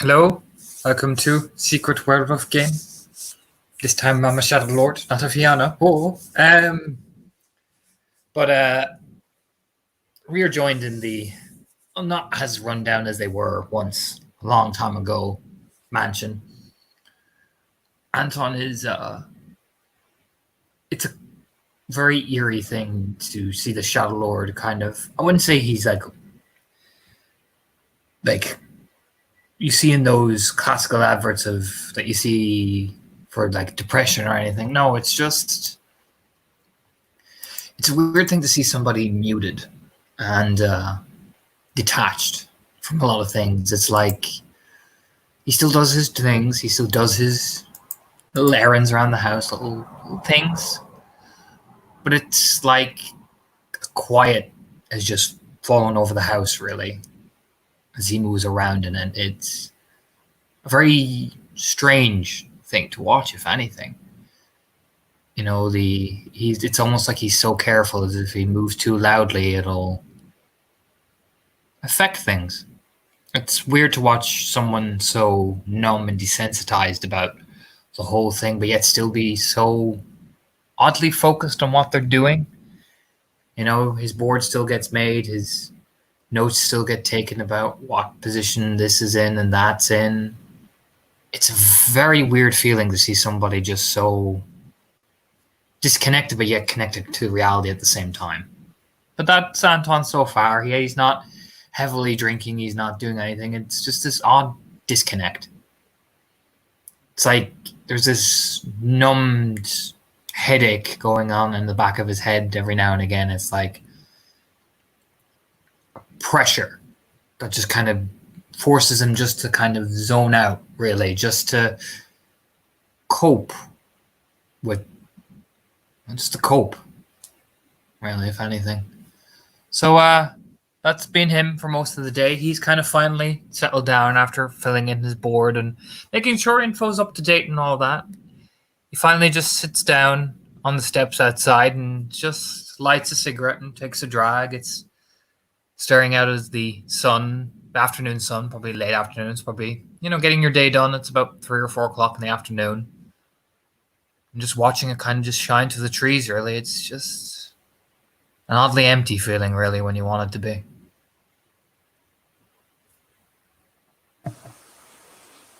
Hello, welcome to Secret Werewolf Game. This time I'm a Shadow Lord, not a Fianna. But we are joined in the not as run down as they were once a long time ago mansion. Anton is it's a very eerie thing to see the Shadow Lord kind of. I wouldn't say he's like you see in those classical adverts of that you see for like depression or anything. No, it's a weird thing to see somebody muted and detached from a lot of things. It's like he still does his things, he still does his little errands around the house, little things, but it's like quiet has just fallen over the house really as he moves around in it. It's a very strange thing to watch, if anything. You know, it's almost like he's so careful, as if he moves too loudly, it'll affect things. It's weird to watch someone so numb and desensitized about the whole thing, but yet still be so oddly focused on what they're doing. You know, his board still gets made, his notes still get taken about what position this is in and that's in. It's a very weird feeling to see somebody just so disconnected, but yet connected to reality at the same time. But that's Anton so far. He's not heavily drinking, he's not doing anything. It's just this odd disconnect. It's like there's this numbed headache going on in the back of his head every now and again. It's like pressure that just kind of forces him just to kind of zone out, really, just to cope with, just to cope, really, if anything. So that's been him for most of the day. He's kind of finally settled down after filling in his board and making sure info's up to date and all that. He finally just sits down on the steps outside and just lights a cigarette and takes a drag. It's staring out as the sun, afternoon sun, probably late afternoon. It's probably, getting your day done. It's about 3 or 4 o'clock in the afternoon. And just watching it kind of just shine through the trees, really. It's just an oddly empty feeling, really, when you want it to be.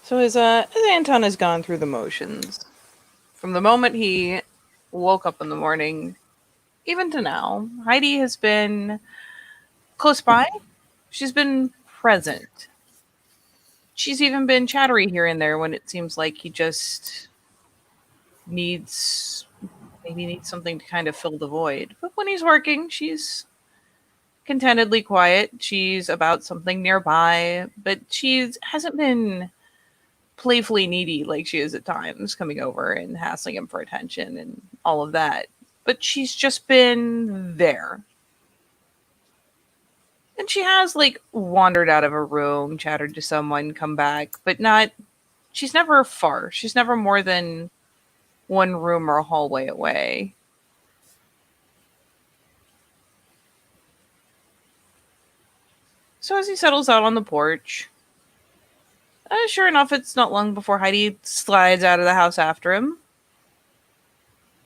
So as Anton has gone through the motions, from the moment he woke up in the morning, even to now, Heidi has been close by. She's been present. She's even been chattery here and there when it seems like he just needs something to kind of fill the void. But when he's working, she's contentedly quiet. She's about something nearby, but she hasn't been playfully needy like she is at times, coming over and hassling him for attention and all of that. But she's just been there. And she has wandered out of a room, chattered to someone, come back, but she's never far. She's never more than one room or a hallway away. So as he settles out on the porch, sure enough, it's not long before Heidi slides out of the house after him.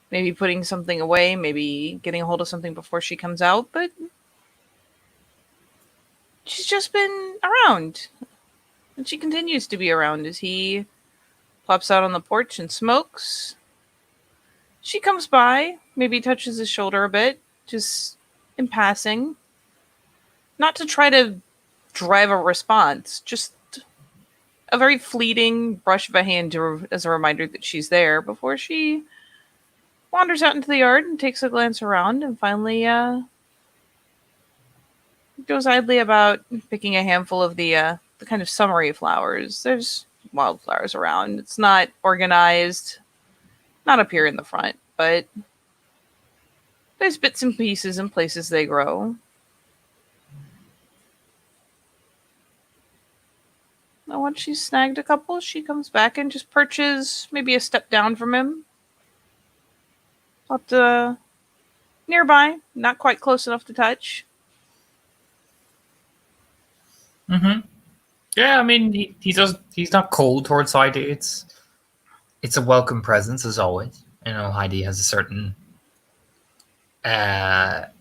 Maybe putting something away, maybe getting a hold of something before she comes out, but she's just been around. And she continues to be around as he pops out on the porch and smokes. She comes by, maybe touches his shoulder a bit, just in passing. Not to try to drive a response, just a very fleeting brush of a hand as a reminder that she's there before she wanders out into the yard and takes a glance around and finally goes idly about picking a handful of the kind of summery flowers. There's wildflowers around. It's not organized, not up here in the front, but there's bits and pieces and places they grow. Now once she's snagged a couple, she comes back and just perches maybe a step down from him. About nearby, not quite close enough to touch. Mm-hmm. Yeah, I mean, he does. He's not cold towards Heidi. It's a welcome presence as always. You know, Heidi has a certain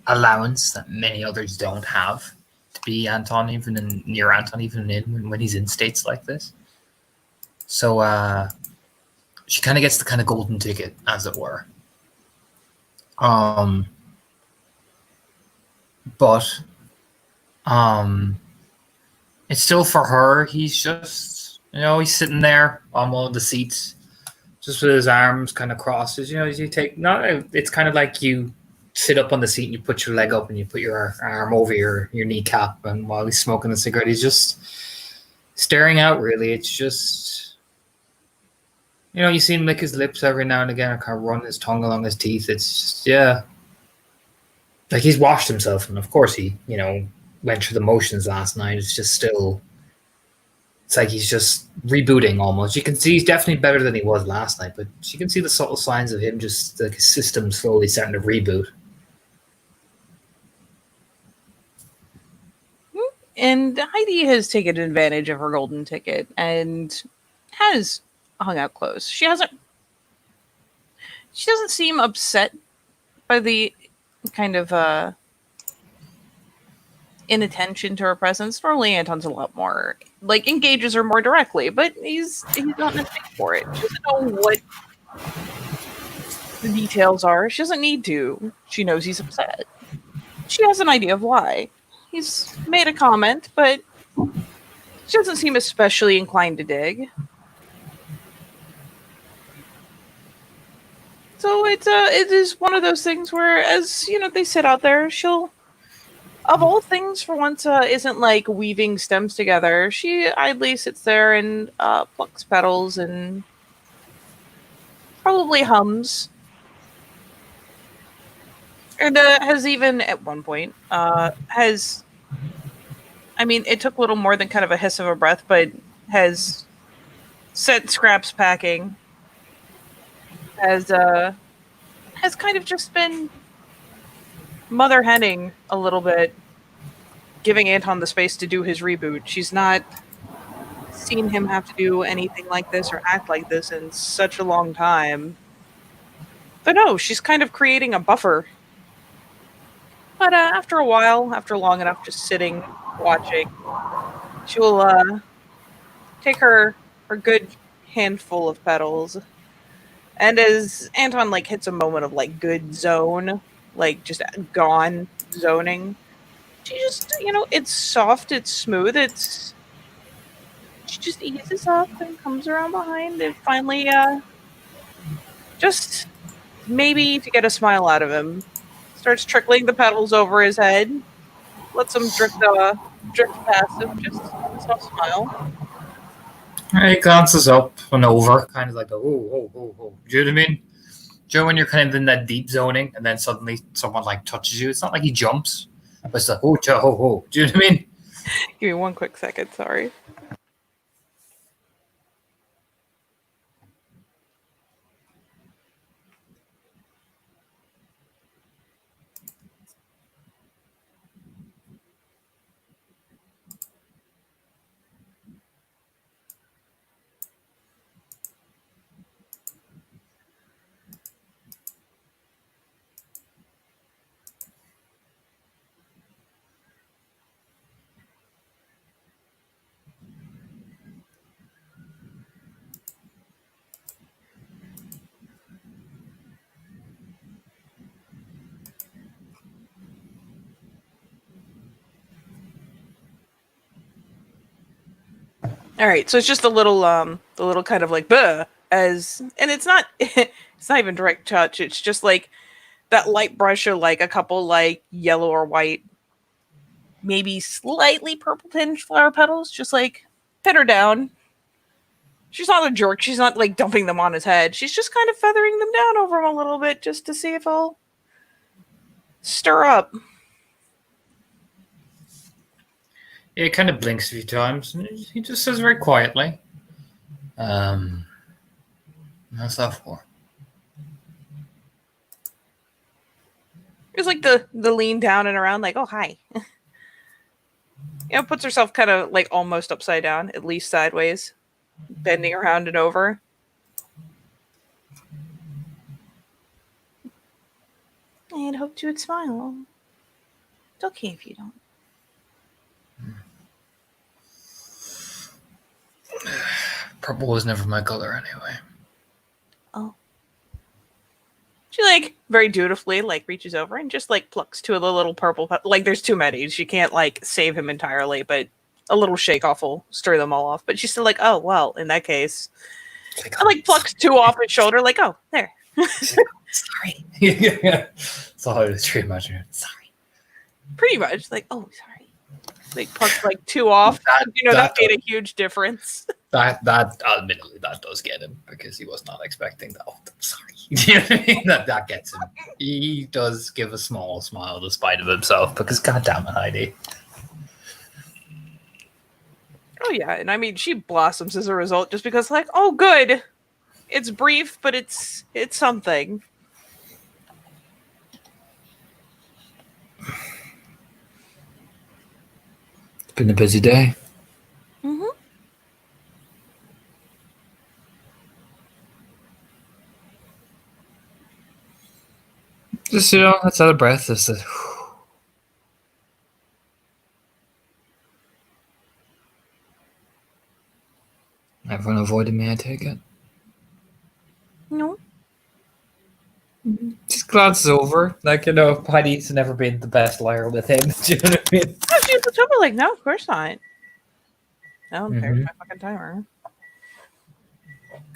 allowance that many others don't have to be Anton, even near Anton, even when he's in states like this. So she kind of gets the kind of golden ticket, as it were. Um, but it's still for her. He's just, he's sitting there on one of the seats, just with his arms kind of crossed. You take not. It's kind of like you sit up on the seat and you put your leg up and you put your arm over your kneecap, and while he's smoking a cigarette, he's just staring out. Really, it's just, you see him lick his lips every now and again, or kind of run his tongue along his teeth. It's just, yeah, like he's washed himself, and of course he, went through the motions last night. It's just still, it's like he's just rebooting almost. You can see he's definitely better than he was last night, but you can see the subtle signs of him just like his system slowly starting to reboot. And Heidi has taken advantage of her golden ticket and has hung out close. She doesn't seem upset by the kind of inattention to her presence. Normally Anton's a lot more like engages her more directly, but he's not in a thing for it. She doesn't know what the details are. She doesn't need to. She knows he's upset. She has an idea of why. He's made a comment, but she doesn't seem especially inclined to dig. So it is one of those things where, as they sit out there, she'll, of all things, for once, isn't like weaving stems together. She idly sits there and plucks petals and probably hums. And has even at one point has, I mean, it took a little more than kind of a hiss of a breath, but has set scraps packing. Has kind of just been mother henning a little bit, giving Anton the space to do his reboot. She's not seen him have to do anything like this or act like this in such a long time. But no, she's kind of creating a buffer. But after a while, after long enough just sitting, watching, she will take her good handful of petals. And as Anton like hits a moment of like good zone, like just gone zoning, she just, it's soft, it's smooth, she just eases up and comes around behind and finally just maybe to get a smile out of him, starts trickling the petals over his head, lets him drift past him, just a soft smile. He glances up and over, kind of like, oh. Do you know what I mean? Do you know when you're kind of in that deep zoning and then suddenly someone like touches you? It's not like he jumps, but it's like, oh. Do you know what I mean? Give me one quick second, sorry. All right, so it's just a little kind of like and it's not it's not even direct touch. It's just like that light brush of like a couple like yellow or white, maybe slightly purple tinged flower petals, just like pin her down. She's not a jerk. She's not like dumping them on his head. She's just kind of feathering them down over him a little bit just to see if he'll stir up. He kind of blinks a few times and he just says very quietly, "How's that for?" It's like the lean down and around, like, oh hi. Puts herself kind of like almost upside down, at least sideways, bending around and over. I had hoped you would smile. It's okay if you don't. Purple was never my color anyway. Oh. She like very dutifully like reaches over and just like plucks two of the little purple like there's too many. She can't like save him entirely, but a little shake off will stir them all off. But she's still like, oh well, in that case. I like plucks two off his shoulder, like, oh, there. Sorry. That's all I was trying to imagine. Sorry. Pretty much. Like, oh, sorry. Like plucks like two off. That made a huge difference. That admittedly that does get him because he was not expecting that. Oh, I'm sorry. You know what I mean? That gets him. He does give a small smile despite of himself because goddamn it, Heidi. Oh yeah, and I mean she blossoms as a result just because like, oh good. It's brief, but it's something. It's been a busy day. Mm-hmm. Just that's out of breath. Just everyone avoided me. I take it. No. Just glances over, like Heidi's never been the best liar with him. Do you know what I mean? Oh, she looks over like, no, of course not. Oh, there's my fucking timer.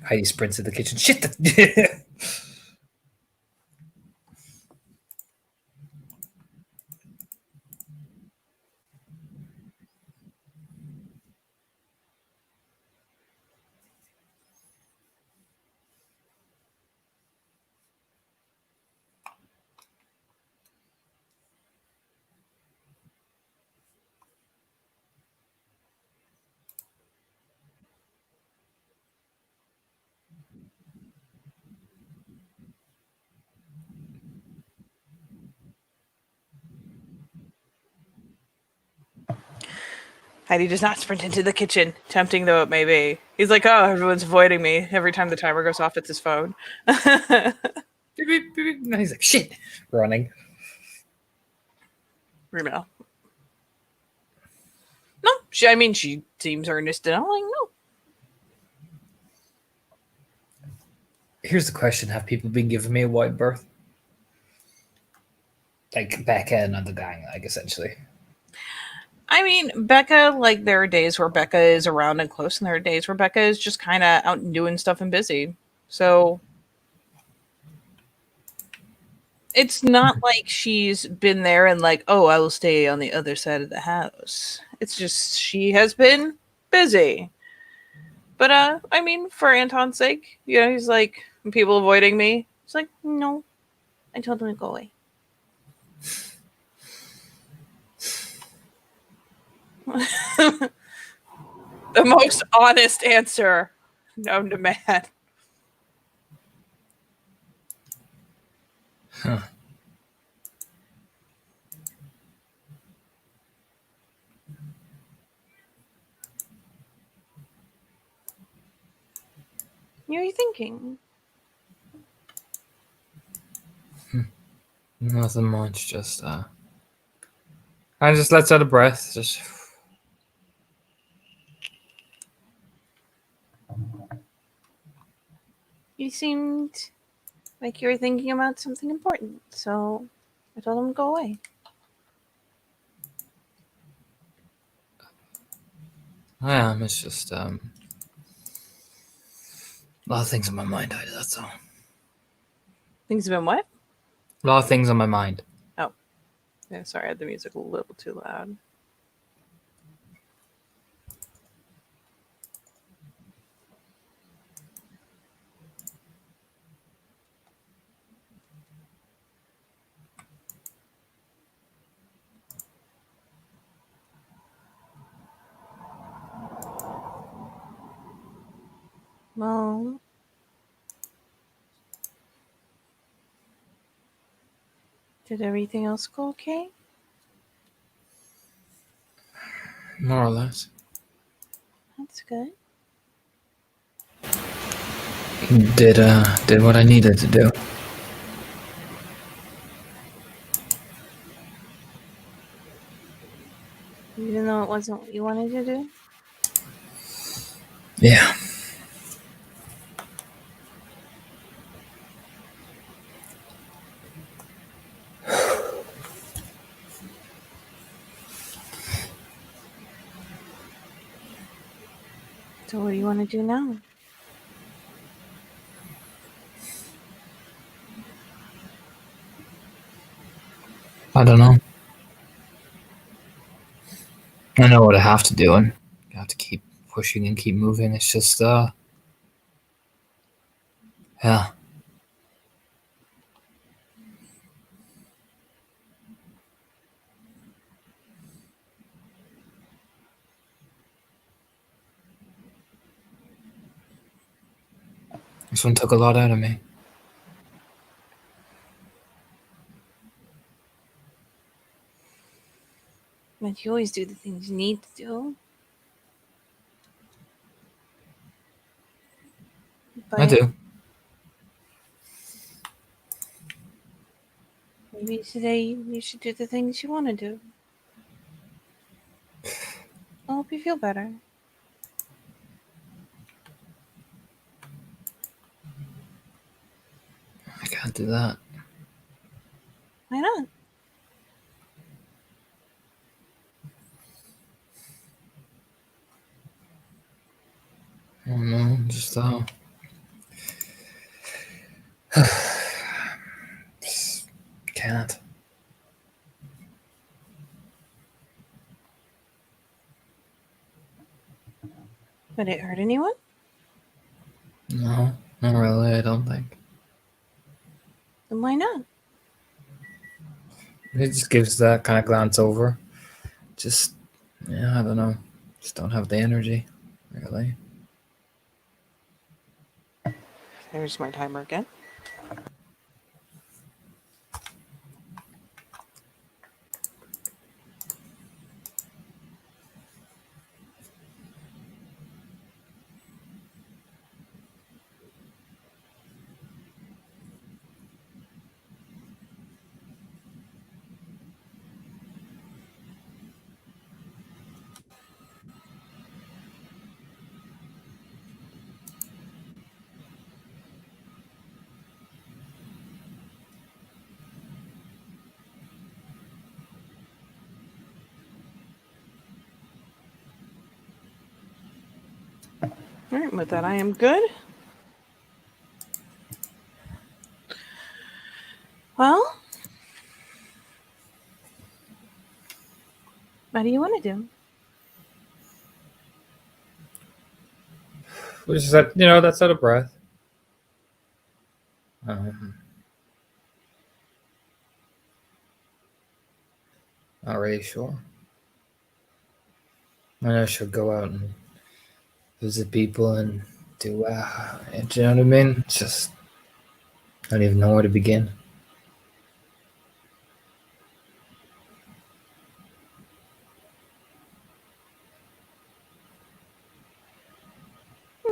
Heidi sprints to the kitchen. Shit! Heidi does not sprint into the kitchen, tempting though it may be. He's like, oh, everyone's avoiding me. Every time the timer goes off, it's his phone. And he's like, shit, running. Rumel. No, she seems earnest and I'm like, no. Here's the question: have people been giving me a wide berth? Like Becca and the gang, like essentially. I mean, Becca, like, there are days where Becca is around and close, and there are days where Becca is just kind of out and doing stuff and busy. So it's not like she's been there and like, oh, I will stay on the other side of the house. It's just she has been busy. But I mean, for Anton's sake, he's like, people avoiding me. It's like, no, I told him to go away. The most honest answer known to man. Huh. What are you thinking? Nothing much, just I just lets out a breath. Just You seemed like you were thinking about something important, so I told him to go away. I am. It's just a lot of things on my mind, Heidi, that's all. Things have been what? A lot of things on my mind. Oh. Yeah, sorry, I had the music a little too loud. Well, did everything else go okay? More or less. That's good. Did what I needed to do. Even though it wasn't what you wanted to do? Yeah. So what do you want to do now? I don't know. I know what I have to do, and I have to keep pushing and keep moving. It's just, yeah. This one took a lot out of me. But you always do the things you need to do. But I do. maybe today you should do the things you want to do. I'll help you feel better. I can't do that. Why not? I don't know. Just, can't. Would it hurt anyone? No, not really. I don't think. Then why not? It just gives that kind of glance over. Just, yeah, I don't know. Just don't have the energy, really. There's my timer again. All right, with that, I am good. Well, what do you want to do? Which is that, that's out of breath. Not really sure. I should go out and visit people and do, do you know what I mean? It's just, I don't even know where to begin.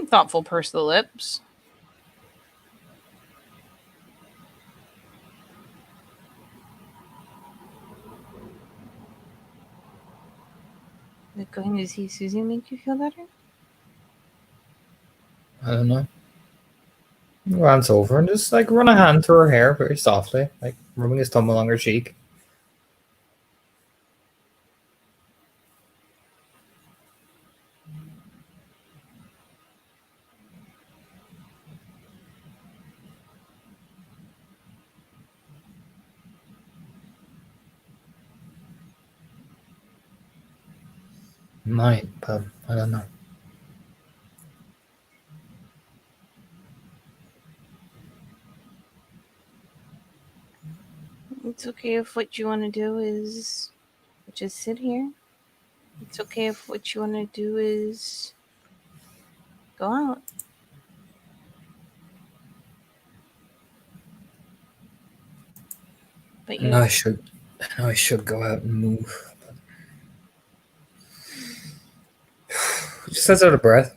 Thoughtful purse the lips. Like going to see Susie make you feel better? I don't know. Glance over and just like run a hand through her hair very softly, like rubbing his thumb along her cheek. Might, but I don't know. It's okay if what you want to do is just sit here. It's okay if what you want to do is go out. But I know I should go out and move. Just says out of breath.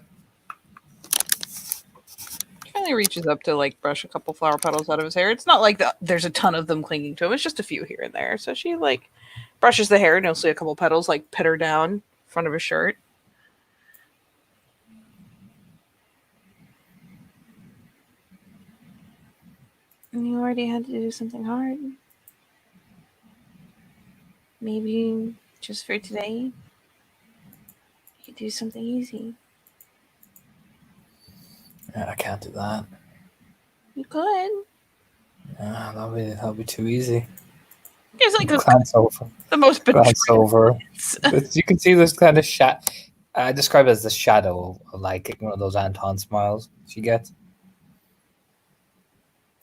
Finally reaches up to like brush a couple flower petals out of his hair. It's not like there's a ton of them clinging to him. It's just a few here and there. So she like brushes the hair, and you'll see a couple petals like pitter down in front of his shirt. And you already had to do something hard. Maybe just for today, you could do something easy. Yeah, I can't do that. You could. Yeah, that'll be too easy. It's like Glance over. the most Glance over. betrayal. You can see this kind of I describe it as the shadow of like one of those Anton smiles she gets.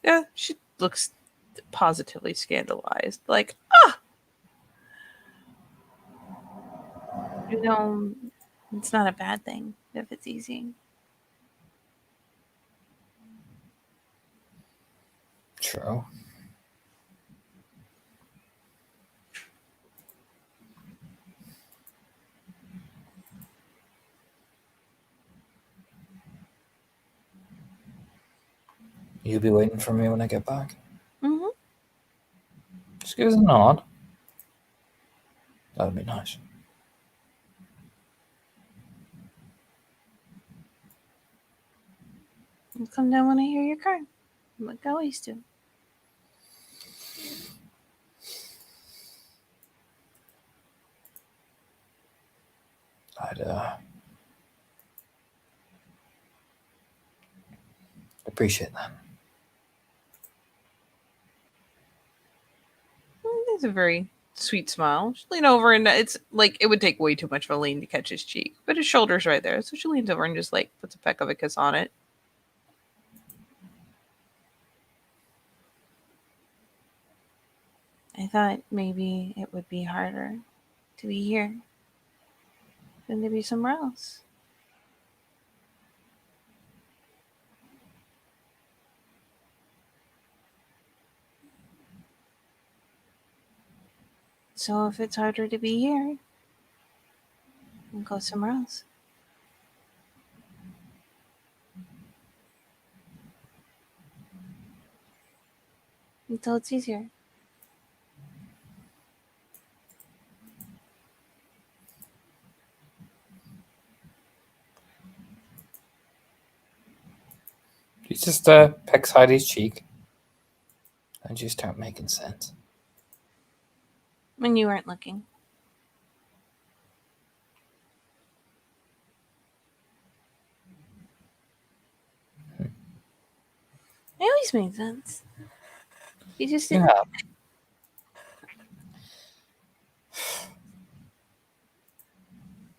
Yeah, she looks positively scandalized. Like, you know, it's not a bad thing if it's easy. True. You'll be waiting for me when I get back. Mm-hmm. Just give us a nod. That'd be nice. I'll come down when I hear your car, like I always do. I'd appreciate that. There's a very sweet smile. She lean over, and it's like it would take way too much of a lean to catch his cheek, but his shoulder's right there. So she leans over and just like puts a peck of a kiss on it. I thought maybe it would be harder to be here than to be somewhere else. So if it's harder to be here, we'll go somewhere else. Until it's easier. You just pecks Heidi's cheek, and you start making sense. When you weren't looking. It always made sense. You just didn't. Yeah.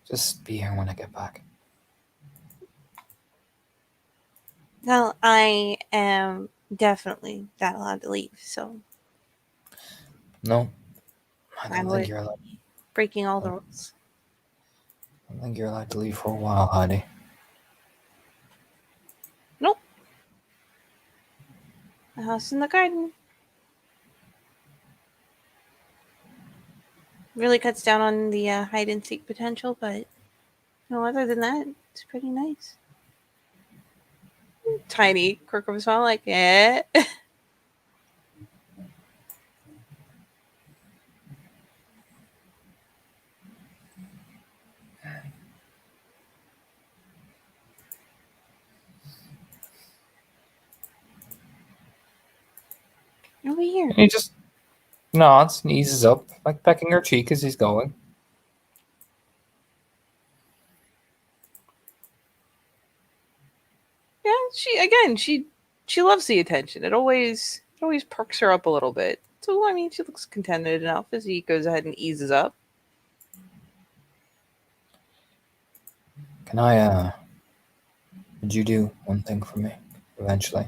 Just be here when I get back. Well, I am definitely not allowed to leave, so No, I I don't would- think you're allowed. breaking all the rules. I don't think you're allowed to leave for a while, Heidi. Nope. The house in the garden. Really cuts down on the hide and seek potential, but no, other than that, it's pretty nice. Tiny quirk of a smile, like, eh. Over here. And he just nods and eases up, like pecking her cheek as he's going. Yeah, she loves the attention. It always perks her up a little bit. So I mean, she looks contented enough as he goes ahead and eases up. Can I, would you do one thing for me eventually?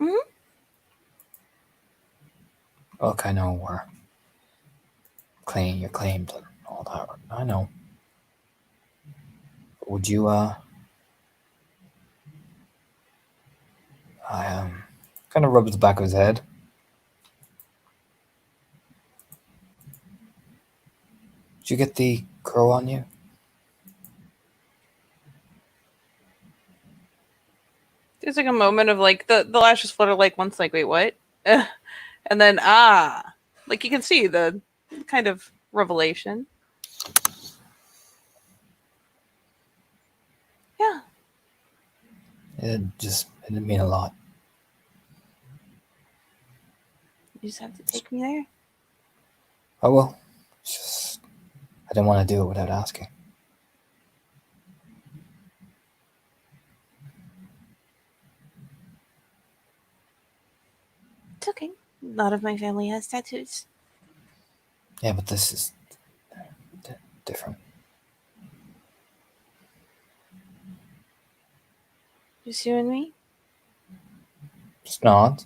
Mhm. Look, I know we're you're claimed and all that. I know. But would you, I kind of rubs the back of his head. Did you get the crow on you? There's like a moment of like the lashes flutter like once, like, wait, what? And then like you can see the kind of revelation. Yeah. It didn't mean a lot. You just have to take me there. Oh well. It's just I didn't want to do it without asking. It's okay. A lot of my family has tattoos. Yeah, but this is different. Just you and me. It's not.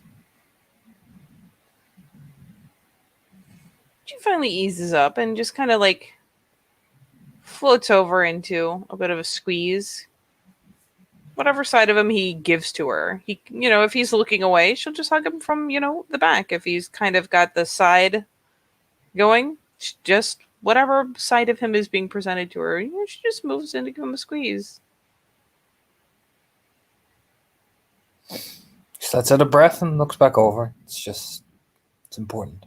She finally eases up and just kind of like floats over into a bit of a squeeze. Whatever side of him he gives to her. If he's looking away, she'll just hug him from, the back. If he's kind of got the side going, just whatever side of him is being presented to her, she just moves in to give him a squeeze. She lets out a breath and looks back over. It's important.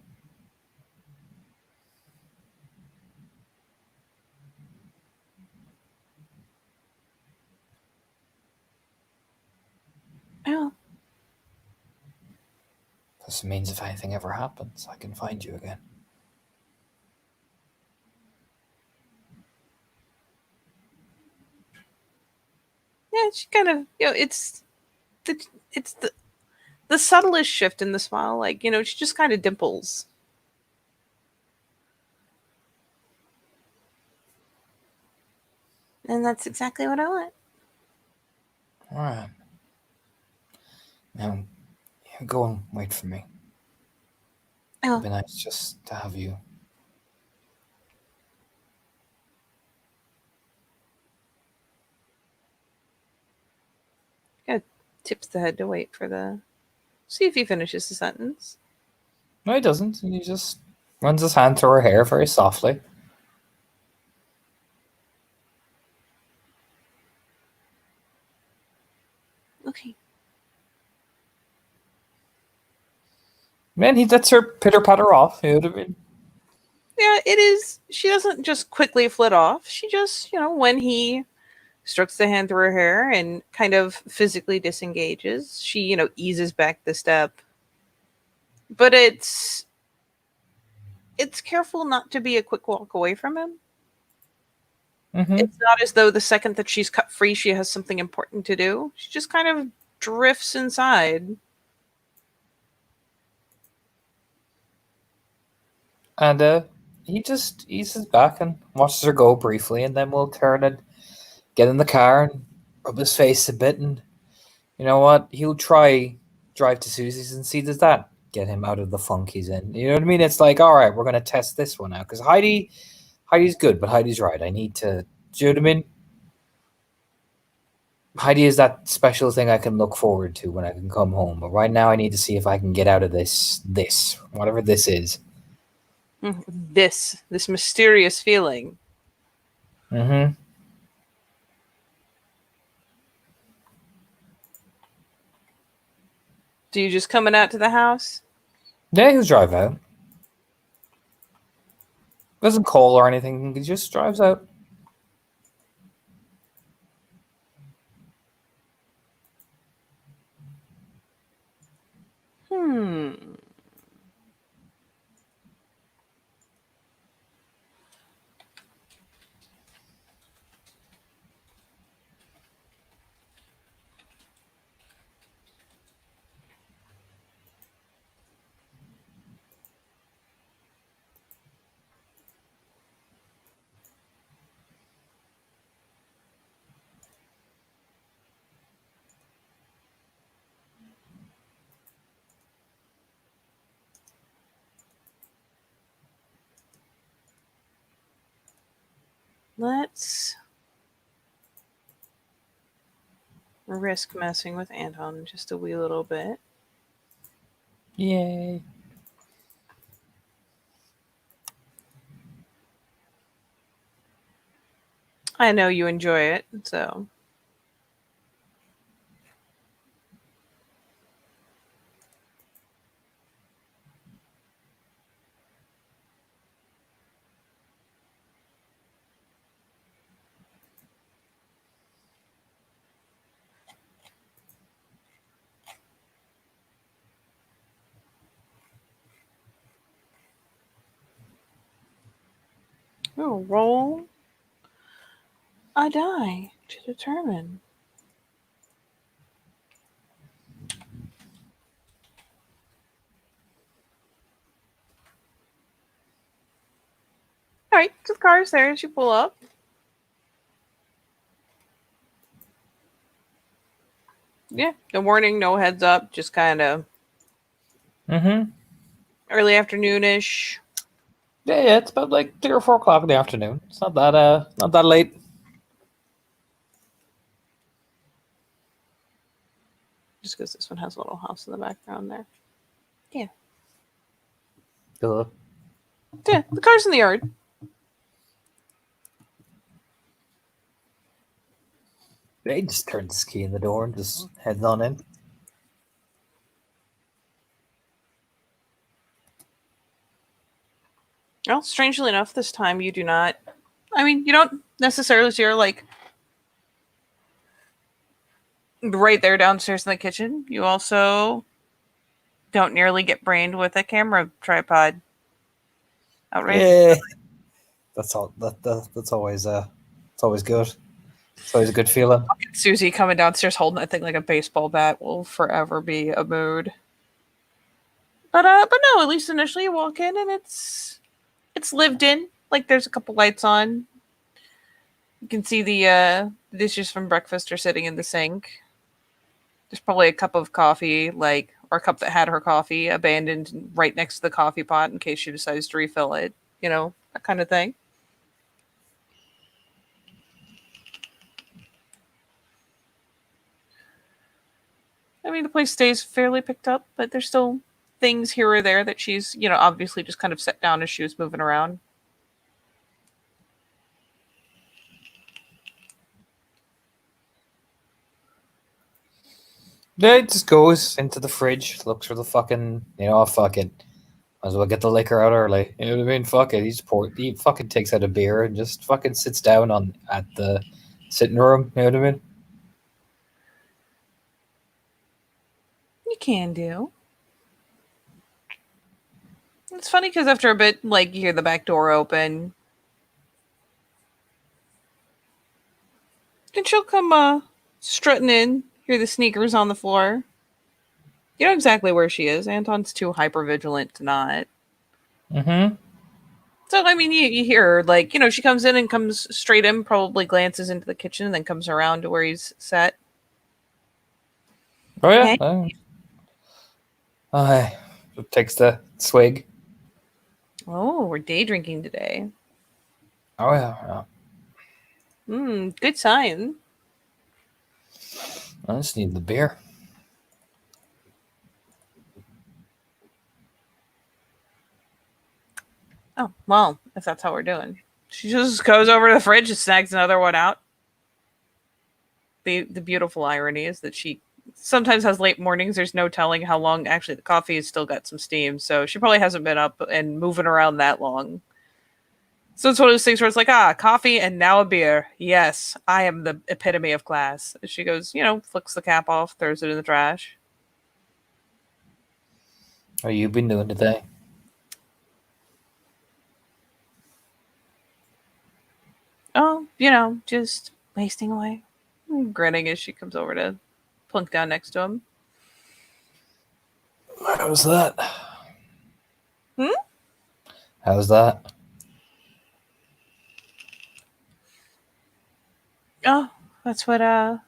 Oh, This means if anything ever happens, I can find you again. yeah, she kind of, the, it's the subtlest shift in the smile. Like, she just kind of dimples. And that's exactly what I want. All right. Now, go and wait for me. It'd be Oh, nice just to have you. kind of tips the head to wait for the. See if he finishes the sentence. No, he doesn't. He just runs his hand through her hair very softly. Okay. Man, he lets her pitter patter off. You know what I mean? Yeah, it is. She doesn't just quickly flit off. She just, when he strokes the hand through her hair and kind of physically disengages, she, eases back the step. But it's careful not to be a quick walk away from him. Mm-hmm. It's not as though the second that she's cut free, she has something important to do. She just kind of drifts inside. And he just eases back and watches her go briefly, and then we'll turn and get in the car and rub his face a bit. And you know what? He'll try drive to Susie's and see does that get him out of the funk he's in. You know what I mean? It's like, all right, we're gonna test this one out because Heidi's good, but Heidi's right. I need to. Do you know what I mean? Heidi is that special thing I can look forward to when I can come home. But right now, I need to see if I can get out of this, whatever this is. This mysterious feeling. Mm-hmm. Do you just coming out to the house? Yeah, he'll drive out. Doesn't call or anything. He just drives out. Hmm. Let's risk messing with Anton just a wee little bit. Yay. I know you enjoy it, so. We'll roll a die to determine. All right, so the car's there as you pull up. Yeah, no warning, no heads up, just kind of Mm-hmm. early afternoonish. Yeah, it's about like 3 or 4 o'clock in the afternoon. It's not that late. Just because this one has a little house in the background there. Ugh. Yeah, the car's in the yard. He just turns his key in the door and just heads on in. Well, strangely enough, this time you do not. I mean, you don't necessarily see her like right there downstairs in the kitchen. You also don't nearly get brained with a camera tripod. Outrageous. Yeah, that's all. That's always it's always good. It's always a good feeling. Susie coming downstairs holding that thing like a baseball bat will forever be a mood. But no, at least initially you walk in and it's lived in. Like there's a couple lights on. You can see the dishes from breakfast are sitting in the sink. There's probably a cup of coffee, or a cup that had her coffee abandoned right next to the coffee pot in case she decides to refill it. You know, that kind of thing. I mean, the place stays fairly picked up, but there's still things here or there that she's, obviously just kind of set down as she was moving around. Yeah, it just goes into the fridge, looks for the fucking, fuck it. Might as well get the liquor out early. You know what I mean? Fuck it. He fucking takes out a beer and just fucking sits down at the sitting room. You know what I mean? You can do. It's funny because after a bit, you hear the back door open. And she'll come strutting in, hear the sneakers on the floor. You know exactly where she is. Anton's too hyper-vigilant to not. Mm-hmm. So, I mean, you hear her, she comes in and comes straight in, probably glances into the kitchen, and then comes around to where he's set. Oh yeah. Hey. Takes the swig. Oh, we're day drinking today. Oh yeah. Good sign. I just need the beer. Oh, well, if that's how we're doing. She just goes over to the fridge and snags another one out. The beautiful irony is that she sometimes has late mornings. There's no telling how long. Actually, the coffee has still got some steam, so she probably hasn't been up and moving around that long. So it's one of those things where it's like, coffee and now a beer. Yes, I am the epitome of class. She goes, flicks the cap off, throws it in the trash. What have you been doing today? Oh, just wasting away. Grinning as she comes over to plunk down next to him. How's that? How's that? Oh, that's what,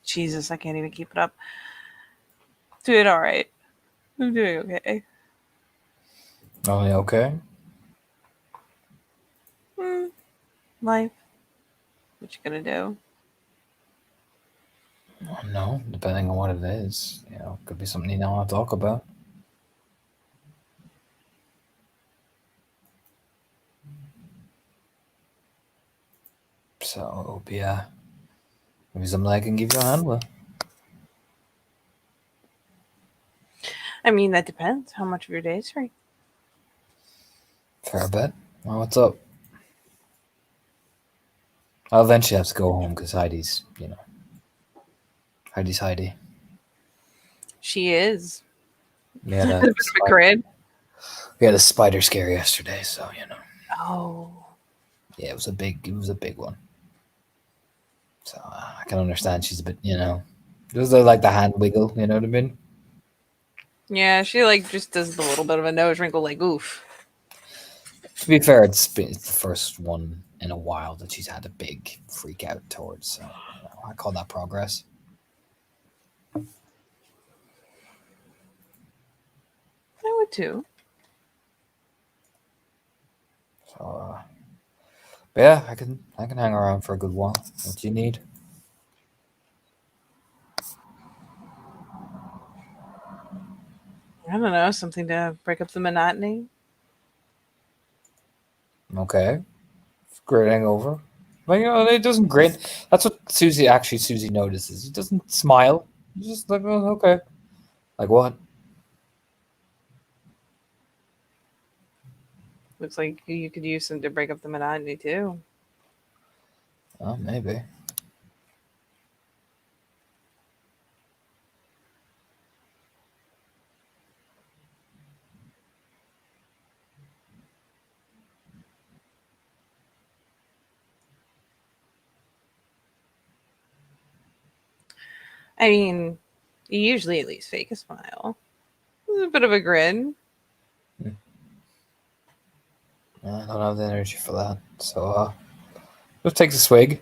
Jesus, I can't even keep it up. Doing all right. I'm doing okay. Oh, you okay? Life. What you gonna do? No, depending on what it is. Could be something you don't want to talk about. So, yeah. Maybe something I can give you a hand with. I mean, that depends. How much of your day is free? Fair bet. Well, what's up? I'll eventually have to go home because Heidi's Heidi. She is. Yeah, Bit of a grin. We had a spider scare yesterday, so Oh. yeah, it was a big one. So I can understand she's a bit, just like the hand wiggle, you know what I mean? Yeah, she like just does the little bit of a nose wrinkle, like oof. To be fair, it's the first one in a while that she's had a big freak out towards. So I call that progress. I would too. So but yeah, I can hang around for a good while. What do you need? I don't know, something to break up the monotony. Okay, it's great hangover. But it doesn't grin. That's what Susie notices. He doesn't smile. He's just like, oh, okay. Like what? Looks like you could use some to break up the monotony too. Oh, maybe. I mean, you usually at least fake a smile. A bit of a grin. I don't have the energy for that. So just take a swig.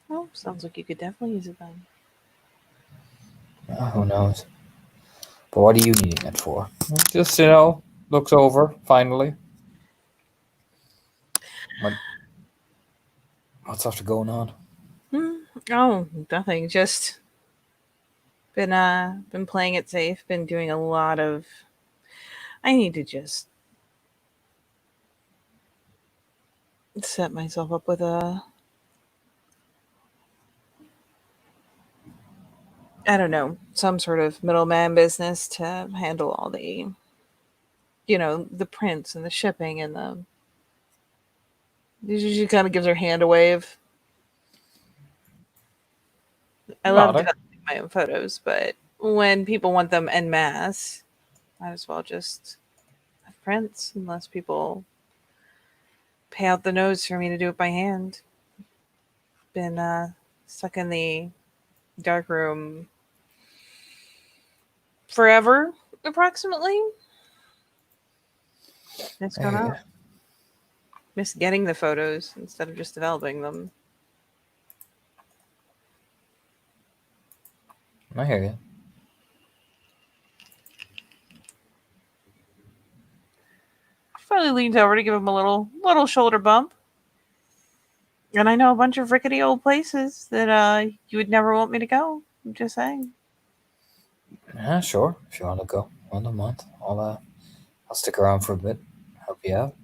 Oh, sounds like you could definitely use it then. Who knows? But what are you needing it for? Just looks over finally. What's after going on? Oh, nothing. Just been playing it safe. Been doing a lot of. I need to just set myself up with I don't know, some sort of middleman business to handle all the, the prints and the shipping and the. She kind of gives her hand a wave. I love Nothing. developing my own photos, but when people want them en masse, might as well just have prints unless people pay out the nose for me to do it by hand. Been stuck in the dark room forever, approximately. Miss going I hear out. Miss getting the photos instead of just developing them. you. I hear you. She finally leans over to give him a little shoulder bump. And I know a bunch of rickety old places that you would never want me to go. I'm just saying. Yeah, sure. If you want to go on a month, I'll stick around for a bit. Help you out.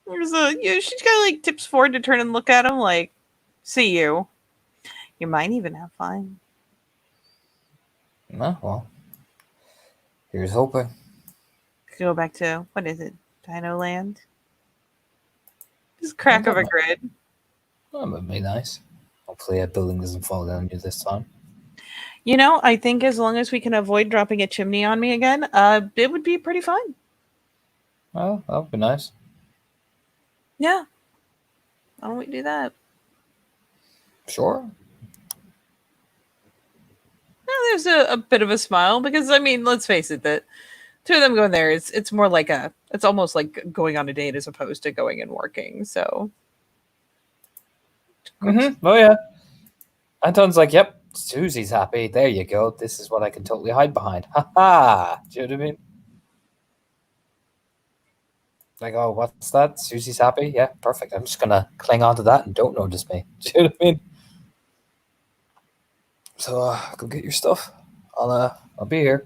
She's kind of like tips forward to turn and look at him like, see you. You might even have fun. No, well, here's hoping. Go back to, what is it? Dino Land? Just crack of a grid. That would be nice. Hopefully, a building doesn't fall down you this time. I think as long as we can avoid dropping a chimney on me again, it would be pretty fun. Well, that would be nice. Yeah. Why don't we do that? Sure. Well, there's a bit of a smile because let's face it, that two of them going there it's more like it's almost like going on a date as opposed to going and working. So Oh yeah. Anton's like, yep, Susie's happy. There you go. This is what I can totally hide behind. Ha ha. Do you know what I mean? Like, oh, what's that? Susie's happy? Yeah, perfect. I'm just gonna cling on to that and don't notice me. Do you know what I mean? So go get your stuff. I'll be here.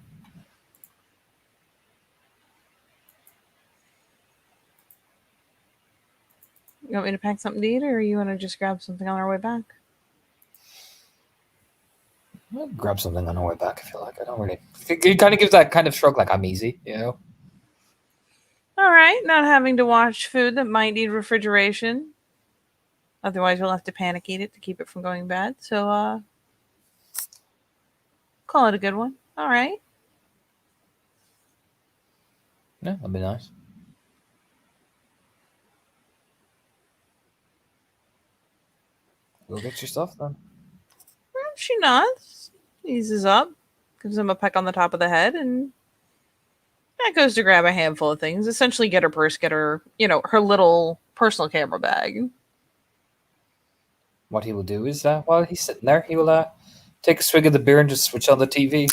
you want me to pack something to eat, or you want to just grab something on our way back? I'll grab something on our way back if you like. I don't really. He kind of gives that kind of shrug, like I'm easy, you know. All right, not having to watch food that might need refrigeration. Otherwise, you'll have to panic eat it to keep it from going bad. So, call it a good one. All right. Yeah, that'd be nice. Go get your stuff then. She nods, eases up, gives him a peck on the top of the head, and that goes to grab a handful of things. Essentially, get her purse, get her, her little personal camera bag. What he will do is, while he's sitting there, he will take a swig of the beer and just switch on the TV.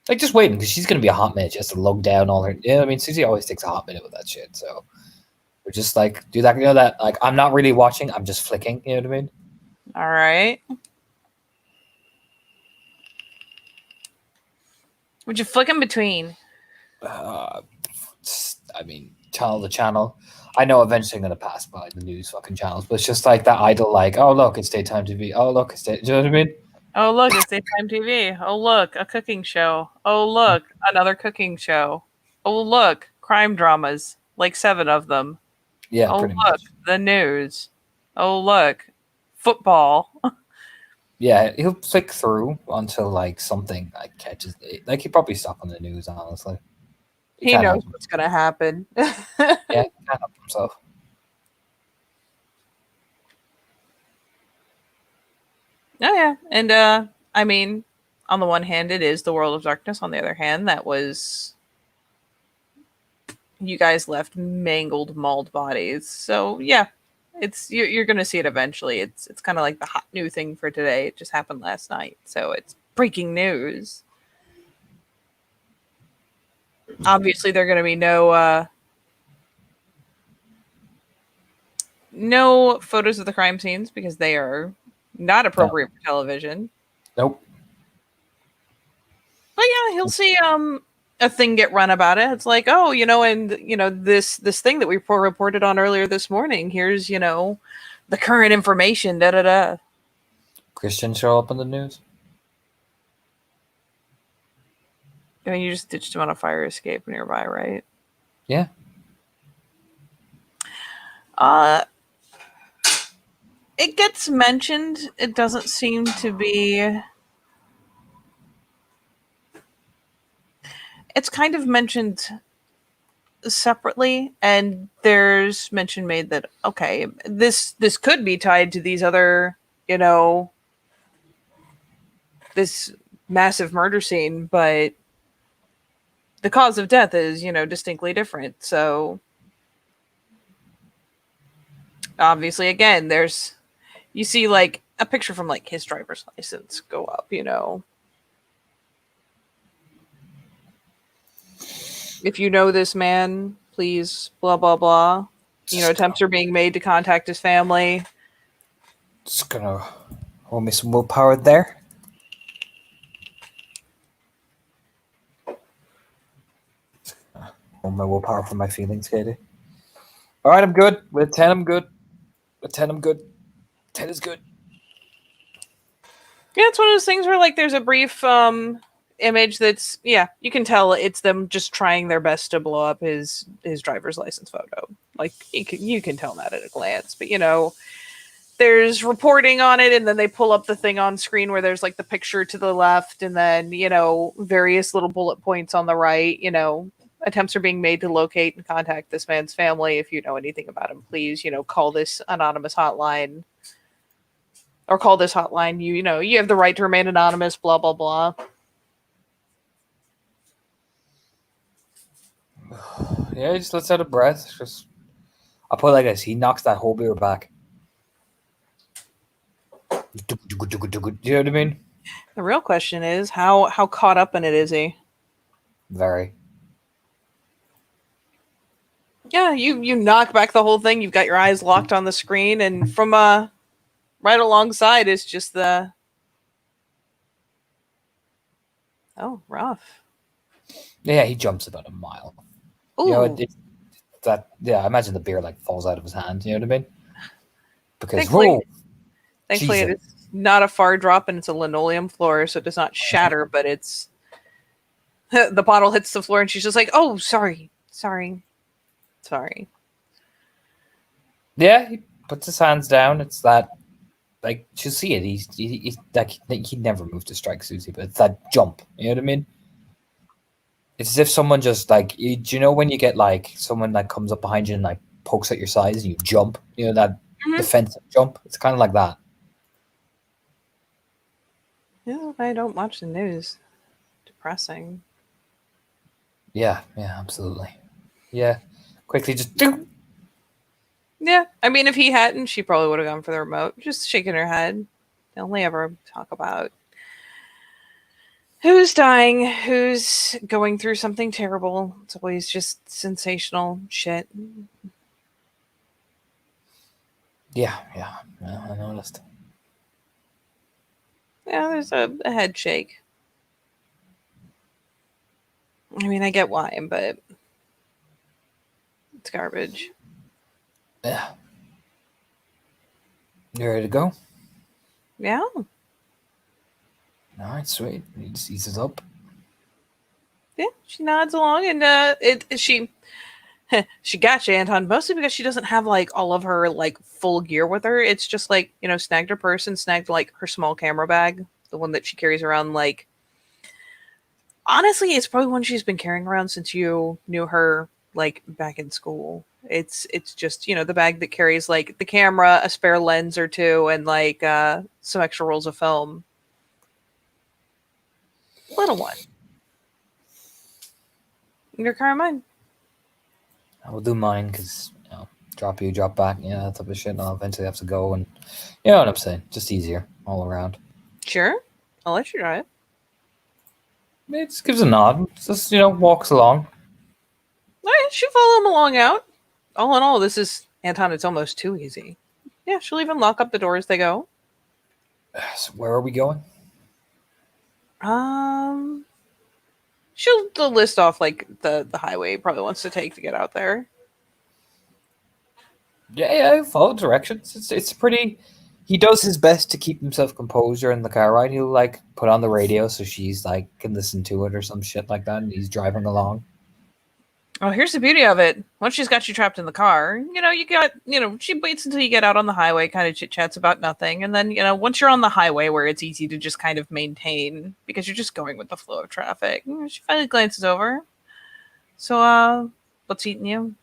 Like, just waiting, because she's going to be a hot minute. She has to lug down all her... Yeah, I mean, Susie always takes a hot minute with that shit, so... We're just, like, do that, that, like, I'm not really watching, I'm just flicking, you know what I mean? All right. Would you flick in between? I mean, channel to channel. I know eventually I'm going to pass by the news fucking channels, but it's just like that idle, like, oh, look, it's daytime TV. Oh, look, it's day... Do you know what I mean? Oh, look, it's daytime TV. Oh, look, a cooking show. Oh, look, another cooking show. Oh, look, crime dramas, like 7 of them. Yeah, oh, pretty look, much. the news. Oh, look, football. Yeah, he'll flick through until, like, something like catches... Like, he'd probably stop on the news, honestly. He can't knows help what's going to happen. Yeah, he can't help himself. Oh, yeah. And, I mean, on the one hand, it is the World of Darkness. On the other hand, that was... You guys left mangled, mauled bodies. So, yeah. You're going to see it eventually. It's kind of like the hot new thing for today. It just happened last night. So, it's breaking news. Obviously, there are going to be no photos of the crime scenes because they are not appropriate for television. Nope. But yeah, he'll see a thing get run about it. It's like, oh, and this thing that we reported on earlier this morning. Here's the current information. Da da da. Christian show up in the news. I mean, you just ditched him on a fire escape nearby, right? Yeah. It gets mentioned. It doesn't seem to be... It's kind of mentioned separately, and there's mention made that, okay, this could be tied to these other, this massive murder scene, but the cause of death is, distinctly different. So obviously, again, you see like a picture from like his driver's license go up, If you know this man, please, blah, blah, blah. Attempts are being made to contact his family. Just gonna hold me some willpower there. Hold my willpower for my feelings, Katie. All right, I'm good. With 10, I'm good. With 10, I'm good. 10 is good. Yeah, it's one of those things where like there's a brief image that's, yeah, you can tell it's them just trying their best to blow up his driver's license photo. Like you can tell that at a glance, but there's reporting on it, and then they pull up the thing on screen where there's like the picture to the left, and then various little bullet points on the right. Attempts are being made to locate and contact this man's family. If you know anything about him, please call this anonymous hotline, or call this hotline. You have the right to remain anonymous. Blah blah blah. Yeah, he just lets out a breath. I'll put it like this. He knocks that whole beer back. Do you know what I mean? The real question is, how caught up in it is he? Very. Yeah, you knock back the whole thing. You've got your eyes locked on the screen, and from right alongside is just the... Oh, rough. Yeah, he jumps about a mile. Ooh. I imagine the beer like falls out of his hand. You know what I mean? Because thankfully it is not a far drop, and it's a linoleum floor, so it does not shatter, but it's The bottle hits the floor and she's just like, "Oh, sorry. Yeah, he puts his hands down. It's that, like, she'll see it. He's like, he'd never move to strike Susie, but it's that jump. You know what I mean? It's as if someone just, like, do you know when you get, like, someone, like, comes up behind you and, like, pokes at your sides and you jump? You know, that Mhm. defensive jump? It's kind of like that. Yeah, I don't watch the news. Depressing. Yeah, absolutely. Yeah. Quickly just do. Yeah, I mean, if he hadn't, she probably would have gone for the remote. Just shaking her head. They only ever talk about who's dying, who's going through something terrible. It's always just sensational shit. Yeah, I noticed. Yeah, there's a head shake. I mean, I get why, but it's garbage. Yeah. You ready to go? Yeah. All right, sweet. He just eases up. Yeah, she nods along, and she she got you, Anton, mostly because she doesn't have like all of her like full gear with her. It's just like, snagged her purse and snagged like her small camera bag, the one that she carries around. Like, honestly, it's probably one she's been carrying around since you knew her like back in school. It's just the bag that carries like the camera, a spare lens or two, and like some extra rolls of film. Little one. Your car and mine. I will do mine because, drop you, drop back, that type of shit. And I'll eventually have to go, and you know what I'm saying. Just easier all around. Sure, I'll let you drive. It just gives a nod. Just walks along. All right, she'll follow him along out. All in all, this is Anton. It's almost too easy. Yeah, she'll even lock up the door as they go. So where are we going? She'll list off like the highway he probably wants to take to get out there. Yeah. Follow directions. It's pretty. He does his best to keep himself composed during the car ride. He'll like put on the radio so she's like can listen to it or some shit like that, and he's driving along. Oh, here's the beauty of it. Once she's got you trapped in the car, she waits until you get out on the highway, kind of chit chats about nothing. And then, once you're on the highway where it's easy to just kind of maintain because you're just going with the flow of traffic, she finally glances over. So, what's eating you?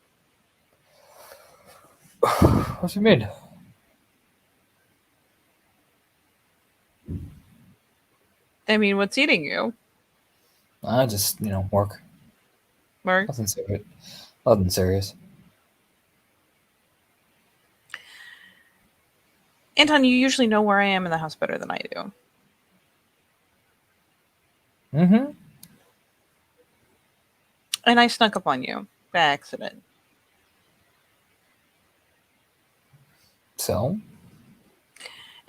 What do you mean? I mean, what's eating you? I just, work. Mark? Nothing serious. Nothing serious. Anton, you usually know where I am in the house better than I do. Mm-hmm. And I snuck up on you by accident. So?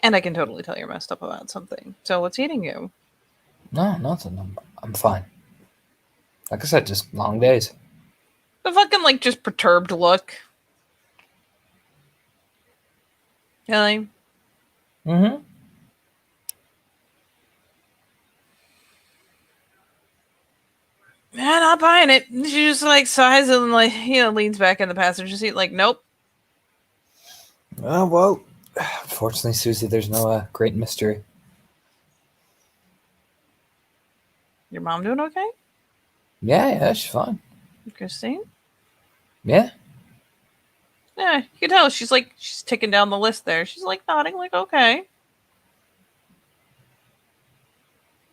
And I can totally tell you're messed up about something. So what's eating you? No, nothing. I'm fine. Like I said, just long days. The fucking, like, just perturbed look. Really? Mm-hmm. Yeah, not buying it. She just, like, sighs and, like, leans back in the passenger seat, like, nope. Oh, well, unfortunately, Susie, there's no great mystery. Your mom doing okay? Yeah, she's fine. Christine? Yeah. Yeah, you can tell. She's ticking down the list there. She's, like, nodding, like, okay.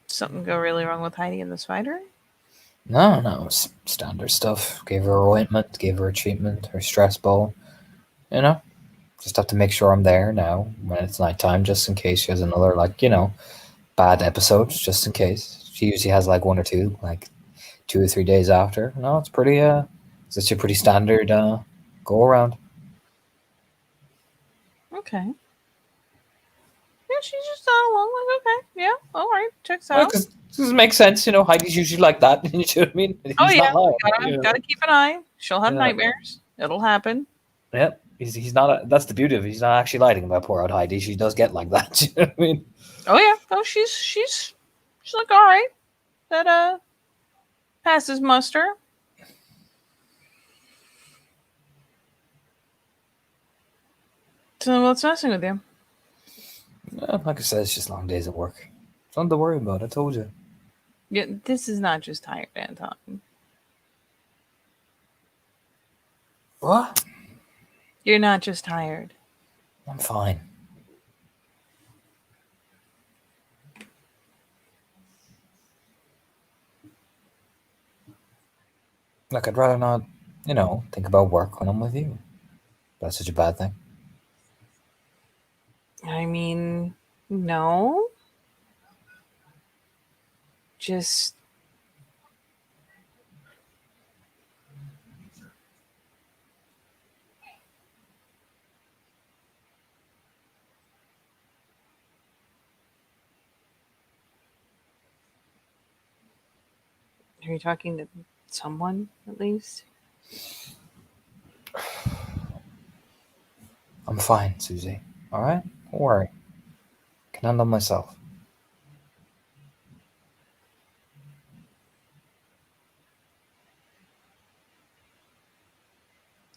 Something go really wrong with Heidi and the spider? No, standard stuff. Gave her ointment, gave her a treatment, her stress ball. Just have to make sure I'm there now when it's nighttime, just in case she has another, bad episode, just in case. She usually has, one or two, 2 or 3 days after. No, it's pretty, it's actually a pretty standard go around. Okay. Yeah, she's just along, like, okay. Yeah, all right. Checks out. Because this makes sense, Heidi's usually like that. You know what I mean? He's Yeah. not lying, Gotta keep an eye. She'll have Yeah. nightmares. It'll happen. Yep. He's not. That's the beauty of it. He's not actually lying about poor old Heidi. She does get like that. You know what I mean? Oh yeah. Oh, she's like all right. That Passes muster. So what's messing with you? Like I said, it's just long days at work. Something to worry about. I told you. Yeah, this is not just tired, Anton. What? You're not just tired. I'm fine. Like, I'd rather not, think about work when I'm with you. That's such a bad thing. I mean, no. Just are you talking to someone at least? I'm fine, Susie. All right? Don't worry. Can handle myself.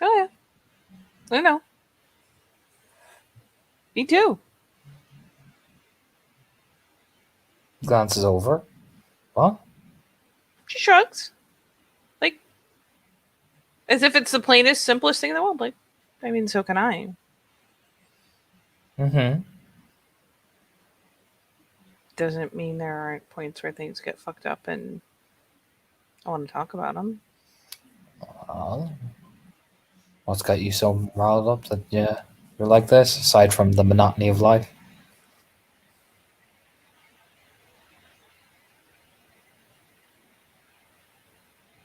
Oh yeah. I know. Me too. Glances over. What? She shrugs. Like as if it's the plainest, simplest thing in the world. Like, I mean, so can I. Mm-hmm. Doesn't mean there aren't points where things get fucked up and I want to talk about them. What's got you so riled up that you're like this, aside from the monotony of life?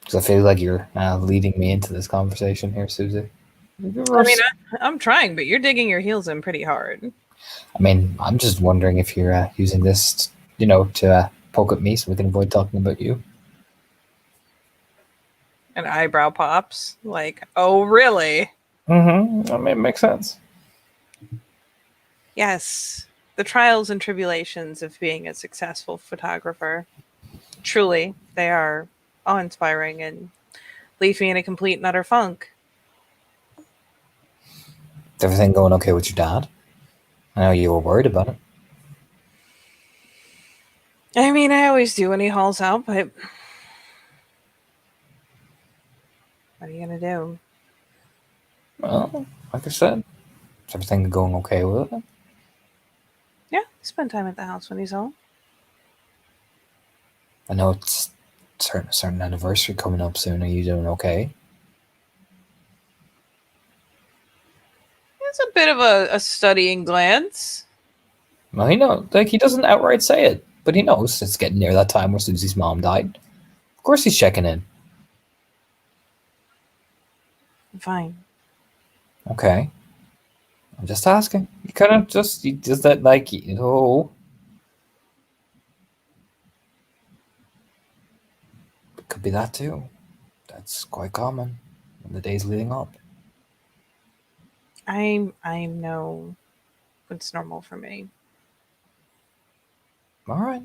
Because I feel like you're leading me into this conversation here, Susie. I mean, I'm trying, but you're digging your heels in pretty hard. I'm just wondering if you're using this, to poke at me so we can avoid talking about you. An eyebrow pops. Like, oh, really? Mm-hmm. I mean, it makes sense. Yes. The trials and tribulations of being a successful photographer. Truly, they are awe-inspiring and leave me in a complete and utter funk. Is everything going okay with your dad? I know you were worried about it. I mean, I always do when he hauls out, but what are you gonna do? Well, like I said, is everything going okay with it? Yeah, spend time at the house when he's home. I know it's certain anniversary coming up soon. Are you doing okay? It's a bit of a studying glance. Well, he doesn't outright say it, but he knows it's getting near that time where Susie's mom died. Of course he's checking in. I'm fine. Okay. I'm just asking. He does that like, it could be that too. That's quite common in the days leading up. I know it's normal for me. All right.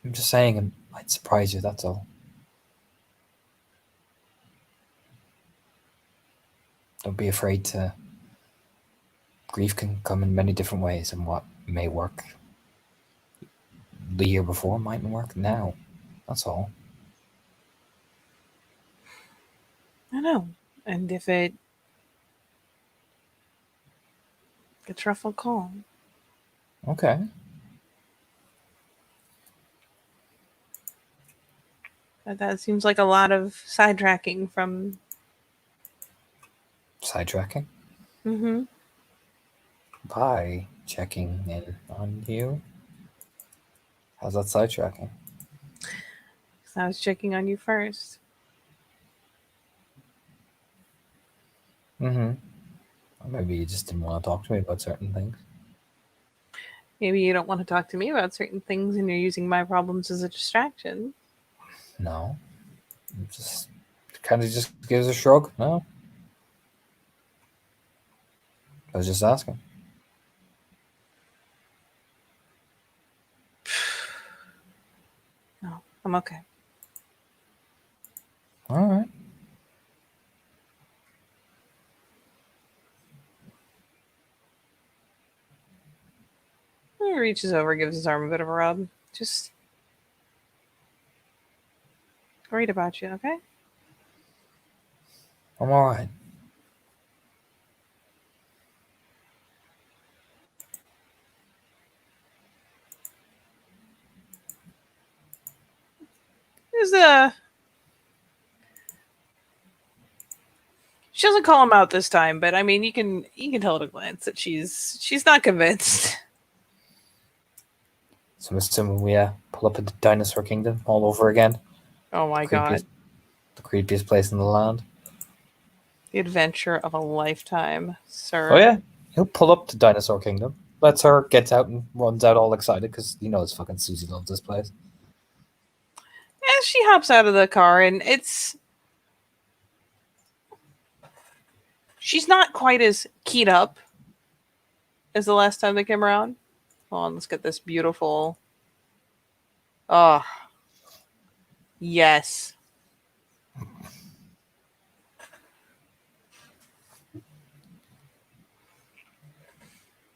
I'm just saying it might surprise you, that's all. Don't be afraid to. Grief can come in many different ways, and what may work the year before mightn't work now. That's all. I know. And if it gets rough, I'll call. Okay. But that seems like a lot of sidetracking from. Sidetracking. Mm-hmm. By checking in on you. How's that sidetracking? I was checking on you first. Mm-hmm. Or maybe you just didn't want to talk to me about certain things. Maybe you don't want to talk to me about certain things and you're using my problems as a distraction. No. It just kind of just gives a shrug. No. I was just asking. No, I'm okay. reaches over, gives his arm a bit of a rub. Just worried about you, okay? I'm all right. There's a. She doesn't call him out this time, but I mean, you can tell at a glance that she's not convinced. So I'm assuming we pull up into Dinosaur Kingdom all over again. Oh my god, The creepiest place in the land. the adventure of a lifetime, sir. Oh yeah, he'll pull up to Dinosaur Kingdom. Lets her, gets out and runs out all excited because you know it's fucking Susie loves this place. And she hops out of the car, and she's not quite as keyed up as the last time they came around. Hold on, let's get this beautiful. Oh, yes.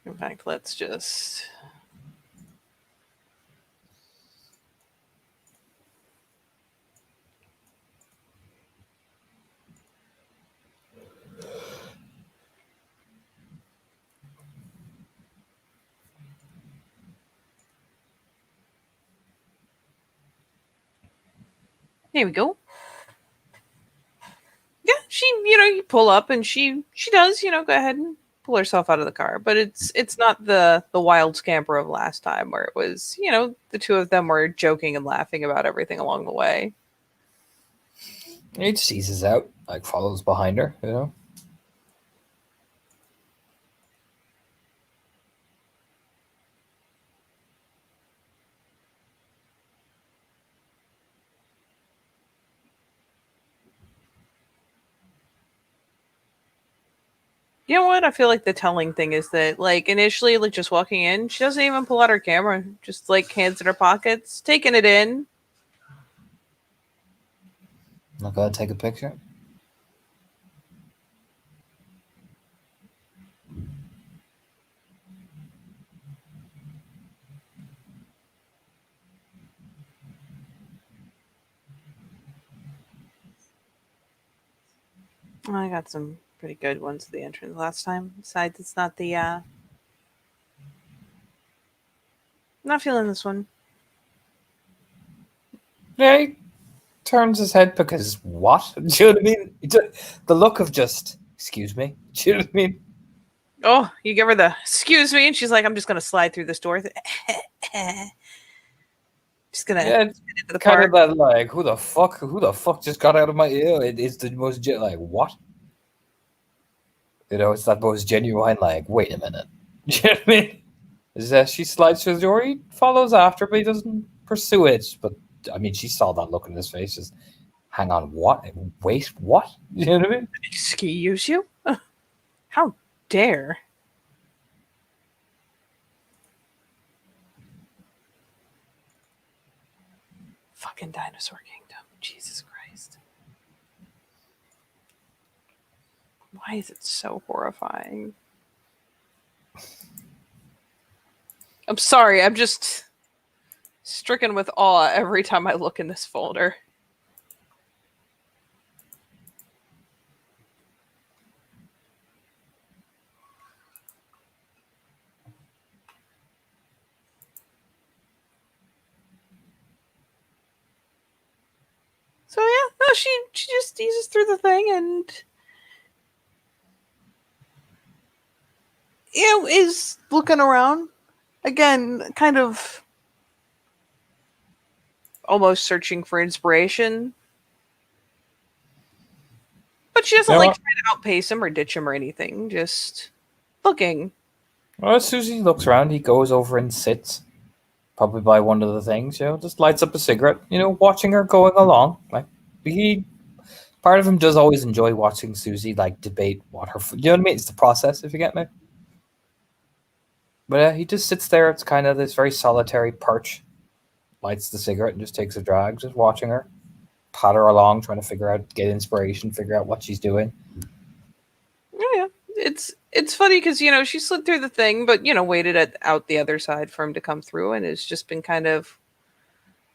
In fact, let's just. Here we go. Yeah, you pull up and she does, go ahead and pull herself out of the car. But it's not the wild scamper of last time where it was, the two of them were joking and laughing about everything along the way. He just eases out, like follows behind her, you know. You know what? I feel like the telling thing is that, like, initially, like, just walking in, she doesn't even pull out her camera. Just, like, hands in her pockets, taking it in. Not gonna take a picture. I got some pretty good ones at the entrance last time. Besides, it's not the, not feeling this one. Yeah, he turns his head because what? Do you know what I mean? The look of just, excuse me. Do you know what I mean? Oh, you give her the excuse me, and she's like, I'm just gonna slide through this door. Just gonna Yeah, get it's into the kind park. of that like, who the fuck just got out of my ear? It's the most like what? You know, it's that most genuine like, wait a minute. Do you know what I mean? Is that she slides through the door, he follows after, but he doesn't pursue it. But I mean, she saw that look in his face. Just, hang on, what? Wait, what? You know what I mean? Excuse you? How dare? Fucking Dinosaur Kingdom. Jesus Christ. Why is it so horrifying? I'm sorry, I'm just stricken with awe every time I look in this folder. So yeah, no, she just eases through the thing and is looking around again, kind of almost searching for inspiration. But she doesn't Yeah, like well- try to outpace him or ditch him or anything. Just looking. Well, as Susie looks around, he goes over and sits, probably by one of the things, you know, just lights up a cigarette, you know, watching her going along. Like part of him does always enjoy watching Susie like debate what her, you know what I mean? It's the process, if you get me. But he just sits there. It's kind of this very solitary perch. Lights the cigarette and just takes a drag, just watching her, pat her along, trying to get inspiration, figure out what she's doing. Oh yeah, it's funny because she slid through the thing, but waited out the other side for him to come through, and has just been kind of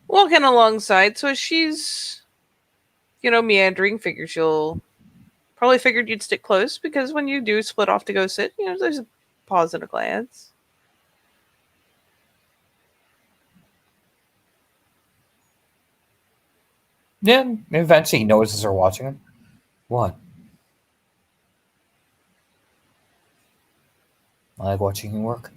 walking alongside. So she's meandering. Figures you'll probably figured you'd stick close because when you do split off to go sit, there's a pause and a glance. Yeah, eventually he notices her watching him. What? I like watching you work.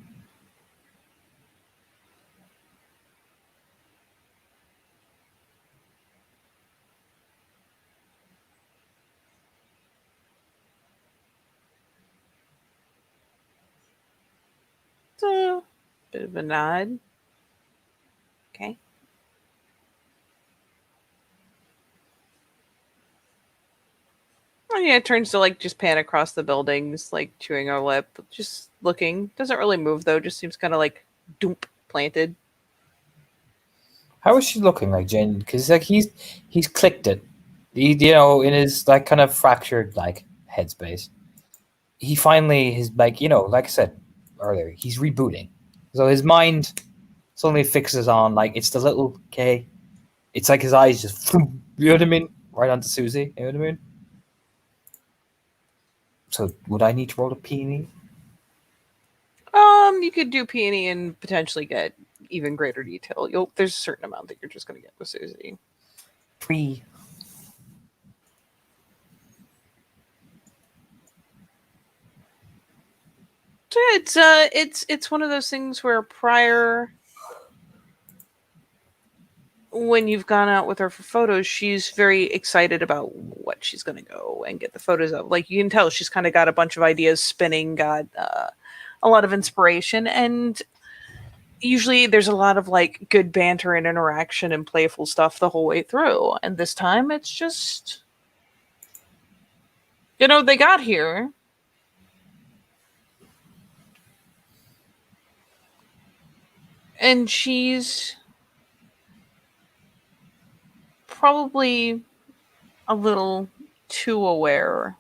So, bit of a nod. Okay. And it turns to just pan across the buildings, chewing her lip, just looking. Doesn't really move though, just seems kind of doomp planted. How is she looking like Jane? Because he's clicked it, in his kind of fractured headspace. He finally is like I said earlier, he's rebooting, so his mind suddenly fixes on it's the little K. It's like his eyes just you know what I mean, right onto Susie. You know what I mean? So would I need to roll a peony? You could do peony and potentially get even greater detail. There's a certain amount that you're just going to get with Susie. 3. So yeah, it's one of those things where prior, when you've gone out with her for photos, she's very excited about what she's going to go and get the photos of. You can tell she's kind of got a bunch of ideas spinning, got a lot of inspiration, and usually there's a lot of good banter and interaction and playful stuff the whole way through. And this time it's just, they got here. And she's probably a little too aware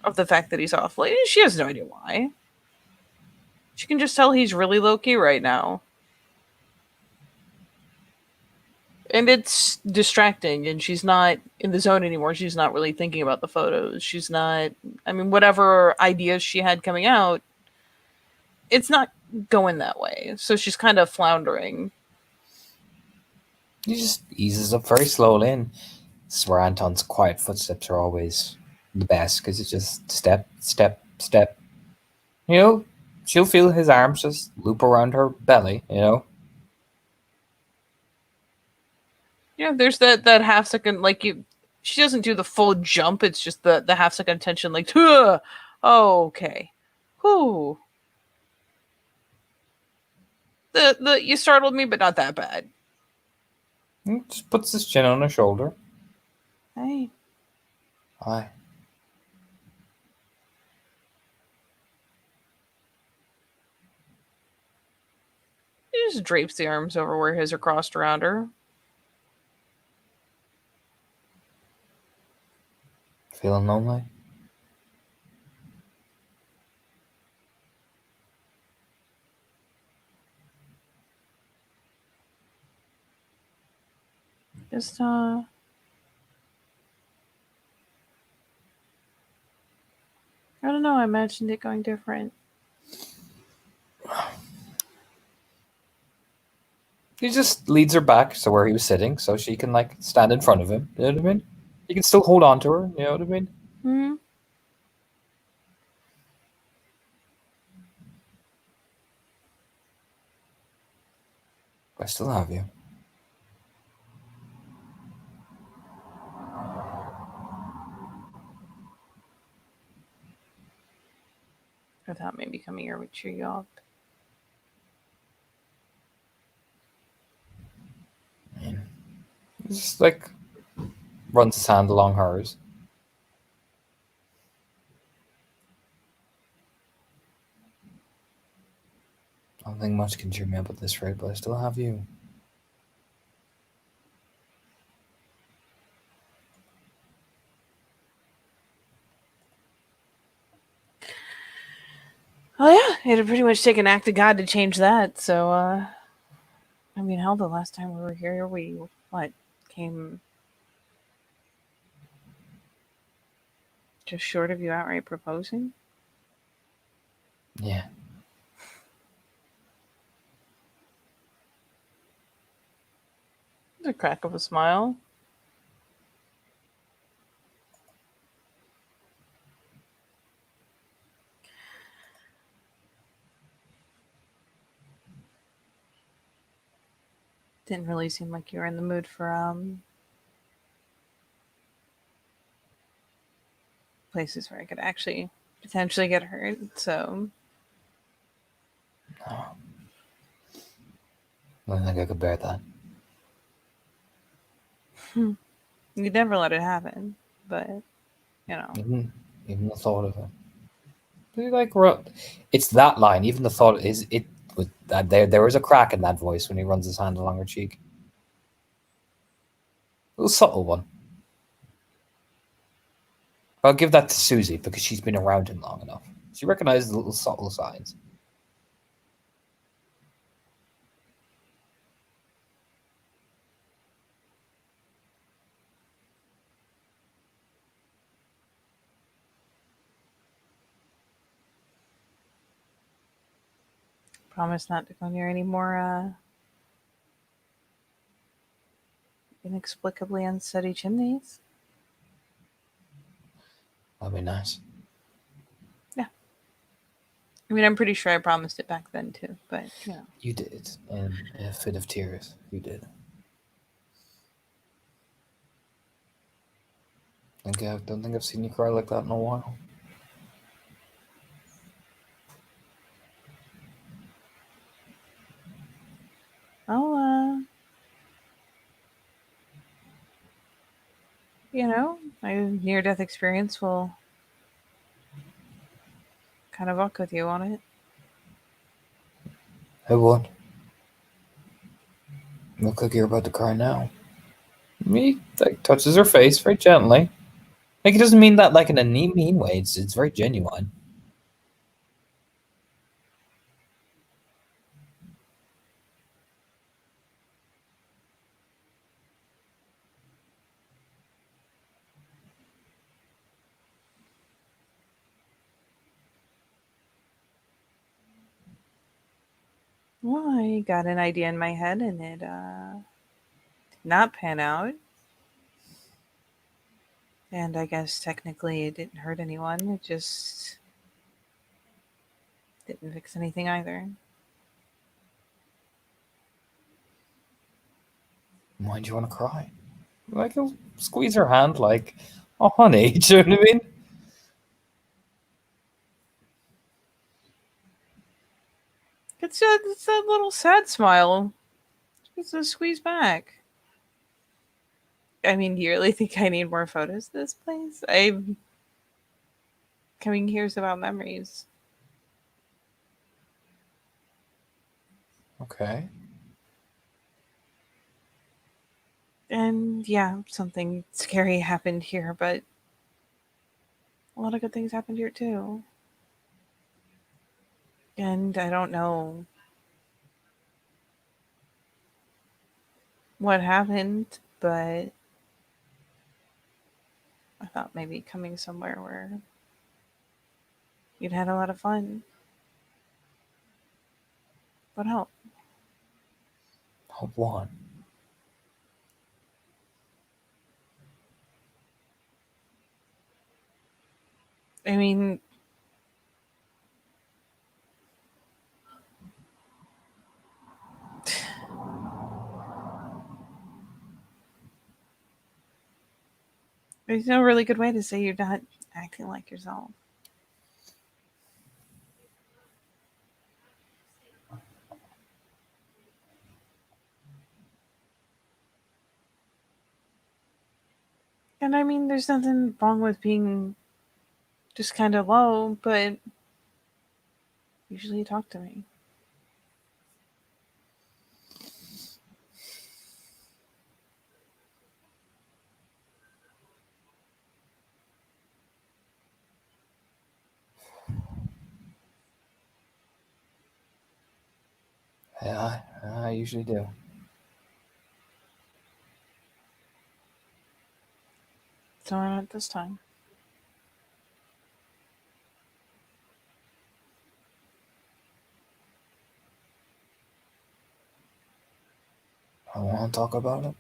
of the fact that he's off late. She has no idea why. She can just tell he's really low-key right now. And it's distracting, and she's not in the zone anymore. She's not really thinking about the photos. She's not, whatever ideas she had coming out, it's not going that way. So she's kind of floundering. He just eases up very slowly, and this is where Anton's quiet footsteps are always the best, because it's just step, step, step. She'll feel his arms just loop around her belly, Yeah, there's that half second, she doesn't do the full jump. It's just the half second tension, oh, okay. Whew. You startled me, but not that bad. He just puts his chin on her shoulder. Hey. Hi. He just drapes the arms over where his are crossed around her. Feeling lonely? Just I don't know, I imagined it going different. He just leads her back to where he was sitting so she can stand in front of him. You know what I mean? He can still hold on to her, you know what I mean? Mm-hmm. I still have you. I thought maybe coming here would cheer you up. He just runs his hand along hers. I don't think much can cheer me up at this rate, but I still have you. Oh yeah, it'd pretty much take an act of God to change that. So, I mean, hell, the last time we were here, we came just short of you outright proposing. Yeah. The crack of a smile. Didn't really seem like you were in the mood for places where I could actually potentially get hurt. So No. I don't think I could bear that. you'd never let it happen. But you know, Even the thought of it. Like, it's that line. Even the thought is it. With that, there was a crack in that voice when he runs his hand along her cheek. A little subtle one. I'll give that to Susie because she's been around him long enough. She recognizes the little subtle signs. promise not to go near any more inexplicably unsteady chimneys. That'd be nice. I mean, I'm pretty sure I promised it back then too. But you know, You did in a fit of tears. You did. I don't think I've seen you cry like that in a while. I'll you know, my near-death experience will kind of walk with you on it. Hey, what? Look like you're about to cry now. Me, like, touches her face very gently. Like, it doesn't mean that like in a mean way. It's very genuine. Well, I got an idea in my head, and it did not pan out. And I guess technically it didn't hurt anyone. It just didn't fix anything either. Why do you want to cry? Like, he'll squeeze her hand, like, oh, honey. Do you know what I mean? It's that little sad smile. It's a squeeze back. I mean, do you really think I need more photos of this place? I'm coming here's about memories. Okay. And yeah, something scary happened here, but a lot of good things happened here too. And I don't know what happened, but I thought maybe coming somewhere where you'd had a lot of fun would help. Hope one. I mean, there's no really good way to say you're not acting like yourself. And I mean, there's nothing wrong with being just kind of low, but usually you talk to me. usually do. So not this time. I want to talk about it.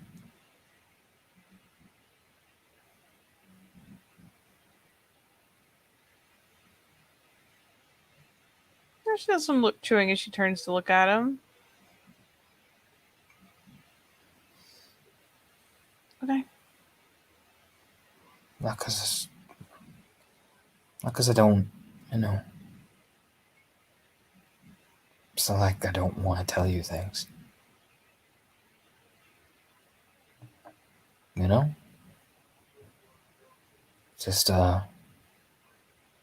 She does some lip chewing as she turns to look at him. Okay. Not because I don't, you know. It's not like I don't want to tell you things. You know? Just,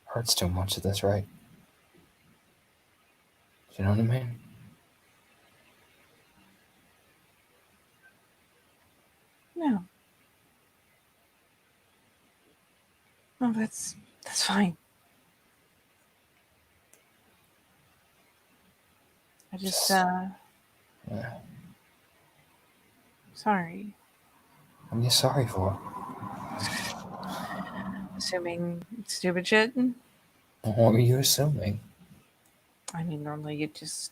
hurts too much at this rate. You know what I mean? No. No, that's fine. I just Yeah. sorry. What are you sorry for? Assuming it's stupid shit. What were you assuming? I mean, normally you just.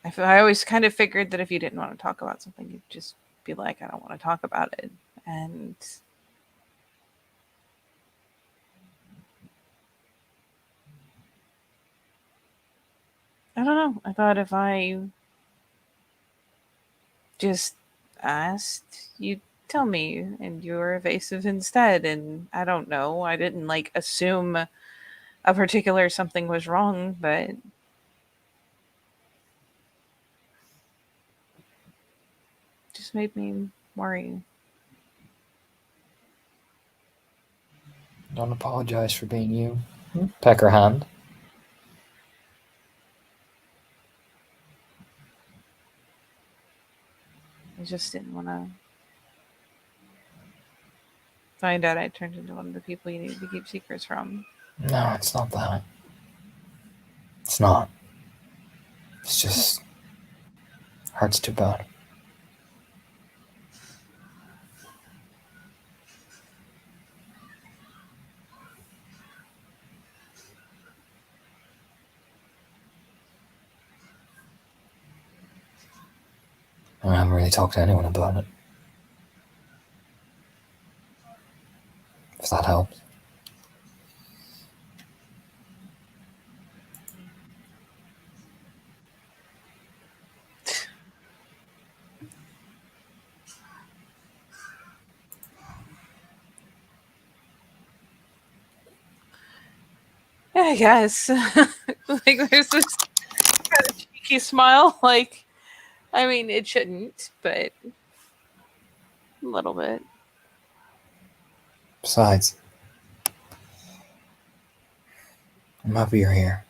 I always kind of figured that if you didn't want to talk about something, you'd just be like, I don't want to talk about it. And I don't know. I thought if I just asked, you'd tell me, and you were evasive instead. And I don't know. I didn't like assume a particular something was wrong, but just made me worry. Don't apologize for being you. Peck her hand. I just didn't want to find out I turned into one of the people you needed to keep secrets from. No, it's not that. It's not. It's just hurts too bad. I haven't really talked to anyone about it. If that helps. Yeah, I guess. Like, there's this kind of cheeky smile. Like, I mean, it shouldn't, but a little bit. Besides, I'm happy you're here.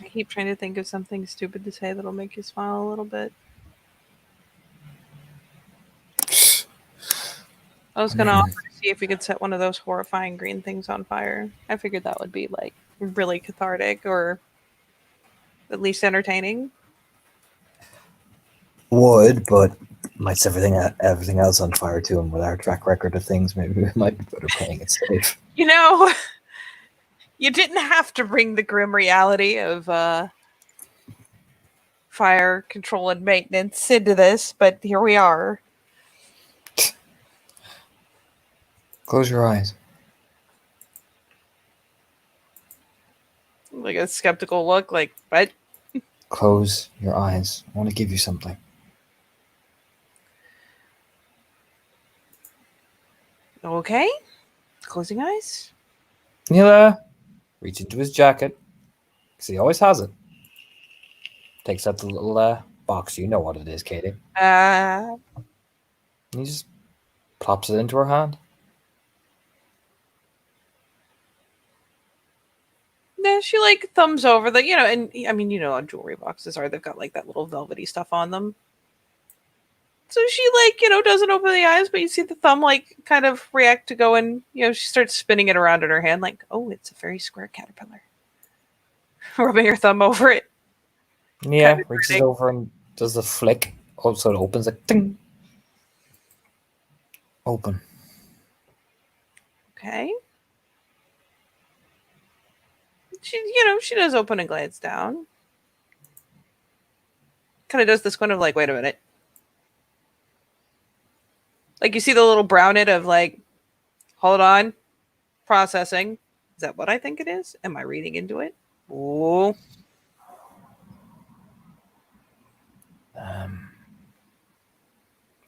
I keep trying to think of something stupid to say that'll make you smile a little bit. I was gonna offer to see if we could set one of those horrifying green things on fire. I figured that would be like really cathartic or at least entertaining. Would, but might set everything else on fire too, and with our track record of things, maybe we might be better playing it safe. You know, you didn't have to bring the grim reality of fire control and maintenance into this, but here we are. Close your eyes. Like a skeptical look, like, what? Close your eyes. I want to give you something. Okay. Closing eyes. Neela reach into his jacket, because he always has it. Takes out the little box. You know what it is, Katie. Uh, And he just plops it into her hand. Yeah, she like thumbs over the, and I mean, how jewelry boxes are. They've got like that little velvety stuff on them. So she like, doesn't open the eyes, but you see the thumb like kind of react to go and, she starts spinning it around in her hand like, oh, it's a very square caterpillar. Rubbing her thumb over it. Yeah, Kinda reaches grinning. over and does the flick. Oh, so it opens like ding. Open. Okay. She does open and glance down. Kind of does this kind of like, wait a minute. Like you see the little brown it of like, hold on, processing. Is that what I think it is? Am I reading into it? Ooh.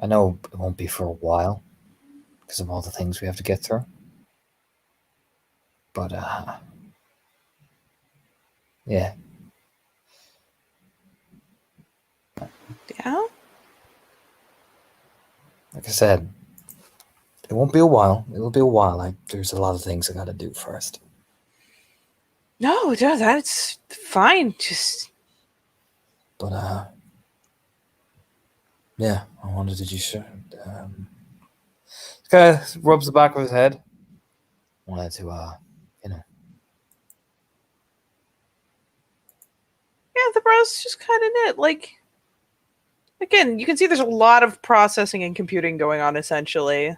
I know it won't be for a while because of all the things we have to get through. But yeah. Yeah? Like I said, it won't be a while. It'll be a while. Like there's a lot of things I gotta do first. No, that's fine. Just But yeah, I wanted to just this guy rubs the back of his head. Wanted to yeah, the brows just kind of knit. Like again, you can see there's a lot of processing and computing going on essentially.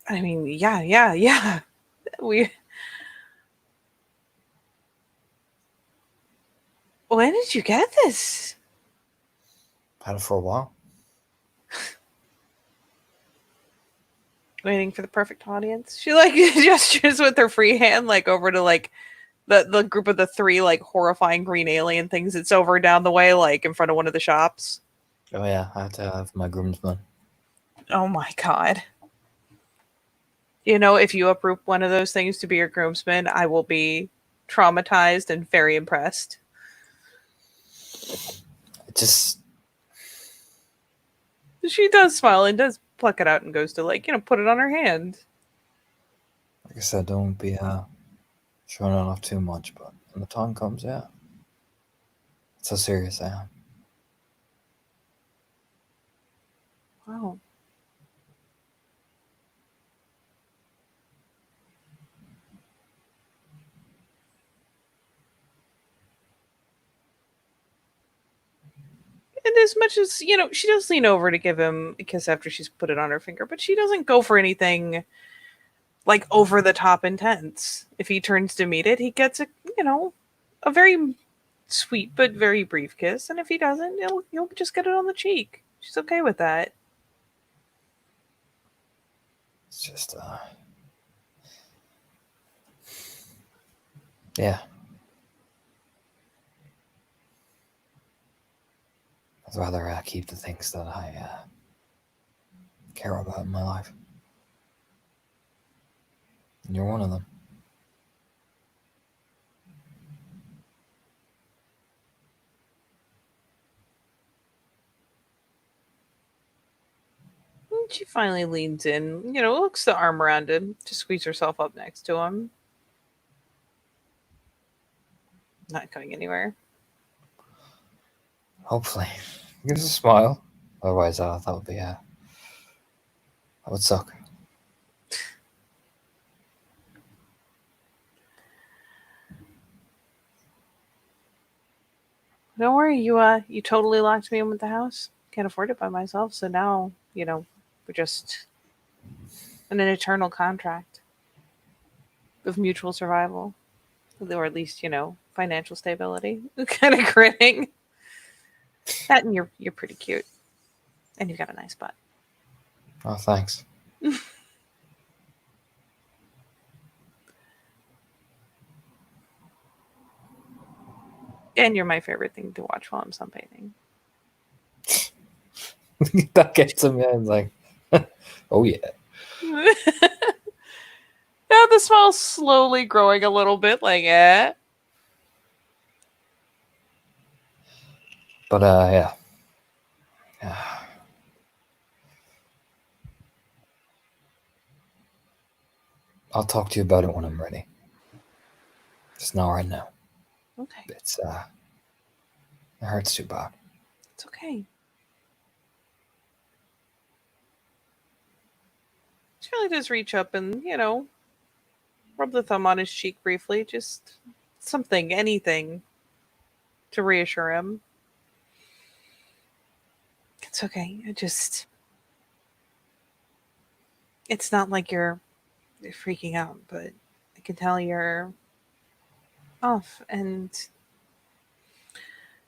I mean, yeah. We When did you get this? had it for a while. Waiting for the perfect audience. She like gestures with her free hand like over to like the group of the three like horrifying green alien things that's over down the way, like in front of one of the shops. Oh yeah, I had to have my groomsman. Oh my god. If you uproot one of those things to be your groomsman, I will be traumatized and very impressed. It just She does smile and does pluck it out and goes to like, put it on her hand. like I said, don't be showing it off too much, but when the time comes, yeah. That's how serious I am. Wow. And as much as, she does lean over to give him a kiss after she's put it on her finger, but she doesn't go for anything like over the top intense. If he turns to meet it, he gets a very sweet but very brief kiss. And if he doesn't, you'll just get it on the cheek. She's okay with that. It's just yeah. I'd rather keep the things that I care about in my life. And you're one of them. And she finally leans in, looks the arm around him to squeeze herself up next to him. Not going anywhere. Hopefully. Gives a smile. Otherwise, that would be that would suck. Don't worry, you totally locked me in with the house. Can't afford it by myself, so now, we're just in an eternal contract of mutual survival. Or at least, financial stability. Kind of grinning. That and you're pretty cute. And you've got a nice butt. Oh, thanks. And you're my favorite thing to watch while I'm sunbathing. That gets him. Yeah, it's like, oh yeah. Now the smile's slowly growing a little bit, like But yeah. I'll talk to you about it when I'm ready. Just not right now. Okay, It hurts too bad. it's okay. She really does reach up and, rub the thumb on his cheek briefly. Just something, anything to reassure him. It's okay. It's not like you're freaking out, but I can tell you're off. And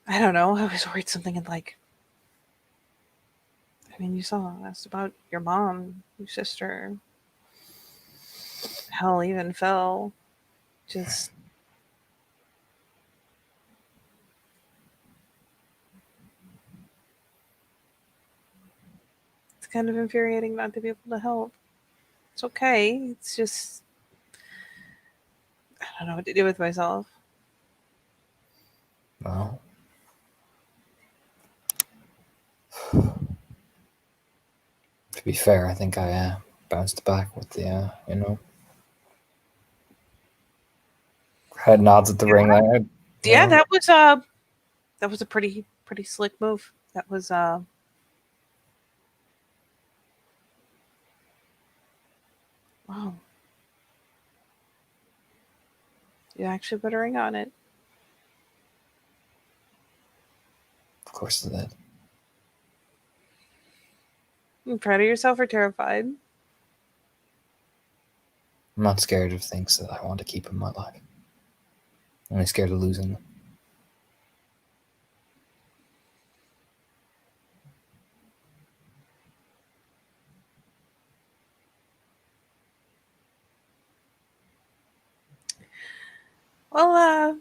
I don't know. I was worried something had you saw, asked about your mom, your sister. Hell, even Phil. Just. It's kind of infuriating not to be able to help. It's okay. It's just. I don't know what to do with myself. Well, to be fair, I think I bounced back with the, head nods at the ring. Yeah, that was a pretty slick move. That was wow. You actually put a ring on it. Of course it did. You proud of yourself or terrified? I'm not scared of things that I want to keep in my life. I'm only scared of losing them. Well, I.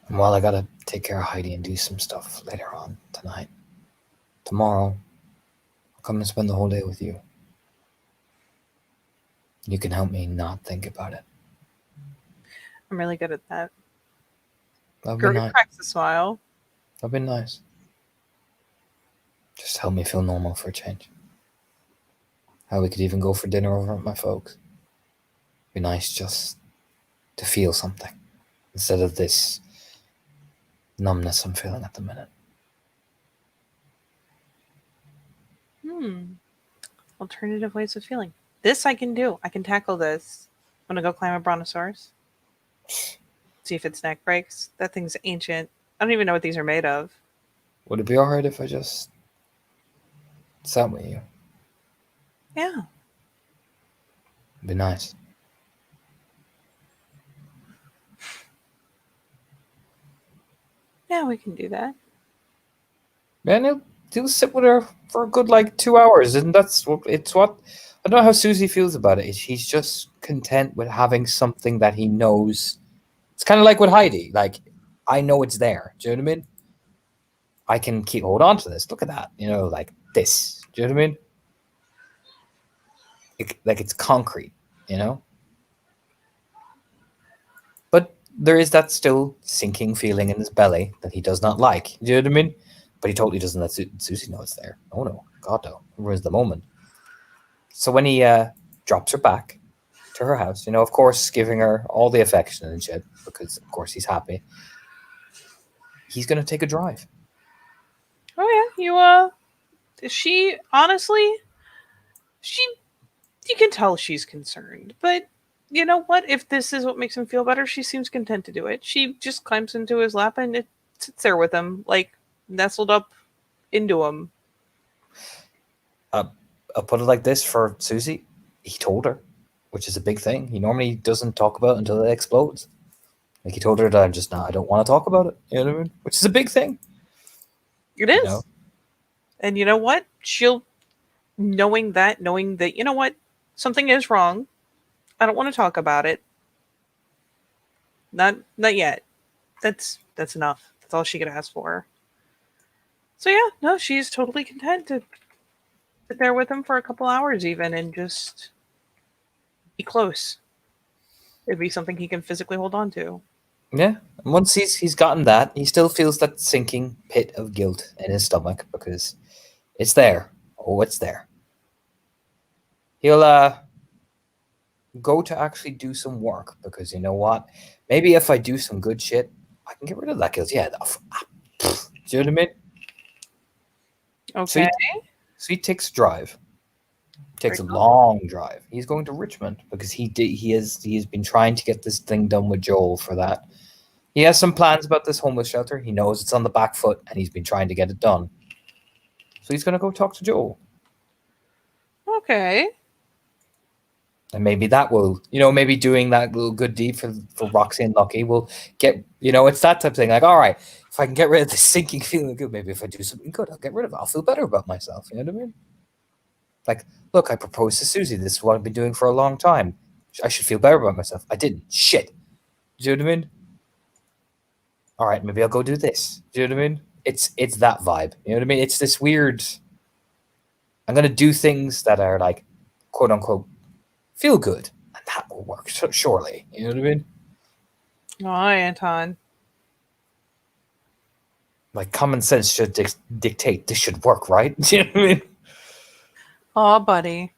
And while I gotta take care of Heidi and do some stuff later on tonight, tomorrow, I'll come and spend the whole day with you. You can help me not think about it. I'm really good at that. That'd be Gert nice. cracks a smile. That'd be nice. Just help me feel normal for a change. How we could even go for dinner over at my folks. Be nice just to feel something instead of this numbness I'm feeling at the minute. Alternative ways of feeling. This I can do. I can tackle this. I'm gonna go climb a brontosaurus. See if its neck breaks. That thing's ancient. I don't even know what these are made of. Would it be alright if I just sat with you? Yeah. It'd be nice. Yeah, we can do that. Man, he'll sit with her for a good 2 hours, and that's what it's what I don't know how Susie feels about it. He's just content with having something that he knows. It's kind of like with Heidi. I know it's there. Do you know what I mean? I can hold on to this. Look at that. Like this. Do you know what I mean? It's concrete. But there is that still sinking feeling in his belly that he does not like. Do you know what I mean? But he totally doesn't let Susie know it's there. Oh no, God no. Where's the moment? So when he drops her back to her house, of course, giving her all the affection and shit, because of course he's happy. He's gonna take a drive. Oh yeah, she honestly, you can tell she's concerned, but you know what? If this is what makes him feel better, she seems content to do it. She just climbs into his lap and it sits there with him, nestled up into him. I'll put it like this for Susie. He told her, which is a big thing. He normally doesn't talk about it until it explodes. He told her that I don't want to talk about it. You know what I mean? Which is a big thing. It is. And you know what? She'll, knowing that, you know what? Something is wrong. I don't want to talk about it. Not yet. that's enough. That's all she could ask for. So yeah, no, she's totally content to sit there with him for a couple hours even and just be close. It'd be something he can physically hold on to. Yeah, and once he's gotten that, he still feels that sinking pit of guilt in his stomach because it's there. Oh, it's there. He'll go to actually do some work because you know what? Maybe if I do some good shit, I can get rid of that guilt. Yeah, do you know what I mean? Okay. So he takes a drive. Takes a Very cool. long drive. He's going to Richmond because he has been trying to get this thing done with Joel for that. He has some plans about this homeless shelter. He knows it's on the back foot and he's been trying to get it done. So he's going to go talk to Joel. Okay. And maybe that will, maybe doing that little good deed for Roxy and Lucky will get, it's that type of thing. Like, all right, if I can get rid of this sinking feeling good, maybe if I do something good, I'll get rid of it. I'll feel better about myself. You know what I mean? Like, look, I proposed to Susie. This is what I've been doing for a long time. I should feel better about myself. I didn't. Shit. Do you know what I mean? All right, maybe I'll go do this. Do you know what I mean? It's that vibe. You know what I mean? It's this weird. I'm gonna do things that are like, quote unquote, feel good, and that will work. Surely, you know what I mean? Oh, Anton. Like common sense should dictate this should work, right? Do you know what I mean? Oh, buddy.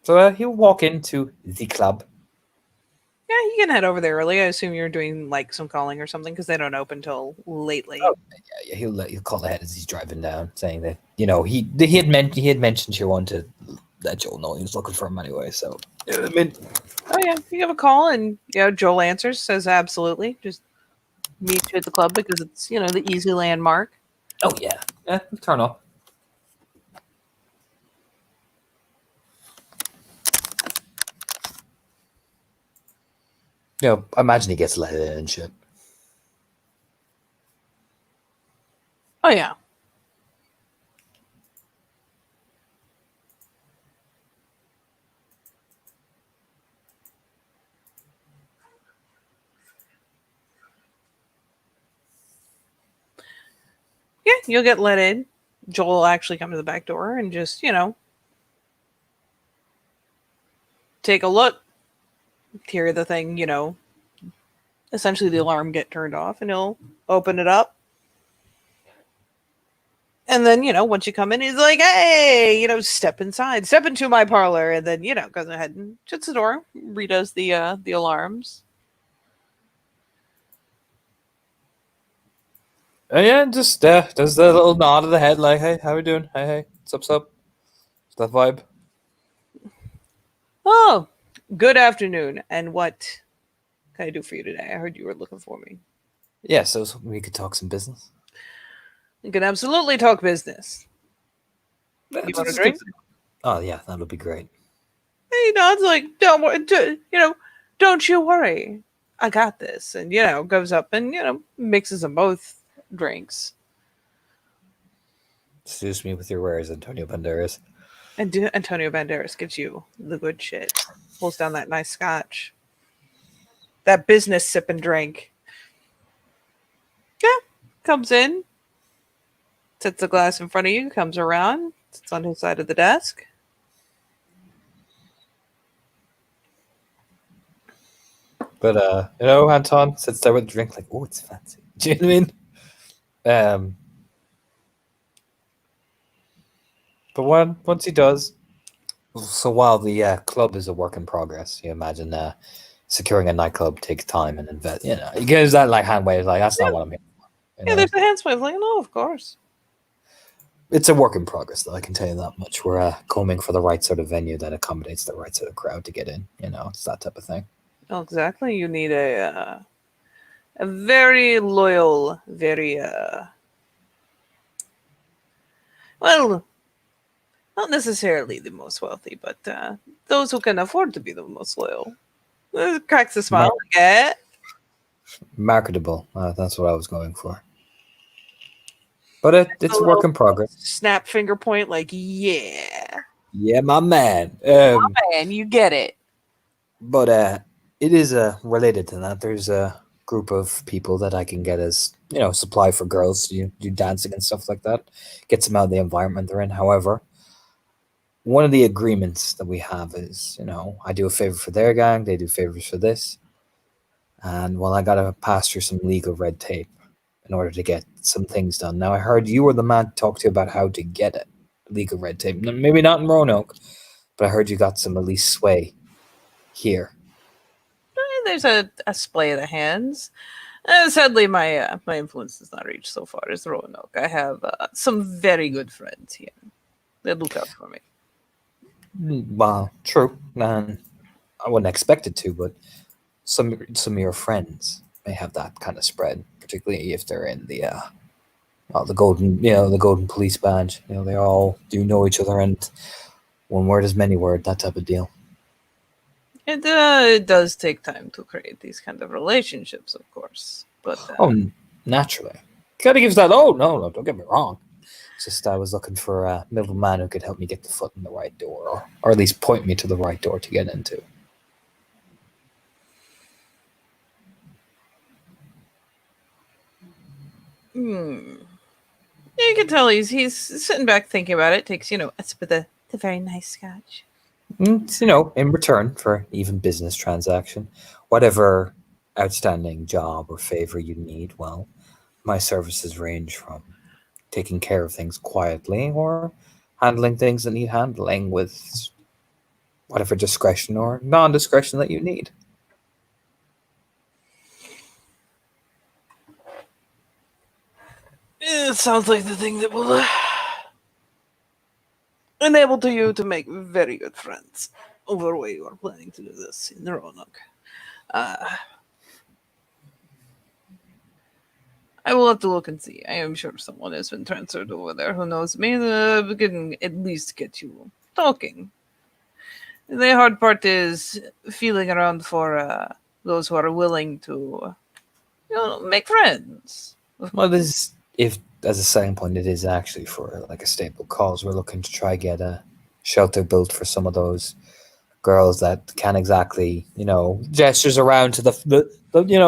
So he'll walk into the club. Yeah, you can head over there early. I assume you're doing like some calling or something because they don't open till late. Oh, yeah, he'll call ahead as he's driving down, saying that he had mentioned she wanted to let Joel know he was looking for him anyway. So you know what I mean, Oh yeah, you give a call and Joel answers, says absolutely. Just meet you at the club because it's the easy landmark. oh yeah, turn up. I imagine he gets let in and shit. Oh yeah. Yeah, you'll get let in. Joel will actually come to the back door and just, take a look, hear the thing, essentially the alarm get turned off, and he'll open it up. And then, once you come in, he's like, hey, step inside, step into my parlor. And then, goes ahead and shuts the door, redoes the alarms. Yeah, just does the little nod of the head, like, hey, how we doing? Hey, what's up? Is that vibe? Oh, good afternoon. And what can I do for you today? I heard you were looking for me. Yeah, so we could talk some business. You can absolutely talk business. You want a drink? Oh yeah, that would be great. He nods like, don't worry, don't you worry. I got this. And, goes up and, mixes them both drinks. Seduce me with your wares, Antonio Banderas. And Antonio Banderas gives you the good shit. Pulls down that nice scotch. That business sip and drink. Yeah. Comes in. Sets the glass in front of you. Comes around. Sits on his side of the desk. But Anton sits there with a drink, like, oh, it's fancy. Do you know what I mean? But once he does, so while the club is a work in progress, you imagine securing a nightclub takes time and invest. He gives that like hand wave, like that's not what I'm here for. Yeah, there's the hand wave. Like, no, of course. It's a work in progress, though. I can tell you that much. We're combing for the right sort of venue that accommodates the right sort of crowd to get in. It's that type of thing. Oh, exactly. You need a very loyal, very well, not necessarily the most wealthy, but those who can afford to be the most loyal. Cracks a smile. Yeah. Marketable. That's what I was going for. But it's a work in progress. Snap finger point, like, yeah. Yeah, my man. My man, you get it. But it is related to that. There's a group of people that I can get as supply for girls. You do dancing and stuff like that. Gets them out of the environment they're in. However, one of the agreements that we have is, I do a favor for their gang, they do favors for this, and well, I gotta pass through some legal red tape in order to get some things done. Now, I heard you were the man to talk to about how to get it, legal red tape. Maybe not in Roanoke, but I heard you got some at least sway here. There's a splay of the hands. Sadly, my influence does not reach so far as Roanoke. I have some very good friends here. They look out for me. Well, true, and I wouldn't expect it to, but some of your friends may have that kind of spread, particularly if they're in the golden police badge. They all do know each other, and one word is many word, that type of deal. It does take time to create these kind of relationships, of course. But naturally, gotta give that. Oh no, don't get me wrong. It's just I was looking for a middleman who could help me get the foot in the right door, or at least point me to the right door to get into. You can tell he's sitting back thinking about it. Takes a sip of the very nice scotch. It's, in return for even business transaction, whatever outstanding job or favor you need, well, my services range from taking care of things quietly or handling things that need handling with whatever discretion or non-discretion that you need. It sounds like the thing that will enable you to make very good friends over where you are planning to do this in Roanoke. I will have to look and see. I am sure someone has been transferred over there who knows me. We can at least get you talking. The hard part is feeling around for those who are willing to, make friends. Well, if as a selling point, it is actually for like a staple cause. We're looking to try get a shelter built for some of those girls that can't exactly, gestures around to the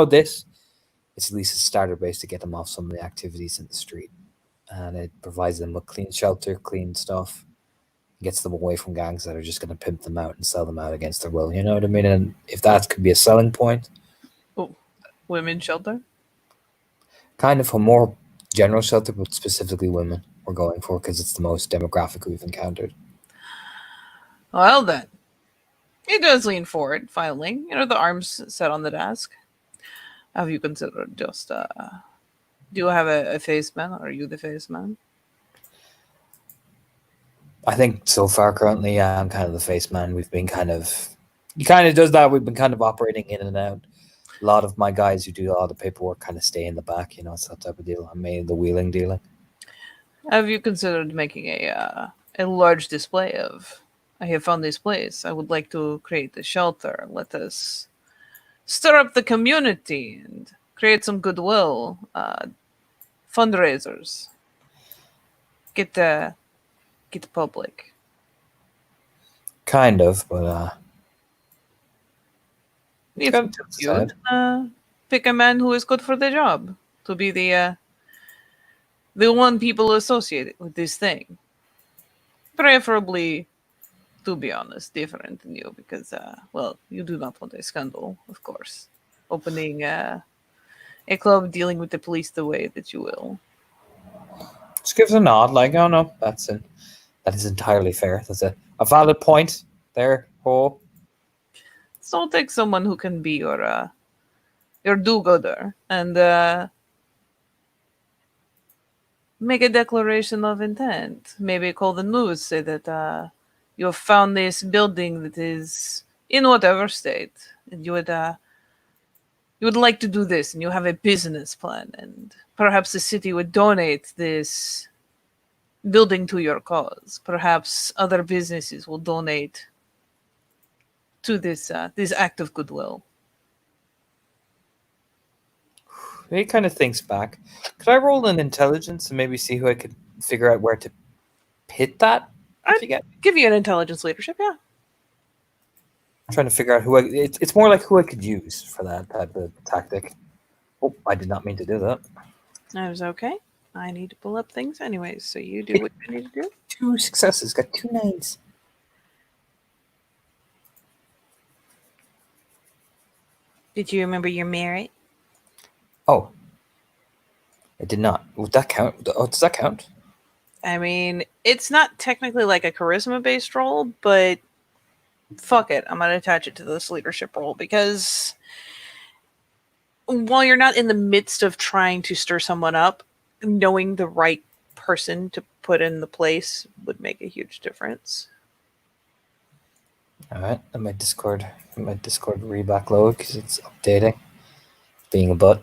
this. It's at least a starter base to get them off some of the activities in the street, and it provides them with clean shelter, clean stuff, gets them away from gangs that are just going to pimp them out and sell them out against their will. You know what I mean? And if that could be a selling point, Women's shelter? kind of a more general shelter, but specifically women we're going for because it's the most demographic we've encountered. Well then, he does lean forward, filing, the arms set on the desk. Have you considered just, do you have a face man? Are you the face man? I think so far currently, I'm kind of the face man. We've been he kind of does that. We've been kind of operating in and out. A lot of my guys who do a lot of paperwork kind of stay in the back, it's that type of deal. I'm mainly the wheeling dealing. Have you considered making a large display of, I have found this place. I would like to create a shelter. Let us stir up the community and create some goodwill. Fundraisers. Get the public. Kind of, but If you pick a man who is good for the job to be the one people associated with this thing. Preferably, to be honest, different than you because, you do not want a scandal, of course. Opening a club, dealing with the police the way that you will. just gives a nod, like, oh no, that is entirely fair. That's a valid point there. Oh. So take someone who can be your do-gooder and make a declaration of intent. Maybe call the news, say that you have found this building that is in whatever state, and you would like to do this, and you have a business plan, and perhaps the city would donate this building to your cause. Perhaps other businesses will donate to this act of goodwill. He kind of thinks back. Could I roll an intelligence and maybe see who I could figure out where to hit that? Give you an intelligence leadership, yeah. trying to figure out who it's more like who I could use for that type of tactic. Oh, I did not mean to do that. That was okay. I need to pull up things anyways, so you do what you need to do. 2 successes, got 2 9s. Did you remember your merit? Oh, I did not. Would that count? Oh, does that count? I mean, it's not technically like a charisma-based role, but fuck it. I'm going to attach it to this leadership role because while you're not in the midst of trying to stir someone up, knowing the right person to put in the place would make a huge difference. All right, I might Discord re-backload because it's updating. Being a butt.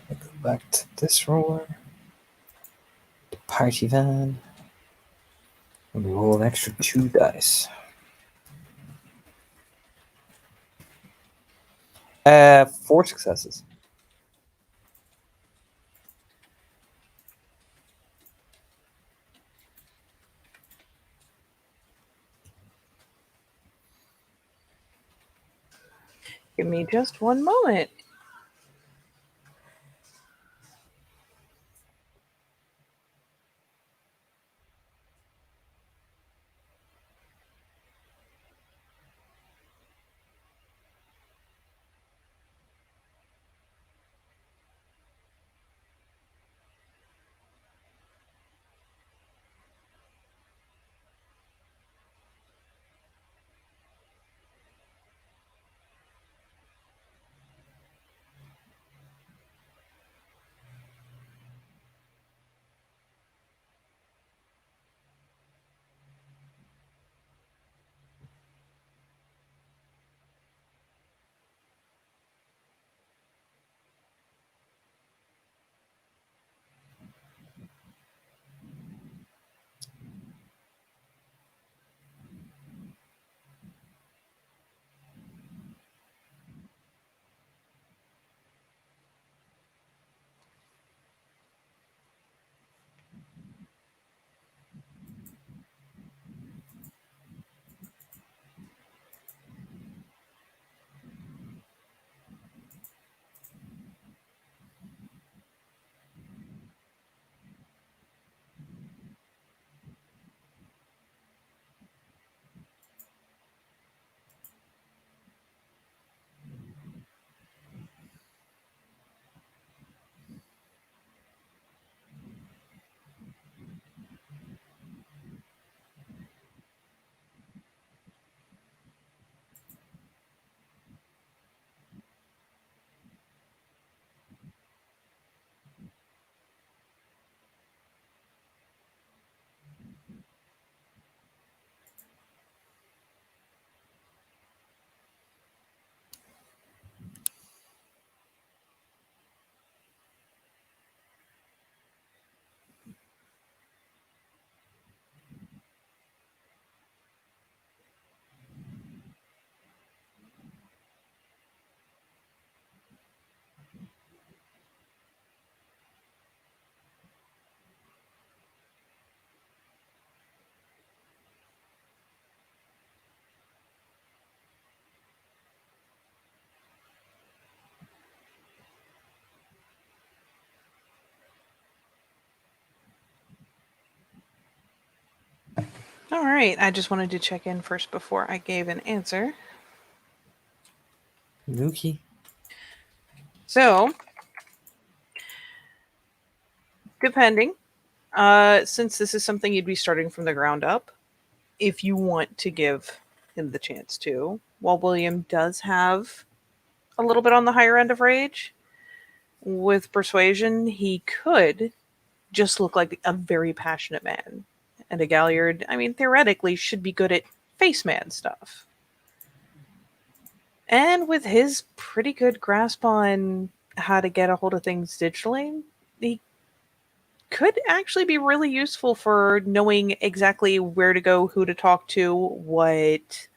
Go back to this roller. The party van. And we roll an extra 2 dice. 4 successes. Give me just one moment. All right. I just wanted to check in first before I gave an answer. Mookie. So, depending, Since this is something you'd be starting from the ground up, if you want to give him the chance to, while William does have a little bit on the higher end of rage, with persuasion, he could just look like a very passionate man. And a Galliard, I mean, theoretically, should be good at face man stuff. And with his pretty good grasp on how to get a hold of things digitally, he could actually be really useful for knowing exactly where to go, who to talk to, what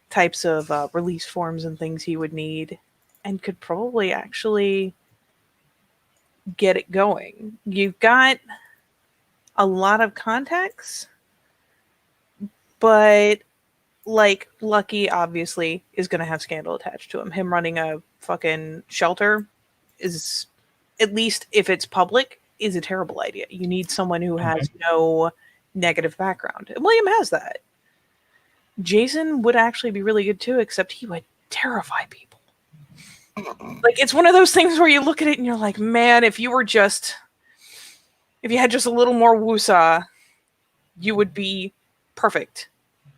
types of release forms and things he would need, and could probably actually get it going. You've got a lot of contacts, but like Lucky obviously is going to have scandal attached to him. Him running a fucking shelter is, at least if it's public, is a terrible idea. You need someone who has no negative background. And William has that. Jason would actually be really good too, except he would terrify people. Like, it's one of those things where you look at it and you're like, man, if you had just a little more woosah, you would be perfect.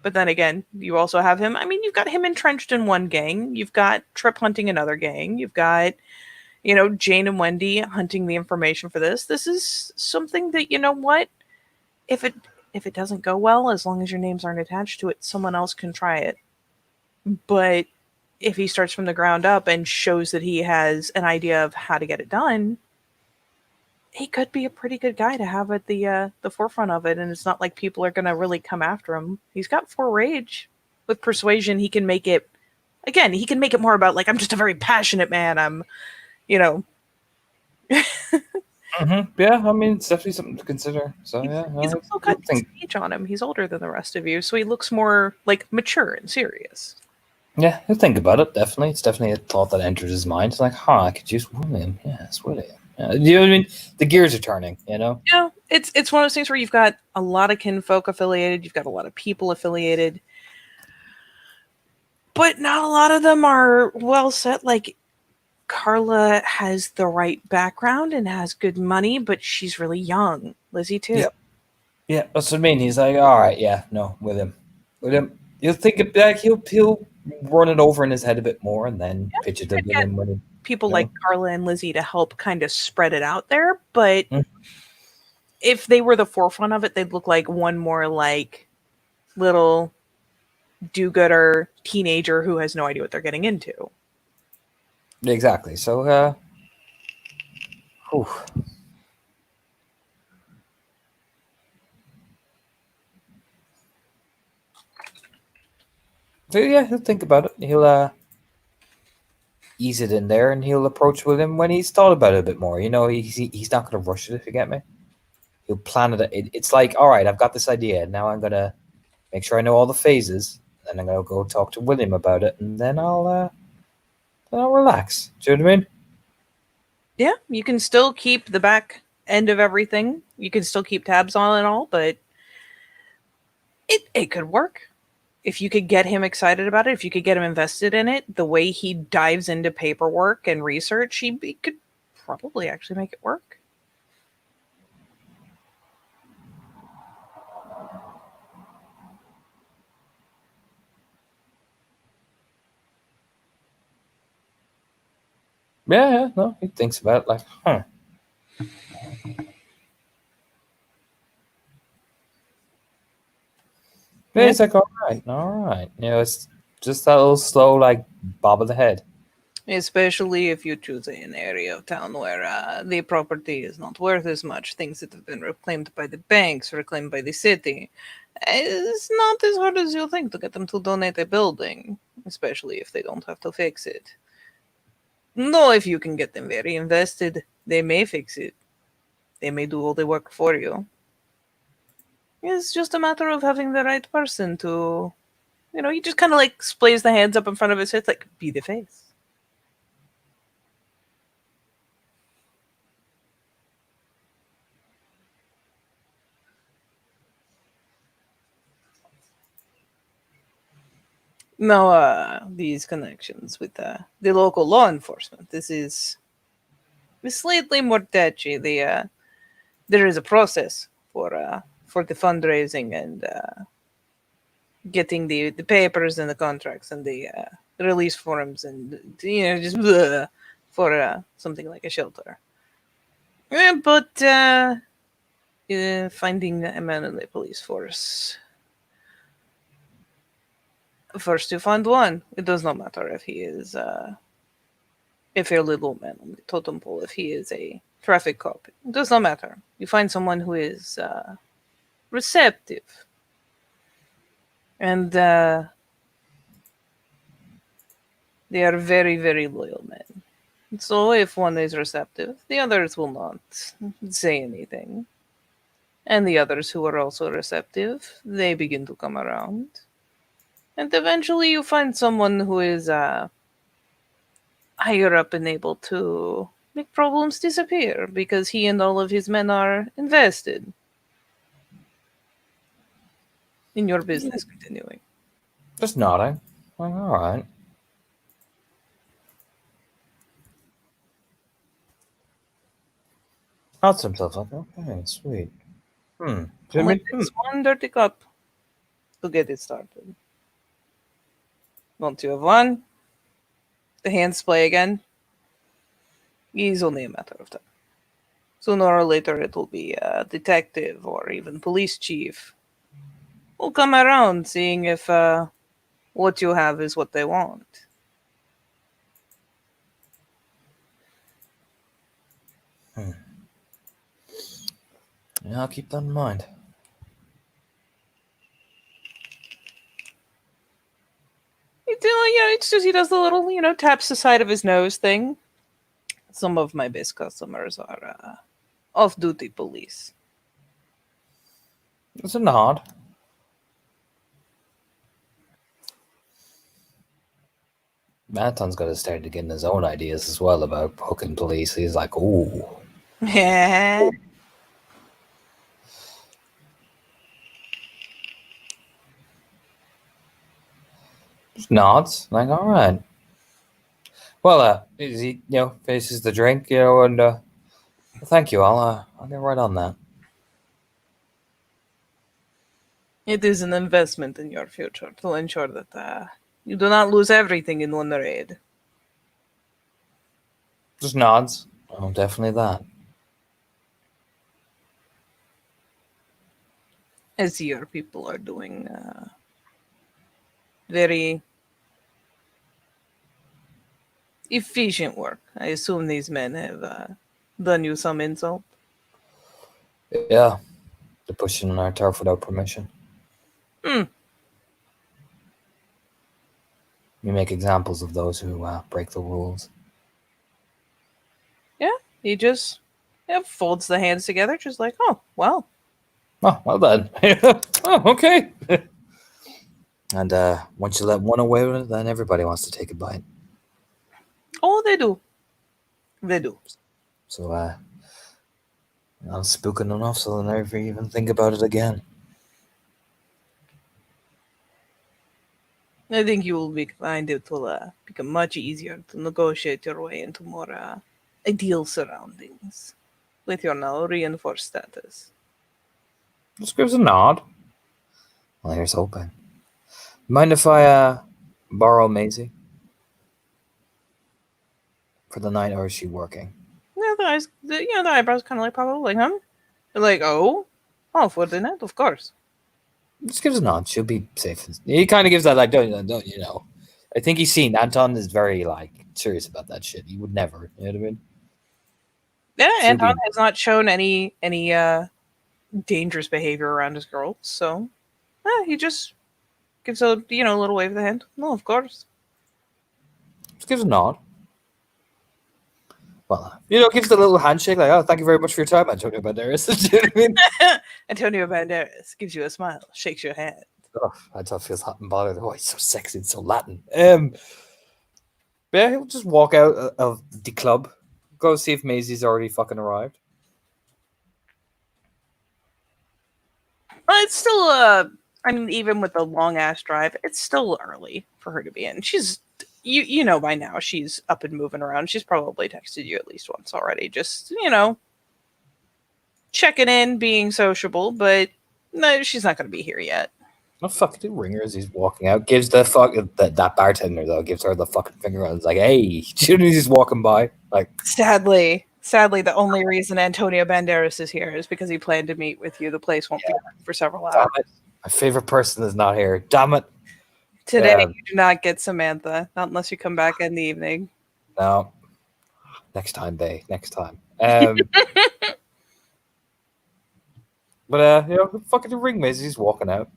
But then again, you also have him. I mean, you've got him entrenched in one gang. You've got Trip hunting another gang. You've got, Jane and Wendy hunting the information for this. This is something that, you know what? If it doesn't go well, as long as your names aren't attached to it, someone else can try it. But if he starts from the ground up and shows that he has an idea of how to get it done, he could be a pretty good guy to have at the forefront of it. And it's not like people are going to really come after him. He's got 4 rage. With persuasion, he can make it, again, he can make it more about, like, I'm just a very passionate man. I'm, Yeah, I mean, it's definitely something to consider. So, yeah. He's also got age on him. He's older than the rest of you, so he looks more, like, mature and serious. Yeah, he'll think about it, definitely. It's definitely a thought that enters his mind. It's like, I could use William. Yes, William. You know what I mean? The gears are turning, Yeah, it's one of those things where you've got a lot of kinfolk affiliated, you've got a lot of people affiliated, but not a lot of them are well set. Like, Carla has the right background and has good money, but she's really young. Lizzie too. Yep. Yeah, that's what I mean. He's like, all right, yeah, no, William. He'll think it back. He'll run it over in his head a bit more, and then pitch it to William when people like Carla and Lizzie to help kind of spread it out there. But if they were the forefront of it, they'd look like one more like little do-gooder teenager who has no idea what they're getting into. Exactly. So, So yeah, he'll think about it. He'll ease it in there, and he'll approach William when he's thought about it a bit more. He's not going to rush it, if you get me. He'll plan it. It's like, all right, I've got this idea. Now I'm going to make sure I know all the phases, and I'm going to go talk to William about it, and then I'll relax. Do you know what I mean? Yeah, you can still keep the back end of everything. You can still keep tabs on it all, but it could work. If you could get him excited about it, if you could get him invested in it, the way he dives into paperwork and research, he could probably actually make it work. Yeah, no, he thinks about it like, Yeah, it's like, all right. It's just that little slow, like, bob of the head. Especially if you choose an area of town where the property is not worth as much. Things that have been reclaimed by the banks, reclaimed by the city. It's not as hard as you think to get them to donate a building, especially if they don't have to fix it. No, if you can get them very invested, they may fix it. They may do all the work for you. It's just a matter of having the right person to, he just kind of like splays the hands up in front of his head, like, be the face. Now, these connections with the local law enforcement, this is slightly more touchy. The there is a process for the fundraising and getting the papers and the contracts and the release forms and just for something like a shelter. But finding a man in the police force. First, you find one. It does not matter if he is a fairly low man on the totem pole, if he is a traffic cop. It does not matter. You find someone who is receptive. And they are very, very loyal men. So if one is receptive, the others will not say anything. And the others who are also receptive, they begin to come around. And eventually you find someone who is higher up and able to make problems disappear because he and all of his men are invested in your business continuing. Just nodding. Like, all right. Nods himself like, okay, sweet. Only takes one dirty cup to get it started. Once you have one, the hands play again. It's only a matter of time. Sooner or later, it will be a detective or even police chief who'll come around seeing if what you have is what they want. Yeah, I'll keep that in mind. It's just he does the little, taps the side of his nose thing. Some of my best customers are off-duty police. It's a nod. Maton's got to start to getting his own ideas as well about hooking police. He's like, ooh. Yeah. Just nods. Like, all right. Well, he, faces the drink, and thank you. I'll get right on that. It is an investment in your future to ensure that you do not lose everything in one raid. Just nods. Oh, definitely that. I see your people are doing very efficient work. I assume these men have done you some insult. Yeah. They're pushing on our turf without permission. We make examples of those who break the rules. Yeah, he just folds the hands together, just like, oh, well. Oh, well done. Oh, okay. And once you let one away with it, then everybody wants to take a bite. Oh, they do. They do. So I'm spooking enough so they'll never even think about it again. I think you will find it will become much easier to negotiate your way into more ideal surroundings with your now reinforced status. Just gives a nod. Well, here's hoping. Mind if I borrow Maisie for the night, or is she working? Yeah, the eyebrows kind of like pop up, like, huh? Like, oh, for the night, of course. Just gives a nod. She'll be safe. He kind of gives that, like, don't you know? I think he's seen Anton is very, like, serious about that shit. He would never, you know what I mean? Yeah, She'll Anton be- has not shown any dangerous behavior around his girls, so he just gives a little wave of the hand. No, of course. Just gives a nod. Well, gives the little handshake, like, oh, thank you very much for your time, Antonio Banderas. Do you know what I mean? Antonio Banderas gives you a smile, shakes your hand. Oh, Anton feels hot and bothered. Oh, he's so sexy and so Latin. Yeah, he'll just walk out of the club, go see if Maisie's already fucking arrived. Well, it's still even with the long ass drive, it's still early for her to be in. She's by now she's up and moving around. She's probably texted you at least once already. Just checking in, being sociable, but no, she's not going to be here yet. No fucking ringer as he's walking out. Gives the fuck that bartender though. Gives her the fucking finger and is like, "Hey!" Soon as he's walking by, like, Sadly, the only reason Antonio Banderas is here is because he planned to meet with you. The place won't be open for several damn hours. it, my favorite person is not here. Damn it. Today, Yeah. you do not get Samantha, not unless you come back in the evening. No. Next time, bae. Next time. But fucking the ring maze. He's walking out.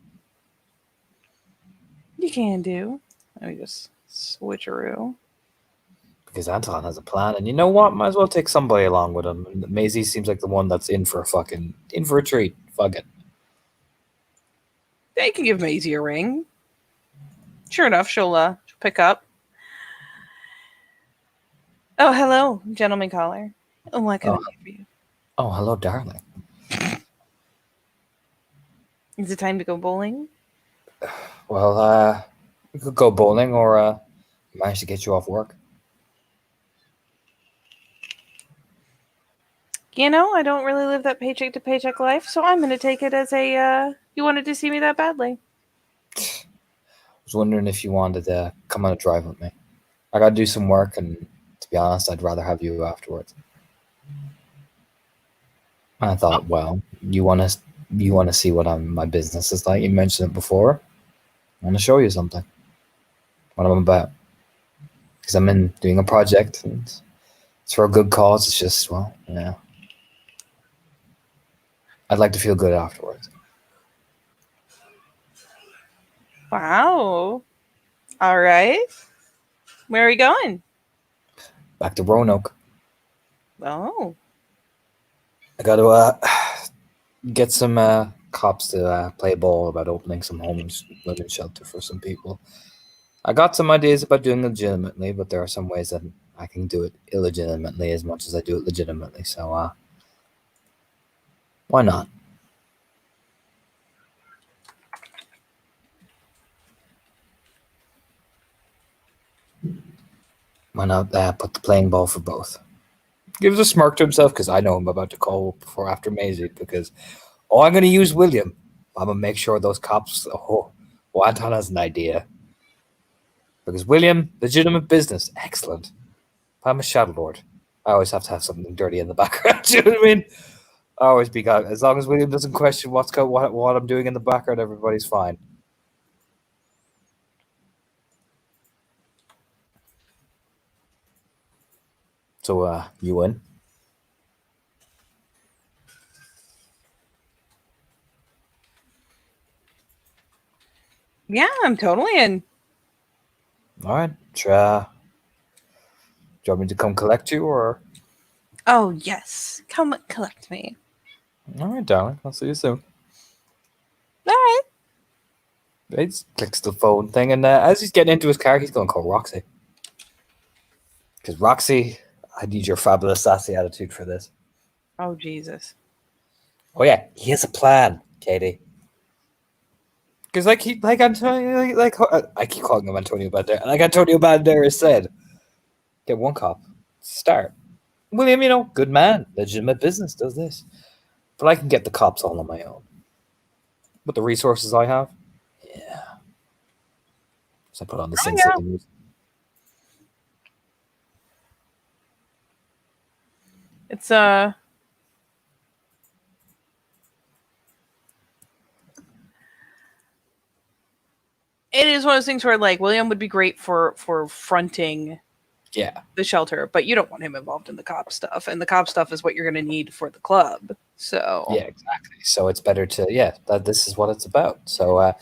You can do. Let me just switcheroo. Because Anton has a plan, and you know what? Might as well take somebody along with him. And Maisie seems like the one that's in for a treat. Fuck it. They can give Maisie a ring. Sure enough, she'll pick up. Oh, hello, gentleman caller. Oh, what can I do for you? Oh, hello, darling. Is it time to go bowling? Well, we could go bowling, or manage to get you off work. You know, I don't really live that paycheck to paycheck life, so I'm going to take it as a, you wanted to see me that badly. I was wondering if you wanted to come on a drive with me. I got to do some work, and to be honest, I'd rather have you afterwards. And I thought, well, you want to see what my business is like. You mentioned it before. I want to show you something. What I'm about. Because I'm in doing a project, and it's for a good cause. It's just, well, yeah. I'd like to feel good afterwards. Wow. All right. Where are we going? Back to Roanoke. Oh. I got to get some cops to play ball about opening some homeless women's shelter for some people. I got some ideas about doing it legitimately, but there are some ways that I can do it illegitimately as much as I do it legitimately. So, why not? Why not put the playing ball for both? Gives a smirk to himself because I know I'm about to call before after Maisie because, I'm going to use William. I'm going to make sure those cops, Anton has an idea. Because William, legitimate business, excellent. I'm a shadow lord. I always have to have something dirty in the background. Do you know what I mean? I always be as long as William doesn't question what I'm doing in the background, everybody's fine. So, you win. Yeah, I'm totally in. All right. Do you want me to come collect you, or? Oh, yes. Come collect me. All right, darling. I'll see you soon. All right. He clicks the phone thing, and as he's getting into his car, he's going to call Roxy. Because Roxy, I need your fabulous sassy attitude for this. Oh, Jesus. Oh yeah, he has a plan, Katie. Because I keep Antonio, I keep calling him Antonio Banderas. Like Antonio Banderas said, get one cop, start. William, good man, legitimate business, does this. But I can get the cops all on my own. With the resources I have, yeah. So I put on the Sin City music. It's it is one of those things where like William would be great for fronting the shelter, but you don't want him involved in the cop stuff, and the cop stuff is what you're going to need for the club. So yeah, exactly. So it's better to that this is what it's about. So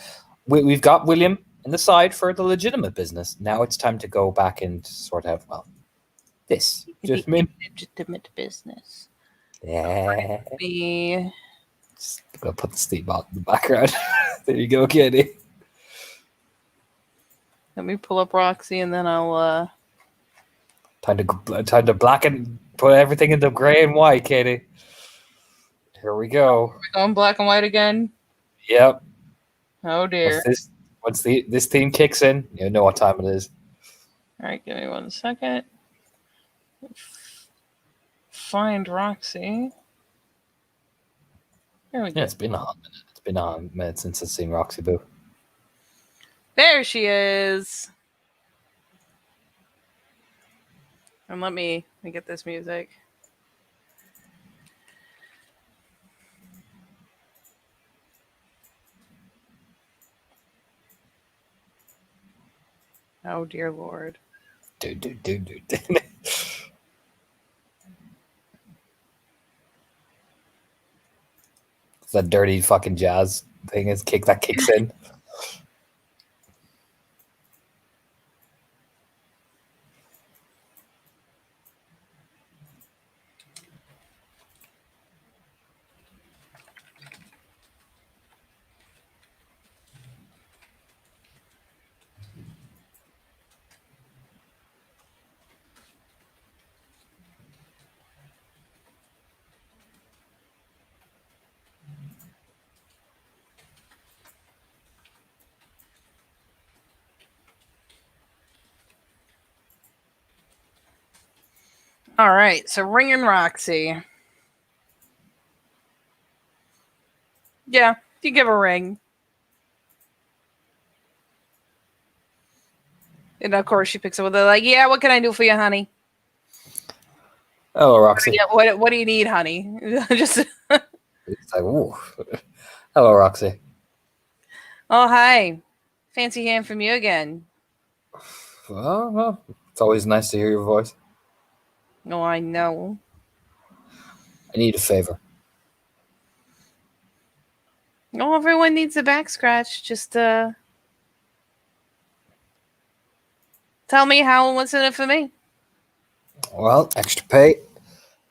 we've got William in the side for the legitimate business. Now it's time to go back and sort out this. Just me. Legitimate business. Yeah. Be Just gonna put the steam out in the background. There you go, Katie. let me pull up Roxy, and then I'll Time to blacken, put everything into gray and white, Katie. Here we go. We're going black and white again. Yep. Oh dear. Once this theme kicks in, you know what time it is. All right, give me 1 second. Find Roxy. There we go. Yeah, it's been a hot minute. It's been a hot minute since I've seen Roxy Boo. There she is. And let me get this music. Oh dear Lord. Dude. That dirty fucking jazz thing is kicks in. All right, so ringing Roxy. Yeah, you give a ring. And of course she picks up with it like, yeah, what can I do for you, honey? Hello, Roxy. Yeah, what do you need, honey? Just It's like, ooh. Hello, Roxy. oh hi. Fancy hearing from you again. Well, it's always nice to hear your voice. Oh, I know. I need a favor. Oh, everyone needs a back scratch. Just tell me how and what's in it for me. Well, extra pay,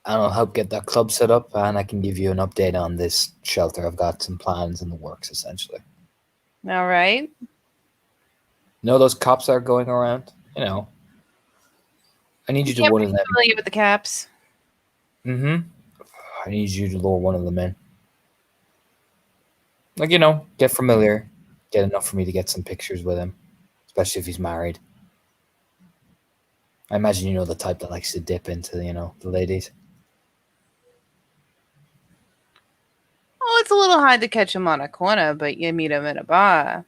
and I'll help get that club set up, and I can give you an update on this shelter. I've got some plans in the works, essentially. All right. You know those cops that are going around? You know. I need you to Can't one be of them. familiar with the caps. Mm-hmm. I need you to lure one of them in. Like, you know, get familiar. Get enough for me to get some pictures with him. Especially if he's married. I imagine you know the type that likes to dip into, you know, the ladies. Oh, it's a little hard to catch him on a corner, but you meet him in a bar.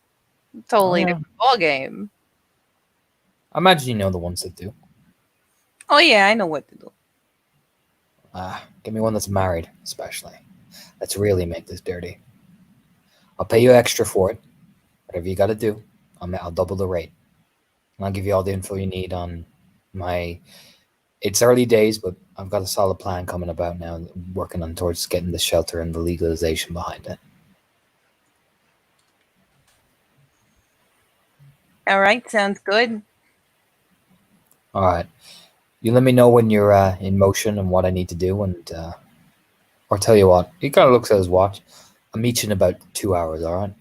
Totally Oh, yeah. different ball game. I imagine you know the ones that do. Oh yeah, I know what to do. Give me one that's married, especially. Let's really make this dirty. I'll pay you extra for it. Whatever you got to do, I'll double the rate. And I'll give you all the info you need on my. It's early days, but I've got a solid plan coming about now. Working on towards getting the shelter and the legalization behind it. All right, sounds good. All right. You let me know when you're in motion and what I need to do, and or tell you what. He kind of looks at his watch. I'll meet you in about 2 hours. All right.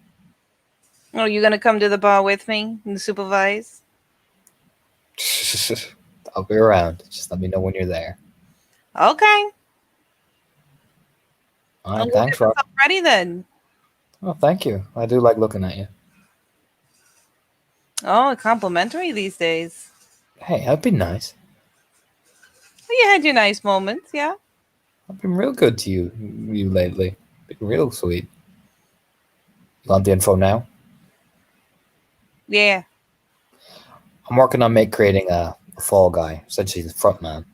Oh, you gonna come to the bar with me and supervise? I'll be around. Just let me know when you're there. Okay. All right. Thanks, Rob. Ready then. Oh, thank you. I do like looking at you. Oh, complimentary these days. Hey, that'd be nice. Well, you had your nice moments, yeah. I've been real good to you lately. Been real sweet. You want the info now? Yeah. I'm working on creating a fall guy, essentially the front man.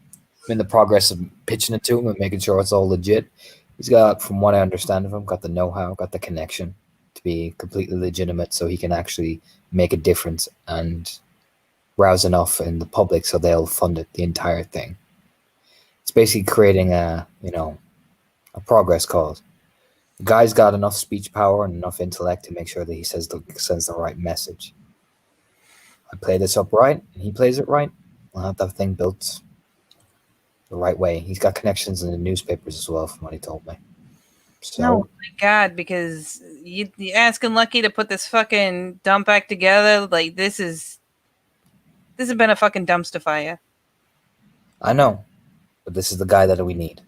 I'm in the progress of pitching it to him and making sure it's all legit. He's got, from what I understand of him, got the know-how, got the connection to be completely legitimate, so he can actually make a difference and rouse enough in the public so they'll fund it, the entire thing. It's basically creating a progress cause. The guy's got enough speech power and enough intellect to make sure that he sends the right message. I play this up right, and he plays it right. I'll have that thing built the right way. He's got connections in the newspapers as well, from what he told me. So, Oh my god, because you asking Lucky to put this fucking dump back together, like this has been a fucking dumpster fire. I know, but this is the guy that we need.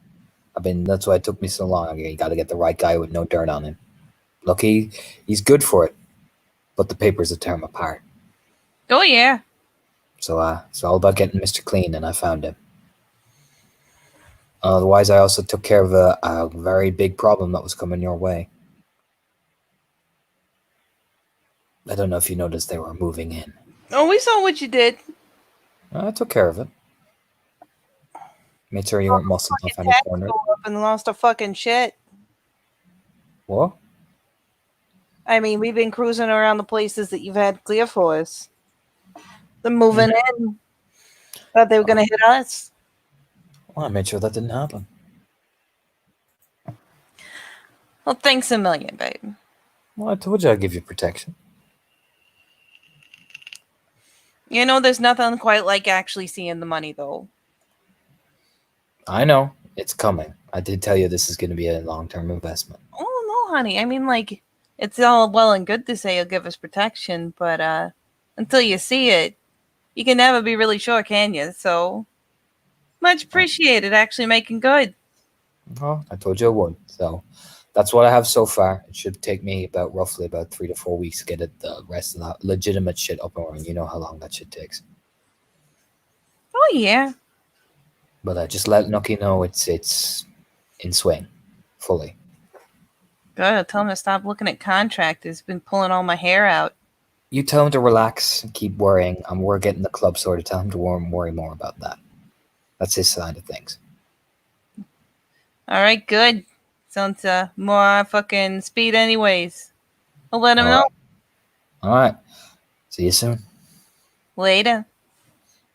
That's why it took me so long. You got to get the right guy with no dirt on him. Look, he's good for it, but the papers will tear him apart. Oh yeah. So it's all about getting Mr. Clean, and I found him. Otherwise, I also took care of a very big problem that was coming your way. I don't know if you noticed they were moving in. Oh, we saw what you did. I took care of it. Made sure you weren't muscled off any Tax corner. go up and lost our fucking shit. What? I mean, we've been cruising around the places that you've had clear for us. The moving in. Thought they were going to hit us. Well, I made sure that didn't happen. Well, thanks a million, babe. Well, I told you I'd give you protection. You know, there's nothing quite like actually seeing the money, though. I know. It's coming. I did tell you this is going to be a long-term investment. Oh, no, honey. I mean, like, it's all well and good to say you'll give us protection, but until you see it, you can never be really sure, can you? So, much appreciated actually making good. Well, I told you I would. So that's what I have so far. It should take me roughly about 3 to 4 weeks to get the rest of that legitimate shit up and running. You know how long that shit takes. Oh, yeah. But just let Nucky know it's in swing, fully. Good. Tell him to stop looking at contractors. Been pulling all my hair out. You tell him to relax and keep worrying. We're getting the club sorted. Tell him to worry more about that. That's his side of things. All right, good. Sounds more fucking speed anyways. I'll let him know. All right. See you soon. Later.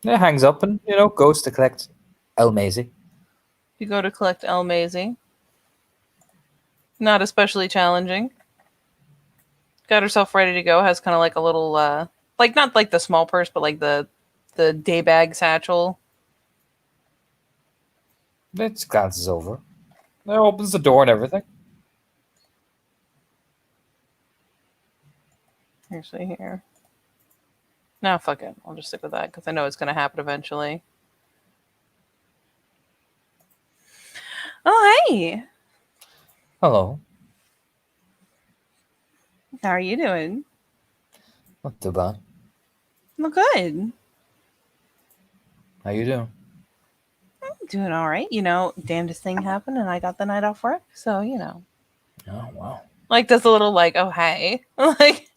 Yeah, hangs up and, goes to collect El Maisie. You go to collect El Maisie. Not especially challenging. Got herself ready to go. Has kind of like a little, like not like the small purse, but like the day bag satchel. It glances over. It opens the door and everything. Actually, here. No, fuck it. I'll just stick with that because I know it's going to happen eventually. Oh, hey. Hello. How are you doing? Not too bad. Well, good. How you doing? I'm doing all right. Damnedest thing happened and I got the night off work. So, Oh, wow. Like, does a little like, oh, hey. Like,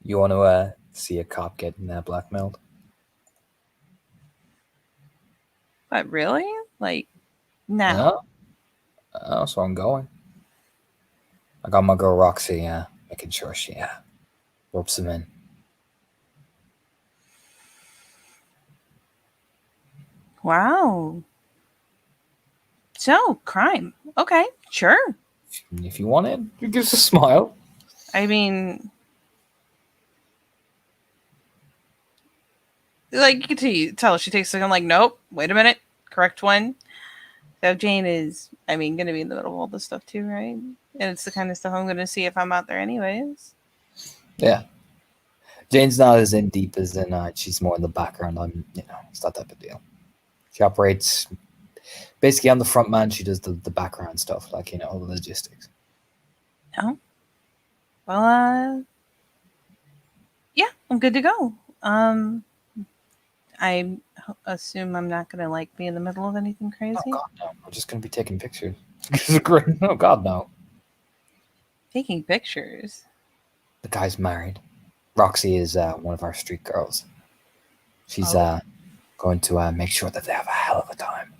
You want to see a cop getting blackmailed? but really? Like, no. Yeah. That's where I'm going. I got my girl Roxy, making sure she ropes him in. Wow. So, crime. Okay, sure. If you want it, you give us a smile. I mean, like, you can tell she takes a second, like, nope, wait a minute, correct one. So Jane is, going to be in the middle of all this stuff too, right? And it's the kind of stuff I'm going to see if I'm out there anyways. Yeah. Jane's not as in deep as in she's more in the background. It's that type of deal. She operates basically on the front man. She does the background stuff, like, all the logistics. Oh. Well, yeah, I'm good to go. I assume I'm not going to, like, be in the middle of anything crazy. Oh, God, no. I'm just going to be taking pictures. Oh, God, no. Taking pictures? The guy's married. Roxy is one of our street girls. She's going to make sure that they have a hell of a time.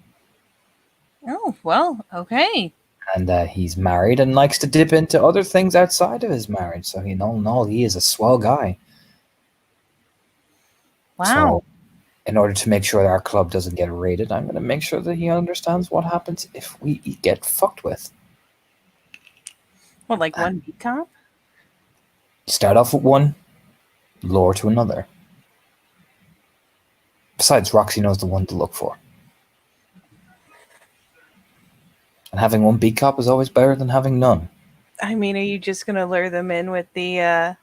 Oh, well, okay. And he's married and likes to dip into other things outside of his marriage. So, he is a swell guy. Wow. So, in order to make sure that our club doesn't get raided, I'm going to make sure that he understands what happens if we get fucked with. What, like one beat cop? Start off with one, lure to another. Besides, Roxy knows the one to look for. And having one beat cop is always better than having none. Are you just going to lure them in with the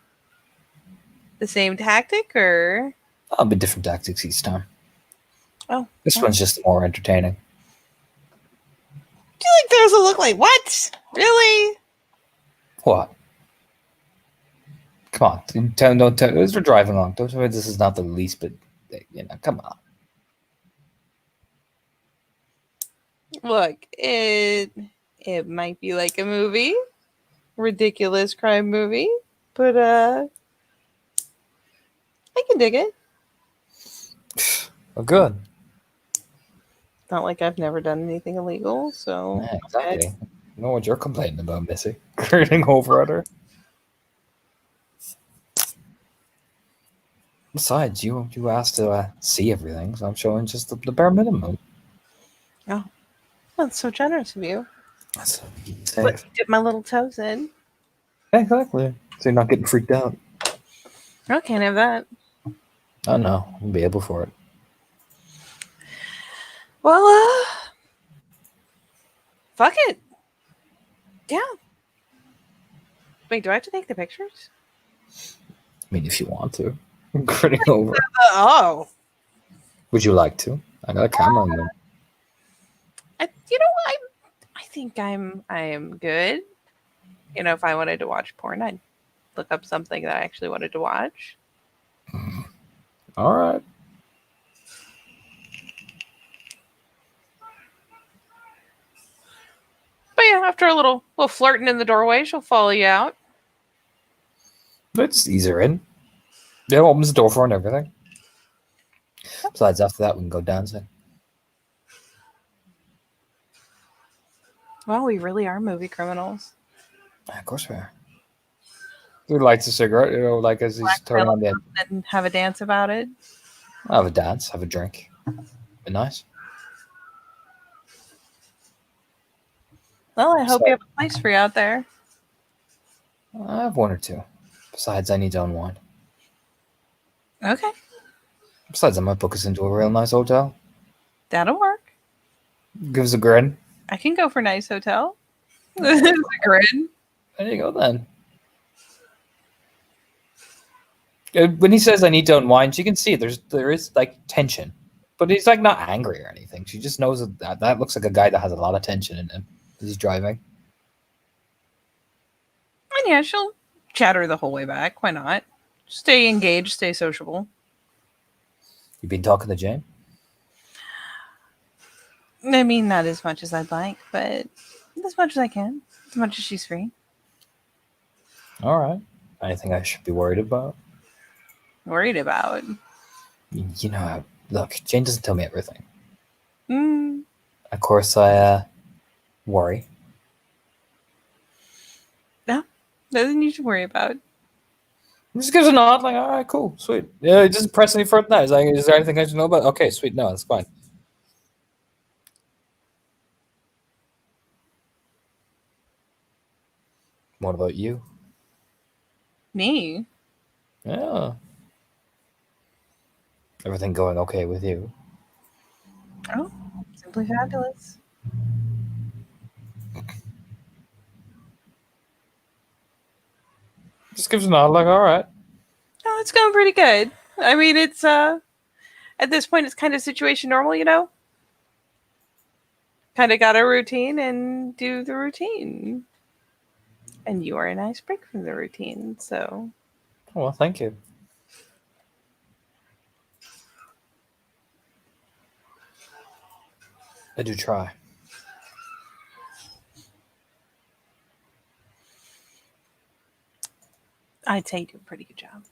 same tactic, or? That'll be different tactics each time. Oh. This one's just more entertaining. Do you think those will look like what? Really? What? Come on, don't tell. As we're driving along, don't tell me this is not the least bit. Come on. Look, it might be like a movie, ridiculous crime movie, but I can dig it. Well, good. Not like I've never done anything illegal, so Yeah, exactly. I know what you're complaining about, Missy. Grinning over at her. Besides, you asked to see everything, so I'm showing just the bare minimum. that's so generous of you. That's Let safe. me dip my little toes in. Exactly. So you're not getting freaked out. I can't have that. Oh no, I'll be able for it. Well, fuck it. Yeah. Wait, do I have to take the pictures? I mean, if you want to. Grinning over. Oh. Would you like to? I got a camera in there. I think I am good. You know, if I wanted to watch porn, I'd look up something that I actually wanted to watch. All right. But yeah, after a little flirting in the doorway, she'll follow you out. Let's ease her in. Yeah, opens the door for her and everything. Besides, after that, we can go dancing. Well, we really are movie criminals. Of course we are. He lights a cigarette, like as he's turning on the end. And have a dance about it. Have a dance, have a drink. Be nice. Well, I hope you have a place for you out there. I have one or two. Besides, I need to unwind. Okay, Besides, I might book us into a real nice hotel. that'll work. Give us a grin. I can go for nice hotel. A grin. There you go then. When he says I need to unwind, she can see there is like tension, but he's like not angry or anything. She just knows that looks like a guy that has a lot of tension in him as he's driving. And yeah, she'll chatter the whole way back. Why not? Stay engaged, stay sociable. You been talking to Jane? I mean, not as much as I'd like, but as much as I can, as much as she's free. All right. Anything I should be worried about? Worried about. You know, look, Jane doesn't tell me everything. Mm, Of course, I worry. nothing you should worry about. He just gives a nod, like, all right, cool, sweet. Yeah, he doesn't press any further than that. He's like, is there anything I should know about? Okay, sweet. No, that's fine. What about you? Me? Yeah. Everything going okay with you? Oh, simply fabulous. Just gives a nod, like, all right. Oh, it's going pretty good. I mean, it's at this point, it's kind of situation normal, you know. Kind of got a routine and do the routine. And you are a nice break from the routine, so. Oh, well, thank you. I do try. I'd say you do a pretty good job.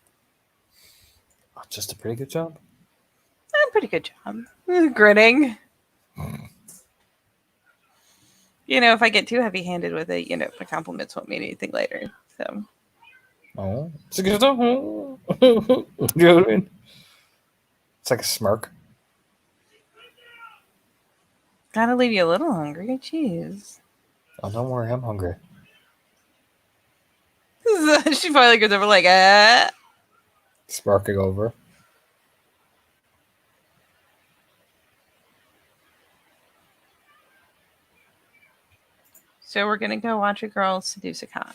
Oh, just a pretty good job. A pretty good job. Grinning. You know, if I get too heavy-handed with it, you know, the compliments won't mean anything later. So. Oh, it's a good job. You know what I mean? It's like a smirk. Gotta leave you a little hungry. Jeez. Oh, don't worry, I'm hungry. She finally goes over like, ah. Smirking over. So we're gonna go watch a girl seduce a cop.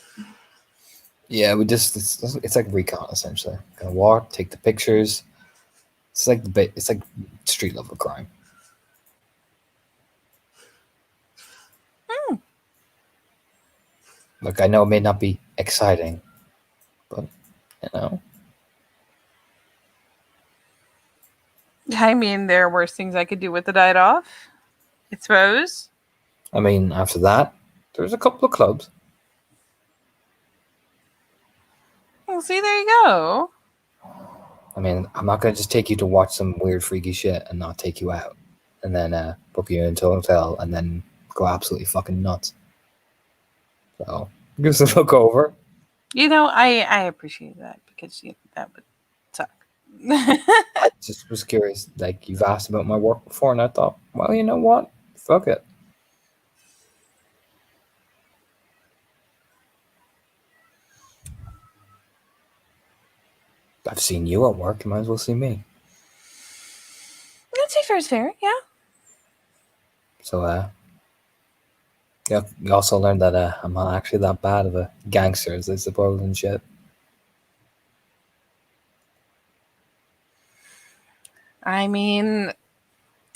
Yeah, it's like recon essentially. Gonna walk, take the pictures. It's like it's like street level crime. Look, I know it may not be exciting, but you know. I mean, there are worse things I could do with the night off, I suppose. I mean, after that, there's a couple of clubs. Well, see, there you go. I mean, I'm not going to just take you to watch some weird, freaky shit and not take you out. And then book you into a hotel and then go absolutely fucking nuts. So, give us a look over. You know, I appreciate that because that would suck. I just was curious. Like, you've asked about my work before, and I thought, well, you know what? Fuck it. I've seen you at work. You might as well see me. I'd say fair is fair, yeah. So, yeah, you also learned that I'm not actually that bad of a gangster as I suppose and shit. I mean,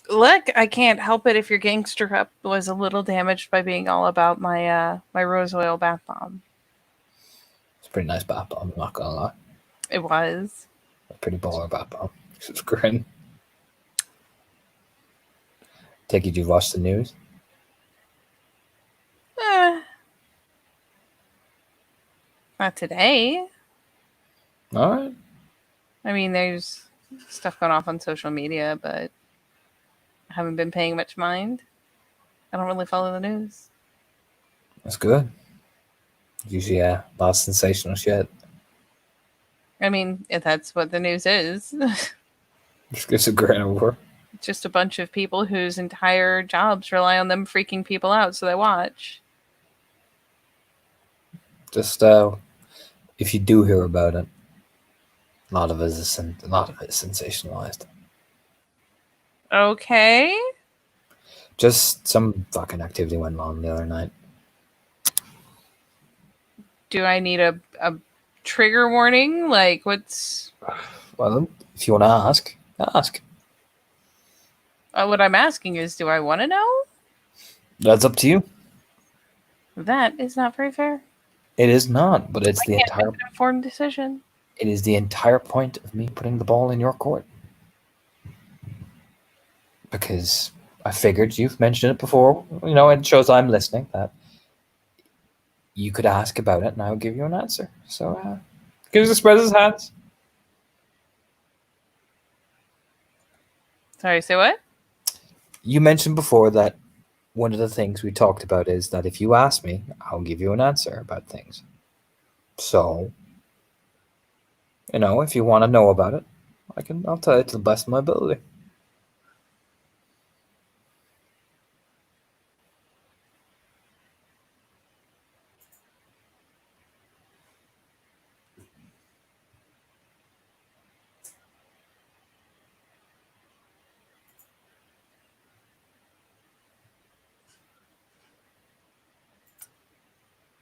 look, I can't help it if your gangster cup was a little damaged by being all about my my rose oil bath bomb. It's a pretty nice bath bomb, I'm not gonna lie. It was. A pretty baller bath bomb. It's great. Take it you've watched the news? Not today. Alright. I mean, there's stuff going off on social media, but I haven't been paying much mind. I don't really follow the news. That's good. Usually, a lot of sensational shit. I mean, if that's what the news is. Just gives a grin over. Just a bunch of people whose entire jobs rely on them freaking people out, so they watch. Just if you do hear about it, a lot of it is sensationalized. Okay. Just some fucking activity went on the other night. Do I need a trigger warning? Like, what's Well, if you want to ask, ask. what I'm asking is, do I want to know? That's up to you. That is not very fair. It is not, but it's I the can't entire. make an informed decision. It is the entire point of me putting the ball in your court. Because I figured you've mentioned it before. You know, it shows I'm listening. That you could ask about it, and I will give you an answer. So, gives the spreads his hands. Sorry, say what? You mentioned before that one of the things we talked about is that if you ask me, I'll give you an answer about things. So, you know, if you want to know about it, I'll tell you to the best of my ability.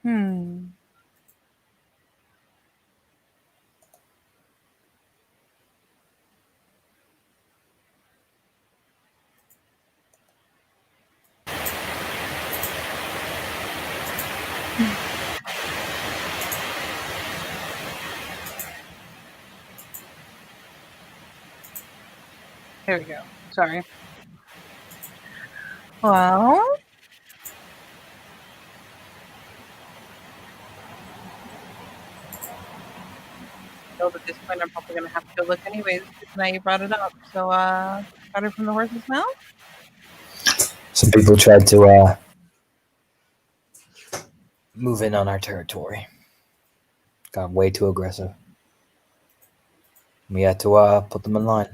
Hmm. There we go. Sorry. Well, I know at this point I'm probably going to have to go look anyways, because now you brought it up. So, started from the horse's mouth? Some people tried to move in on our territory. Got way too aggressive. We had to put them in line.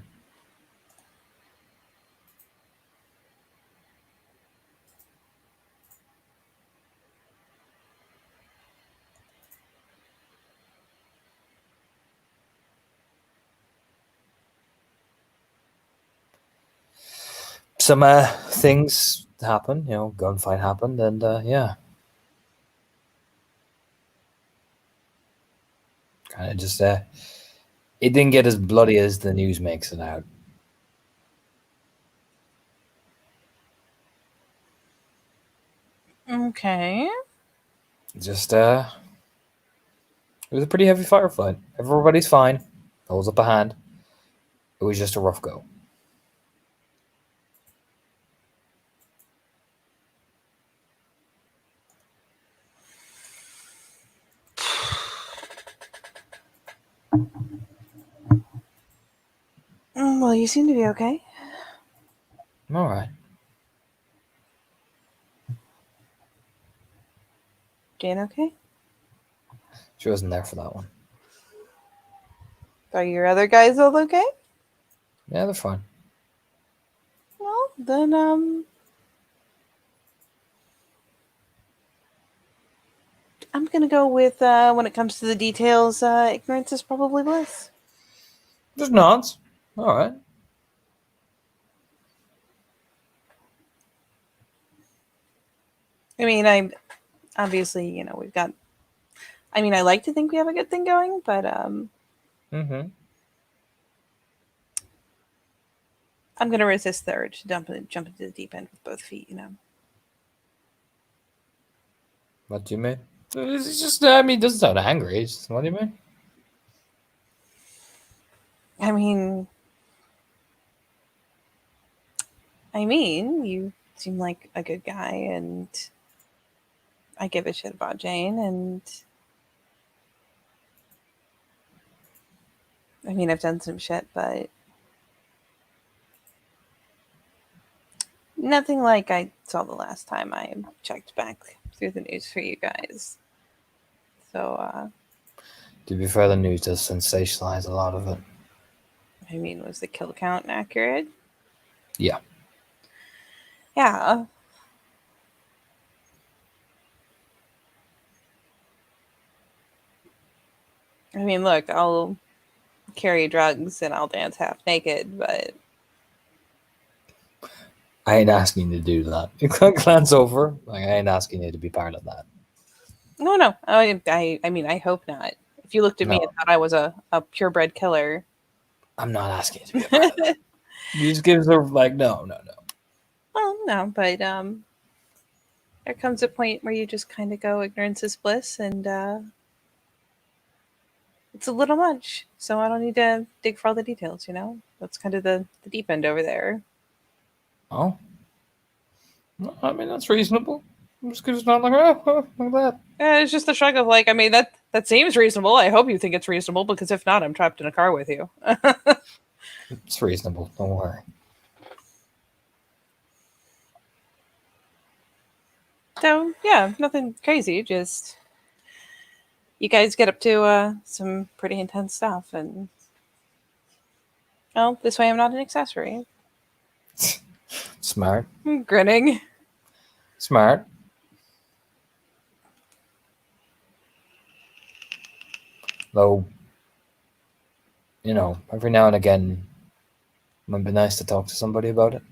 Some things happened, you know, gunfight happened, and yeah. Kind of just, it didn't get as bloody as the news makes it out. Okay. Just, it was a pretty heavy firefight. Everybody's fine. Holds up a hand. It was just a rough go. Well, you seem to be okay. I'm all right. Jane okay? She wasn't there for that one. Are your other guys all okay? Yeah, they're fine. Well, then, I'm gonna go with, when it comes to the details, ignorance is probably bliss. There's nods. All right. I mean, I'm obviously, we've got. I mean, I like to think we have a good thing going, but Mm-hmm. I'm gonna resist the urge to jump into the deep end with both feet. What do you mean? It's just, I mean, it doesn't sound angry. It's just, what do you mean? I mean, you seem like a good guy, and I give a shit about Jane, and I mean, I've done some shit, but nothing like I saw the last time I checked back through the news for you guys. So, To be fair, the news does sensationalize a lot of it. I mean, was the kill count accurate? Yeah. Yeah. I mean, look, I'll carry drugs and I'll dance half naked, but I ain't asking you to do that. You can glance over. Like, I ain't asking you to be part of that. no. I mean, I hope not. If you looked at me No. and thought I was a purebred killer, I'm not asking you to be a part of that. You just give her, like, no. well, no, but there comes a point where you just kind of go, ignorance is bliss, and it's a little much. So I don't need to dig for all the details. That's kind of the deep end over there. Oh? No, I mean, that's reasonable. I'm just gonna not like, oh, like that. It's just the shrug of like, I mean, that seems reasonable. I hope you think it's reasonable, because if not, I'm trapped in a car with you. It's reasonable. Don't worry. So yeah, nothing crazy. Just you guys get up to some pretty intense stuff, and well, this way I'm not an accessory. Smart. I'm grinning. Smart. Though, every now and again, it might be nice to talk to somebody about it.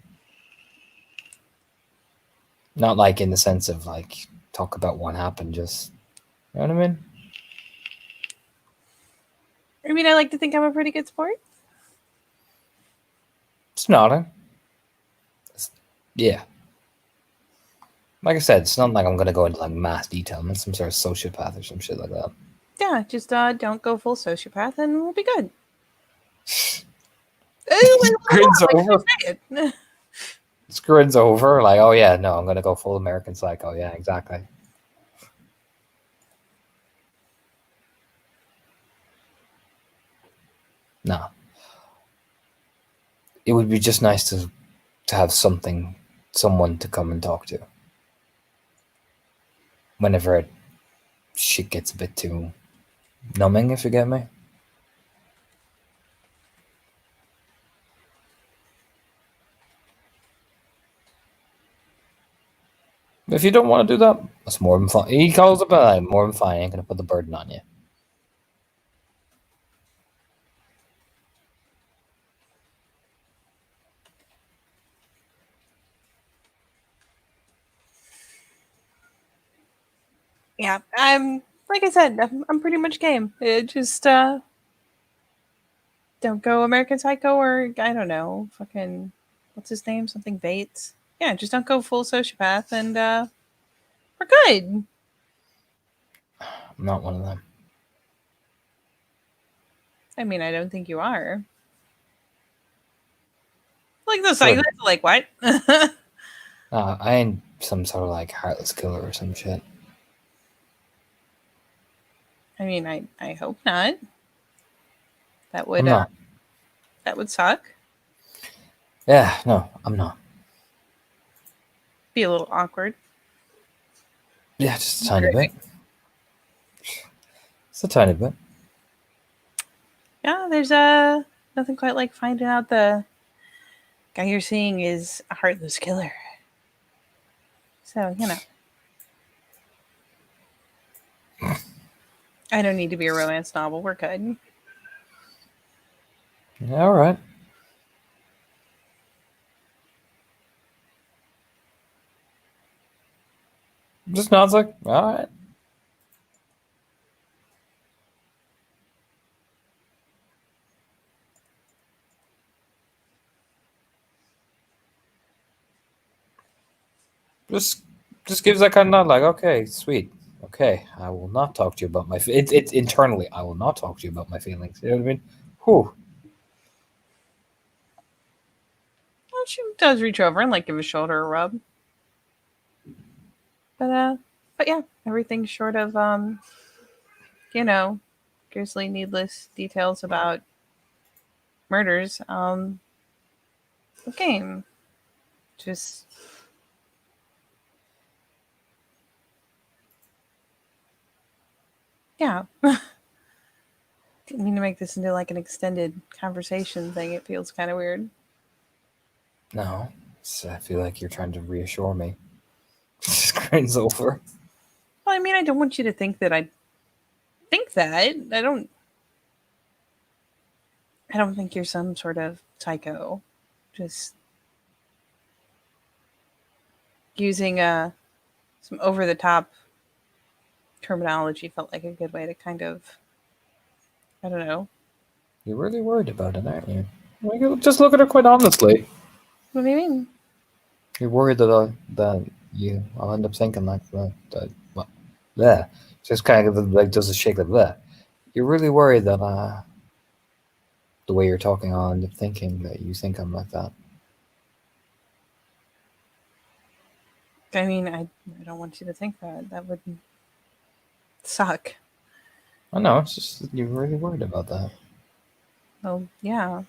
Not like in the sense of like talk about what happened, just you know what I mean? I mean, I like to think I'm a pretty good sport. It's nodding. Yeah. Like I said, it's not like I'm gonna go into like mass detail. I'm not some sort of sociopath or some shit like that. Yeah, just don't go full sociopath, and we'll be good. Wait, Grins over. say it. Grins over. Like, oh yeah, no, I'm gonna go full American Psycho. Yeah, exactly. No. It would be just nice to have someone to come and talk to. Whenever shit gets a bit too numbing, if you get me. If you don't want to do that, that's more than fine. He calls it more than fine. I ain't gonna put the burden on you. Yeah, I'm like I said, I'm pretty much game. It just don't go American Psycho, or I don't know, fucking what's his name? Something Bates. Yeah, just don't go full sociopath, and we're good. I'm not one of them. I mean, I don't think you are. Like those Sure. psychos, like what? I ain't some sort of like heartless killer or some shit. I mean, I hope not. That I'm would not. that would suck. Yeah, no, I'm not. Be a little awkward. Yeah, just a tiny bit. Just a tiny bit. Yeah, there's nothing quite like finding out the guy you're seeing is a heartless killer. So, I don't need to be a romance novel. We're good. Yeah, all right. Just nods like, all right. Just gives that kind of nod, like, okay, sweet, okay, I will not talk to you about my. It's internally, I will not talk to you about my feelings. You know what I mean? Whew. Well, she does reach over and give his shoulder a rub. But yeah, everything's short of grisly, needless details about murders. The game just yeah. Didn't mean to make this into an extended conversation thing. It feels kind of weird. No, I feel like you're trying to reassure me. Just grins over. Well, I mean, I don't want you to think that I think that. I don't think you're some sort of psycho. Just using some over the top terminology felt like a good way to kind of, I don't know. You're really worried about it, aren't you? Like, just look at her quite honestly. What do you mean? You're worried that I'll end up thinking like that. Well, yeah, just kind of like does a shake like that. You're really worried that the way you're talking, I'll end up thinking that you think I'm like that. I mean, I don't want you to think that. That would suck. I know, it's just that you're really worried about that. Well, yeah.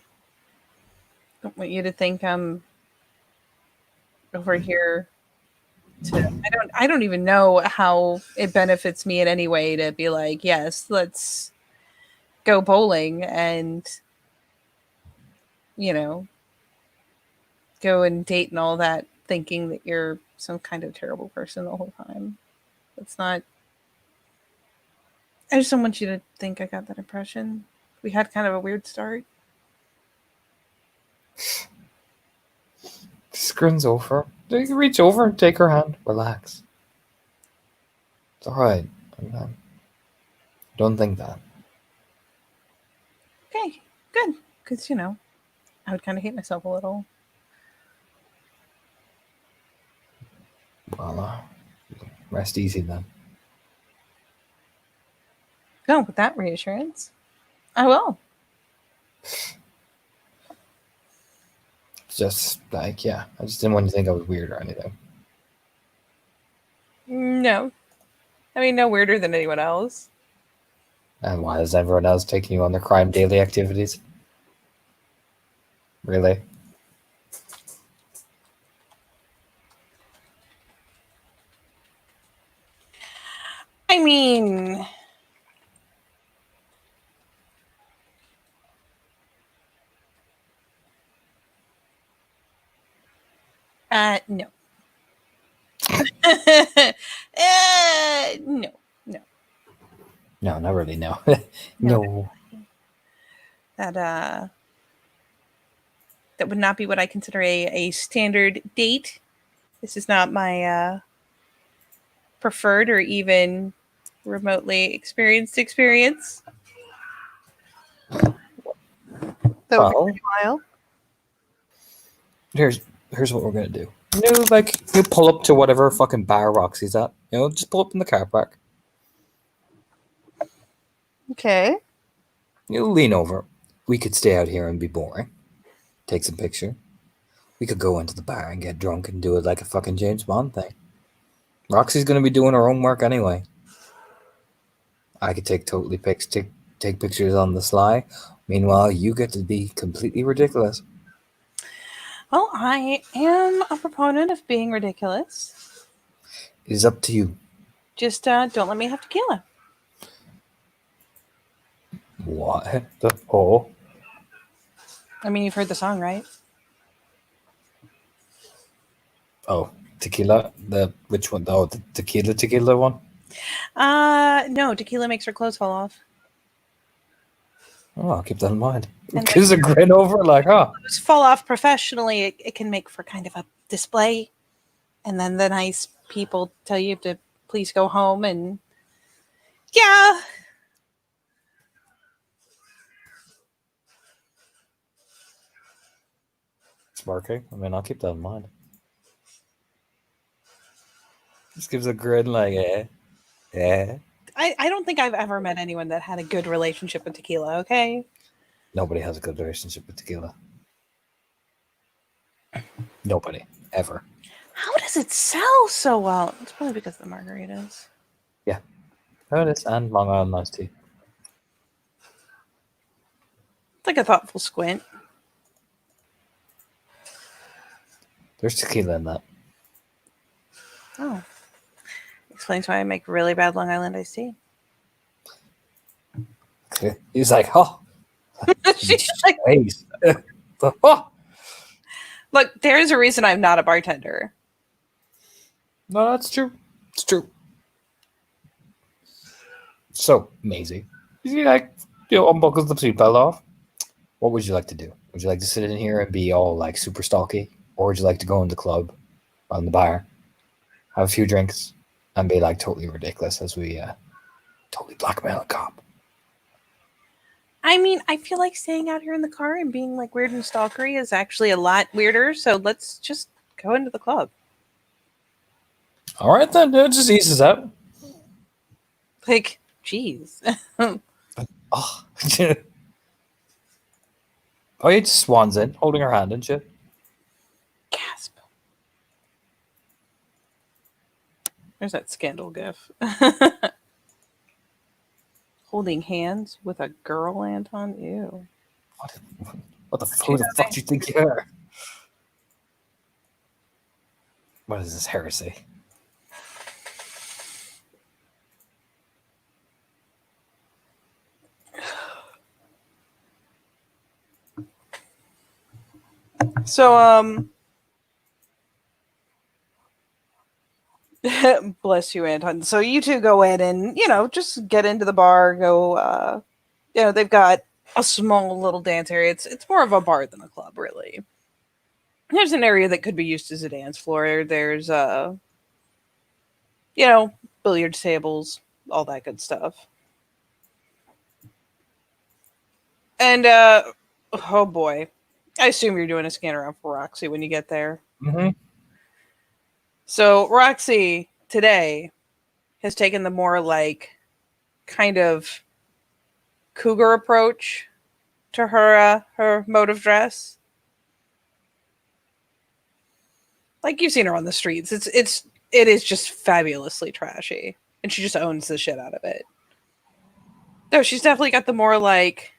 Don't want you to think I'm over here to I don't even know how it benefits me in any way to be like, yes, let's go bowling and go and date and all that, thinking that you're some kind of terrible person the whole time. That's not. I just don't want you to think I got that impression. We had kind of a weird start. Just grins over. You can reach over and take her hand. Relax. It's alright. Don't think that. Okay, good. Because, I would kind of hate myself a little. Well, rest easy then. No, with that reassurance, I will. Just like, yeah, I just didn't want you to think I was weird or anything. No. I mean, no weirder than anyone else. And why is everyone else taking you on their crime daily activities? Really? I mean, no. No. No, not really, no. No. That would not be what I consider a standard date. This is not my preferred or even remotely experienced experience. That would be pretty wild. Here's what we're gonna do. You pull up to whatever fucking bar Roxy's at. Just pull up in the car park. Okay. You lean over. We could stay out here and be boring. Take some picture. We could go into the bar and get drunk and do it like a fucking James Bond thing. Roxy's gonna be doing her own work anyway. I could take take pictures on the sly, Meanwhile, you get to be completely ridiculous. Well, I am a proponent of being ridiculous. It is up to you. Just don't let me have tequila. What? Oh. I mean, you've heard the song, right? Oh, tequila? Which one? Oh, the tequila one? No, tequila makes her clothes fall off. Oh, I'll keep that in mind. And Gives a grin over like, huh? Clothes fall off professionally, it can make for kind of a display. And then the nice people tell you to please go home and yeah. It's working. I mean, I'll keep that in mind. Just gives a grin like, yeah. I don't think I've ever met anyone that had a good relationship with tequila, okay? Nobody has a good relationship with tequila. Nobody. Ever. How does it sell so well? It's probably because of the margaritas. Yeah. Notice and Long Island iced tea. It's like a thoughtful squint. There's tequila in that. Oh. Explains why I make really bad Long Island iced tea. He's like, oh. She's like, Jeez. Oh. look, there is a reason I'm not a bartender. No, that's true. It's true. So, Maisie, you like, unbuckles the seatbelt off. What would you like to do? Would you like to sit in here and be all like super stalky? Or would you like to go in the club, on the bar, have a few drinks, and be like totally ridiculous as we totally blackmail a cop? I mean, I feel like staying out here in the car and being like weird and stalkery is actually a lot weirder. So let's just go into the club. All right, then. It just eases out. Like, geez. Oh. Oh, he just swans in, holding her hand and shit. Gasp. There's that scandal gif. Holding hands with a girl, Anton? Ew. What the who the fuck do you think you are? What is this heresy? So, bless you, Anton. So you two go in and, just get into the bar, go, they've got a small little dance area. It's more of a bar than a club, really. There's an area that could be used as a dance floor. There's, billiard tables, all that good stuff. And, oh boy. I assume you're doing a scan around for Roxy when you get there. Mm-hmm. So Roxy today has taken the more like kind of cougar approach to her mode of dress. Like you've seen her on the streets. It is just fabulously trashy, and she just owns the shit out of it. No, she's definitely got the more like,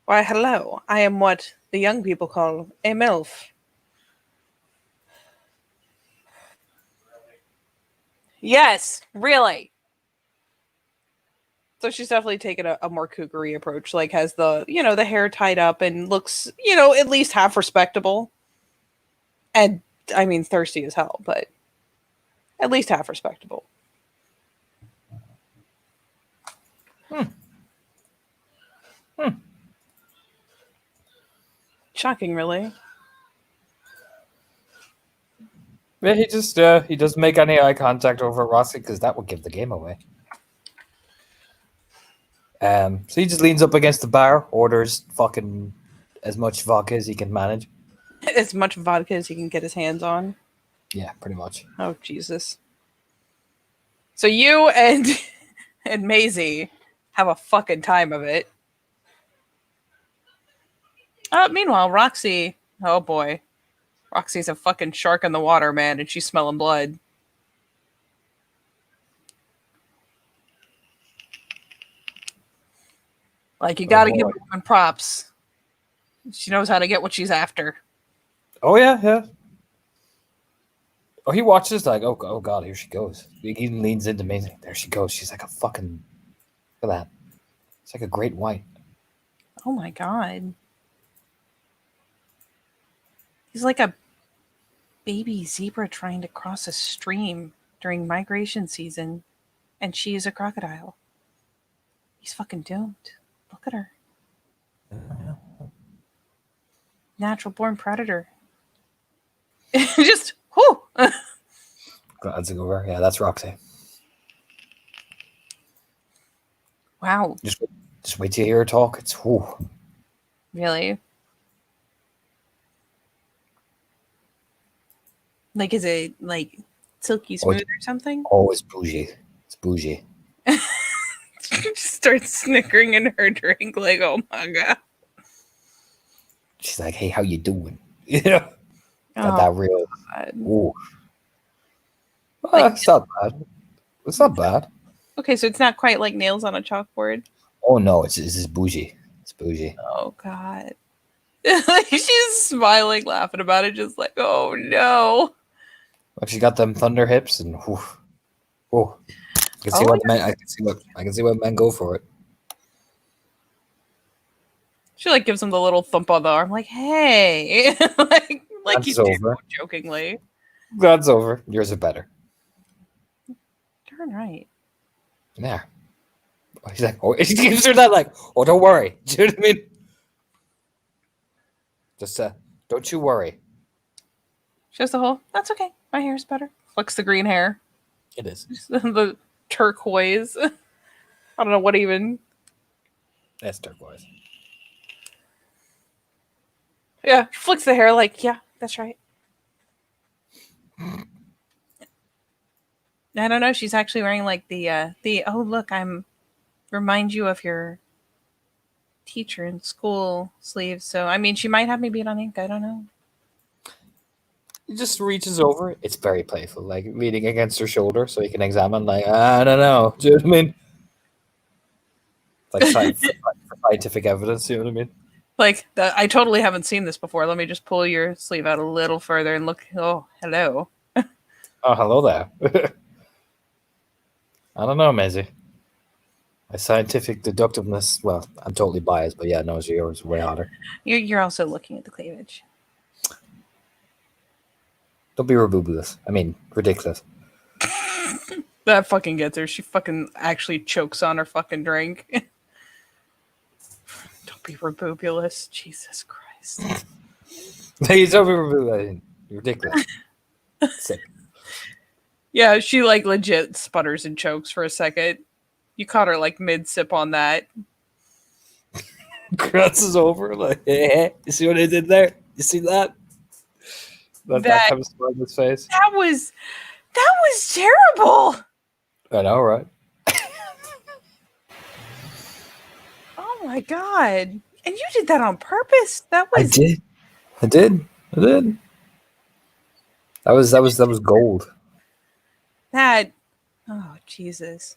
why hello, I am what the young people call a MILF. Yes, really. So she's definitely taken a more cougar-y approach, like has the, the hair tied up and looks, at least half respectable. And, I mean, thirsty as hell, but at least half respectable. Shocking, really. Yeah, he doesn't make any eye contact over at Roxy because that would give the game away. So he just leans up against the bar, orders fucking as much vodka as he can manage. As much vodka as he can get his hands on. Yeah, pretty much. Oh, Jesus. So you and Maisie have a fucking time of it. Meanwhile, Roxy, oh boy. Roxy's a fucking shark in the water, man, and she's smelling blood. Like, you got to boy. give women props. She knows how to get what she's after. Oh yeah, yeah. Oh, he watches like, oh god, here she goes. He leans into me. There she goes. She's like a fucking. Look at that. It's like a great white. Oh my god. He's like a baby zebra trying to cross a stream during migration season, and she is a crocodile. He's fucking doomed. Look at her. Natural born predator. Just, whoo! Glad to go over. Yeah, that's Roxy. Wow, Just wait till you hear her talk. It's whoo. really? Like, is it like silky smooth or something? Oh, it's bougie. It's bougie. She just starts snickering in her drink, like, oh my god. She's like, hey, how you doing? Yeah. Got Oh, that real. God. Ooh. Like- It's not bad. It's not bad. Okay, so it's not quite like nails on a chalkboard. Oh no, it's bougie. It's bougie. Oh god. She's smiling, laughing about it, just like, oh no. Like she got them thunder hips and whew. Whoa. I can see Oh, what men I can see what men go for it. She like gives him the little thump on the arm, like, hey. like That's you do over. jokingly. That's over. Yours are better. Darn right. Yeah. He's like, oh, he gives her that like, oh, don't worry. Do you know what I mean? Just don't you worry. She has the whole, that's okay. My hair's better. Flicks the green hair. It is. The turquoise. I don't know what even. That's turquoise. Yeah, flicks the hair like, yeah, that's right. I don't know. She's actually wearing like the oh look, I'm remind you of your teacher in school sleeves. So I mean, she might have me beat on ink. I don't know. He just reaches over. It's very playful, like leaning against her shoulder so he can examine, like, I don't know. Do you know what I mean? Like for scientific evidence, you know what I mean? Like I totally haven't seen this before. Let me just pull your sleeve out a little further and look. Oh, hello. Oh, hello there. I don't know, Maisie. My scientific deductiveness, well, I'm totally biased, but yeah, no, yours is way hotter. You're also looking at the cleavage. Don't be ridiculous. I mean, ridiculous. That fucking gets her. She fucking actually chokes on her fucking drink. Don't be rebubulous. Jesus Christ. Hey, don't be ridiculous. Ridiculous. Sick. Yeah, she like legit sputters and chokes for a second. You caught her like mid sip on that. Crosses over, like, hey, you see what I did there? You see that? That comes to his face. That was terrible. I know, right? Oh my god. And you did that on purpose. That was I did. That was gold. that. Oh Jesus.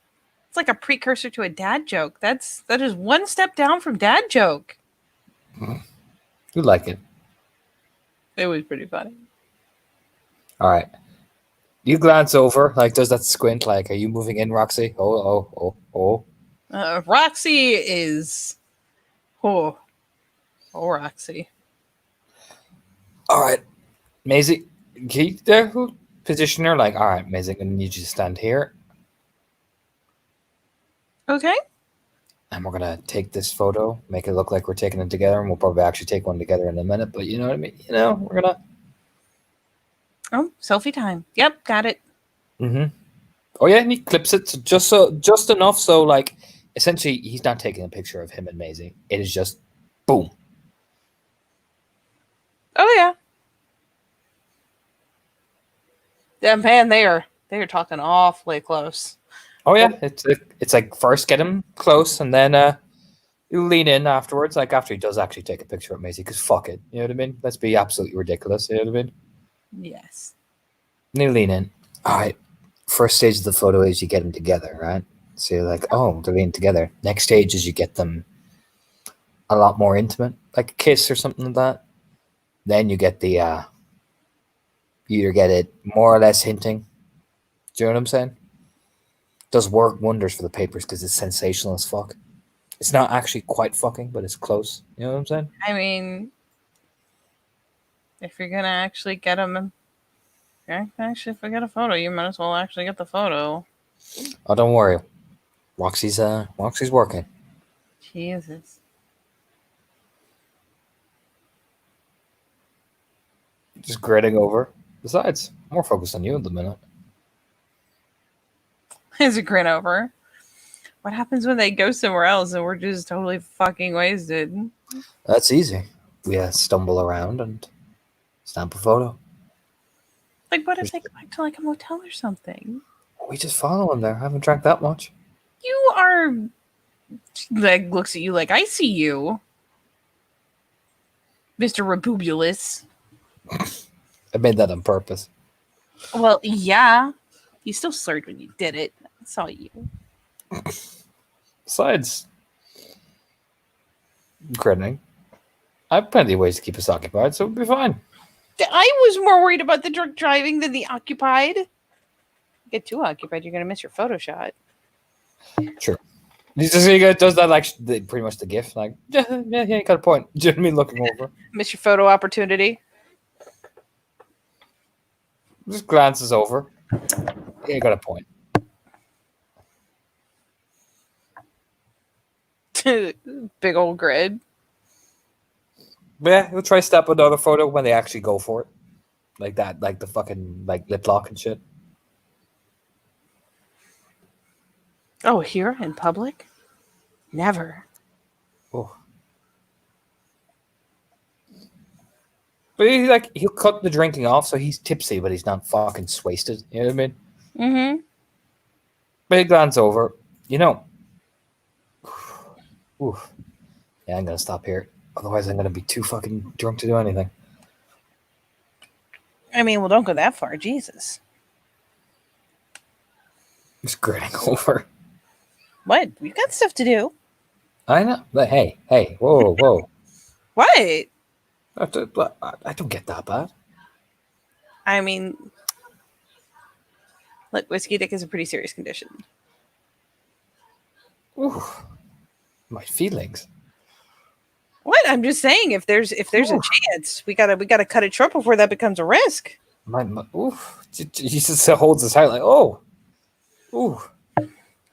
It's like a precursor to a dad joke. That is one step down from dad joke. You like it. It was pretty funny. All right. You glance over, like, does that squint, like, are you moving in, Roxy? Oh. Roxy is Roxy. All right. Maisie, keep there. Position her, like, all right, Maisie, I'm going to need you to stand here. Okay. And we're going to take this photo, make it look like we're taking it together, and we'll probably actually take one together in a minute, but you know what I mean? You know, we're going to... Oh, selfie time. Yep, got it. Mm-hmm. Oh, yeah, and he clips it just enough so, like, essentially, he's not taking a picture of him and Maisie. It is just, boom. Oh yeah. Yeah, man, they are talking awfully close. Oh yeah, it's like first get him close, and then you lean in afterwards. Like after he does actually take a picture of Maisie, because fuck it, you know what I mean? Let's be absolutely ridiculous, you know what I mean? Yes. And you lean in. All right, first stage of the photo is you get them together, right? So you're like, oh, they're leaning together. Next stage is you get them a lot more intimate, like a kiss or something like that, then you get the you either get it more or less hinting. Do you know what I'm saying? Does work wonders for the papers because it's sensational as fuck. It's not actually quite fucking, but it's close. You know what I'm saying? I mean, if you're gonna actually get them, actually, if we get a photo, you might as well actually get the photo. Oh, don't worry. Roxy's working. Jesus. Just gritting over. Besides, more focused on you at the minute. Is a grin over. What happens when they go somewhere else and we're just totally fucking wasted? That's easy. We stumble around and snap a photo. Like, what if they go back to like a motel or something? We just follow him there. I haven't drank that much. You are. Like, looks at you like, I see you, Mr. Rabubulus. I made that on purpose. Well, yeah. You still slurred when you did it. I saw you. Besides, grinning. I have plenty of ways to keep us occupied, so we'll be fine. I was more worried about the drunk driving than the occupied. Get too occupied, you're going to miss your photo shot. True. He does that like pretty much the gift. Like, yeah, you got a point. Do you know what I mean? Looking over. Miss your photo opportunity. Just glances over. Yeah, you got a point. Big old grid. But yeah, we'll try step another photo when they actually go for it. Like that, like the fucking like lip lock and shit. Oh, here in public? Never. Oh. But he'll cut the drinking off, so he's tipsy, but he's not fucking wasted. You know what I mean? Mm-hmm. But he glances over. You know. Ooh. Yeah, I'm gonna stop here. Otherwise, I'm gonna be too fucking drunk to do anything. I mean, well, don't go that far. Jesus. Just grinning over. What? We've got stuff to do. I know. But hey, whoa. What? I don't get that bad. I mean, look, whiskey dick is a pretty serious condition. Ooh, my feelings. What? I'm just saying, if there's a chance, we gotta cut it short before that becomes a risk. My oof. He just holds his heart like, oh, ooh,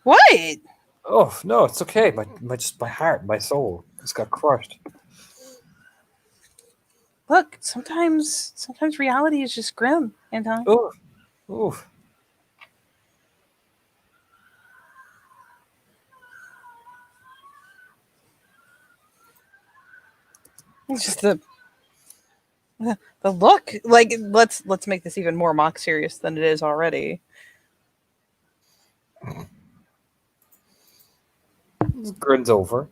What? oh no, it's okay. My heart, my soul, just got crushed. Look, sometimes reality is just grim, Anton. Ooh, ooh. It's just the look. Like, let's make this even more mock serious than it is already. Just grins over.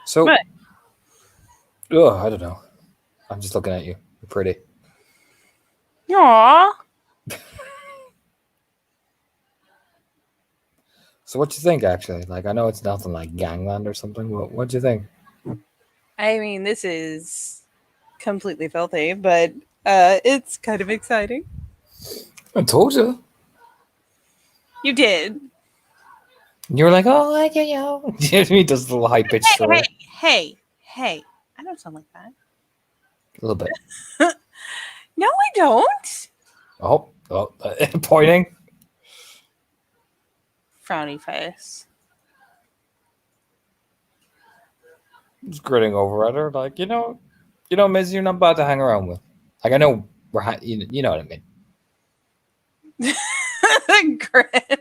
So, What? oh, I don't know. I'm just looking at you. You're pretty. Aww. So, what you think? Actually, like, I know it's nothing like Gangland or something. But what do you think? I mean, this is completely filthy, but it's kind of exciting. I told you. You did. You were like, oh, like you know. He does the little high pitched story. Hey! I don't sound like that. A little bit. No, I don't. Oh, pointing. Frowny face. Just grinning over at her, like, you know, Miz, you're not bad to hang around with. Like, I know you know what I mean. Grin.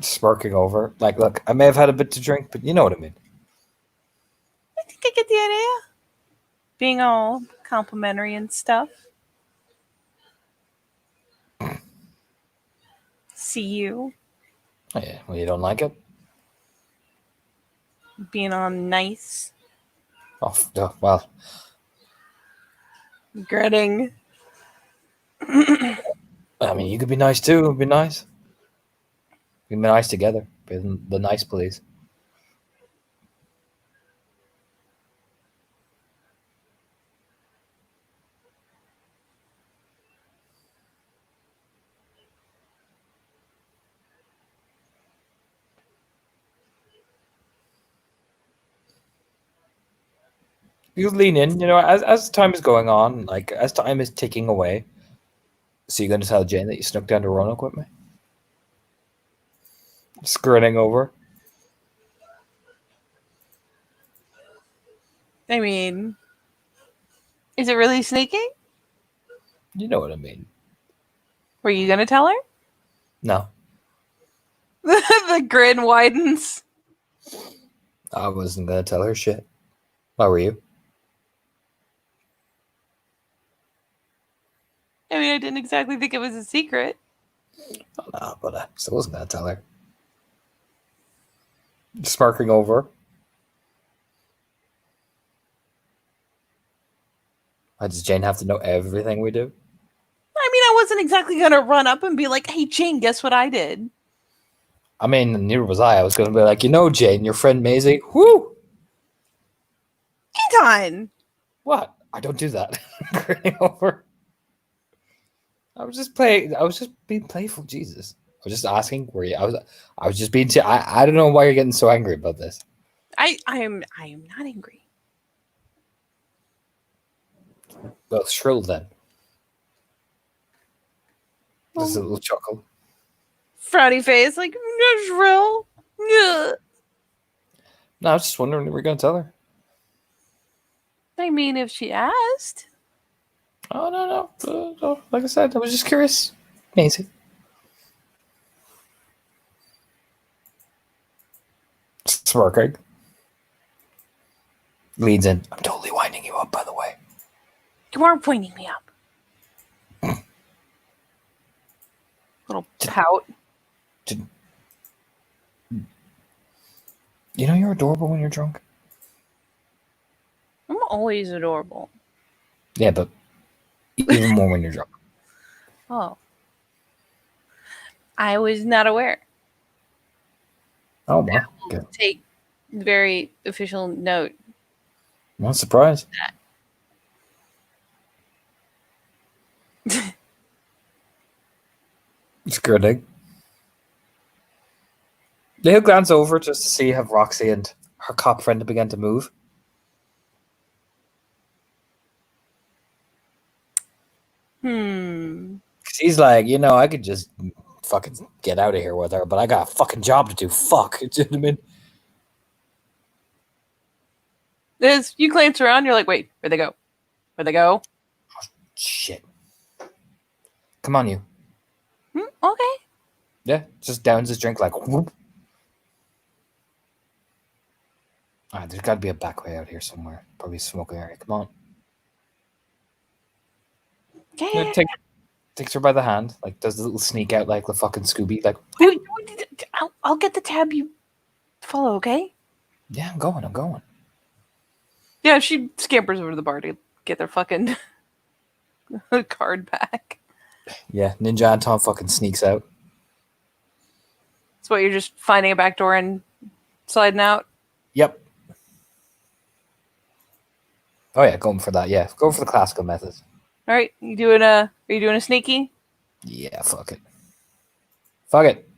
Smirking over, like, look, I may have had a bit to drink, but you know what I mean. I think I get the idea. Being all complimentary and stuff. See you. Oh, yeah, well, you don't like it? Being all nice. Oh, well. Grinning. I mean, you could be nice too. It'd be nice. Be nice together. Be the nice police. You lean in, as time is going on, like as time is ticking away. So you're gonna tell Jane that you snuck down to Roanoke with me? Just grinning over. I mean, is it really sneaking? You know what I mean. Were you gonna tell her? No, The grin widens. I wasn't gonna tell her shit. How were you? I mean, I didn't exactly think it was a secret. Oh, no, but I still wasn't gonna tell her. Smirking over. Why does Jane have to know everything we do? I mean, I wasn't exactly gonna run up and be like, "Hey, Jane, guess what I did?" I mean, neither was I. I was gonna be like, Jane, your friend Maisie. Whoo! Done. What? I don't do that. Grinning over. I was just playing. I was just being playful. Jesus. I was just asking. Were you? I was just being. I don't know why you're getting so angry about this. I am not angry. Well, shrill then. Just a little chuckle. Frowny face, like shrill. Ugh. No, I was just wondering if we were gonna tell her. I mean, if she asked. Oh no. No. Like I said, I was just curious. Maisie. Smirking. Leads in. I'm totally winding you up, by the way. You are pointing me up. Little pout. You know you're adorable when you're drunk? I'm always adorable. Yeah, but even more when you're drunk. Oh. I was not aware. Oh, wow. Good. Take very official note. I'm not surprised. It's grinning. They'll glance over just to see have Roxy and her cop friend began to move. He's like, I could just fucking get out of here with her, but I got a fucking job to do. Fuck. Do you know what I mean? As you glance around, you're like, wait, where'd they go? Where'd they go? Shit. Come on, you. Okay. Yeah, just downs his drink like whoop. Alright, there's gotta be a back way out here somewhere. Probably a smoking area. Come on. Yeah. Takes her by the hand, like does the little sneak out like the fucking Scooby, like Wait, I'll get the tab you follow, okay? yeah, I'm going. Yeah, she scampers over to the bar to get their fucking card back. Yeah, Ninja Anton fucking sneaks out. That's what you're just finding a back door and sliding out. Yep. Oh yeah, going for that. Yeah, go for the classical method. All right, are you doing a sneaky? Yeah, fuck it. Fuck it.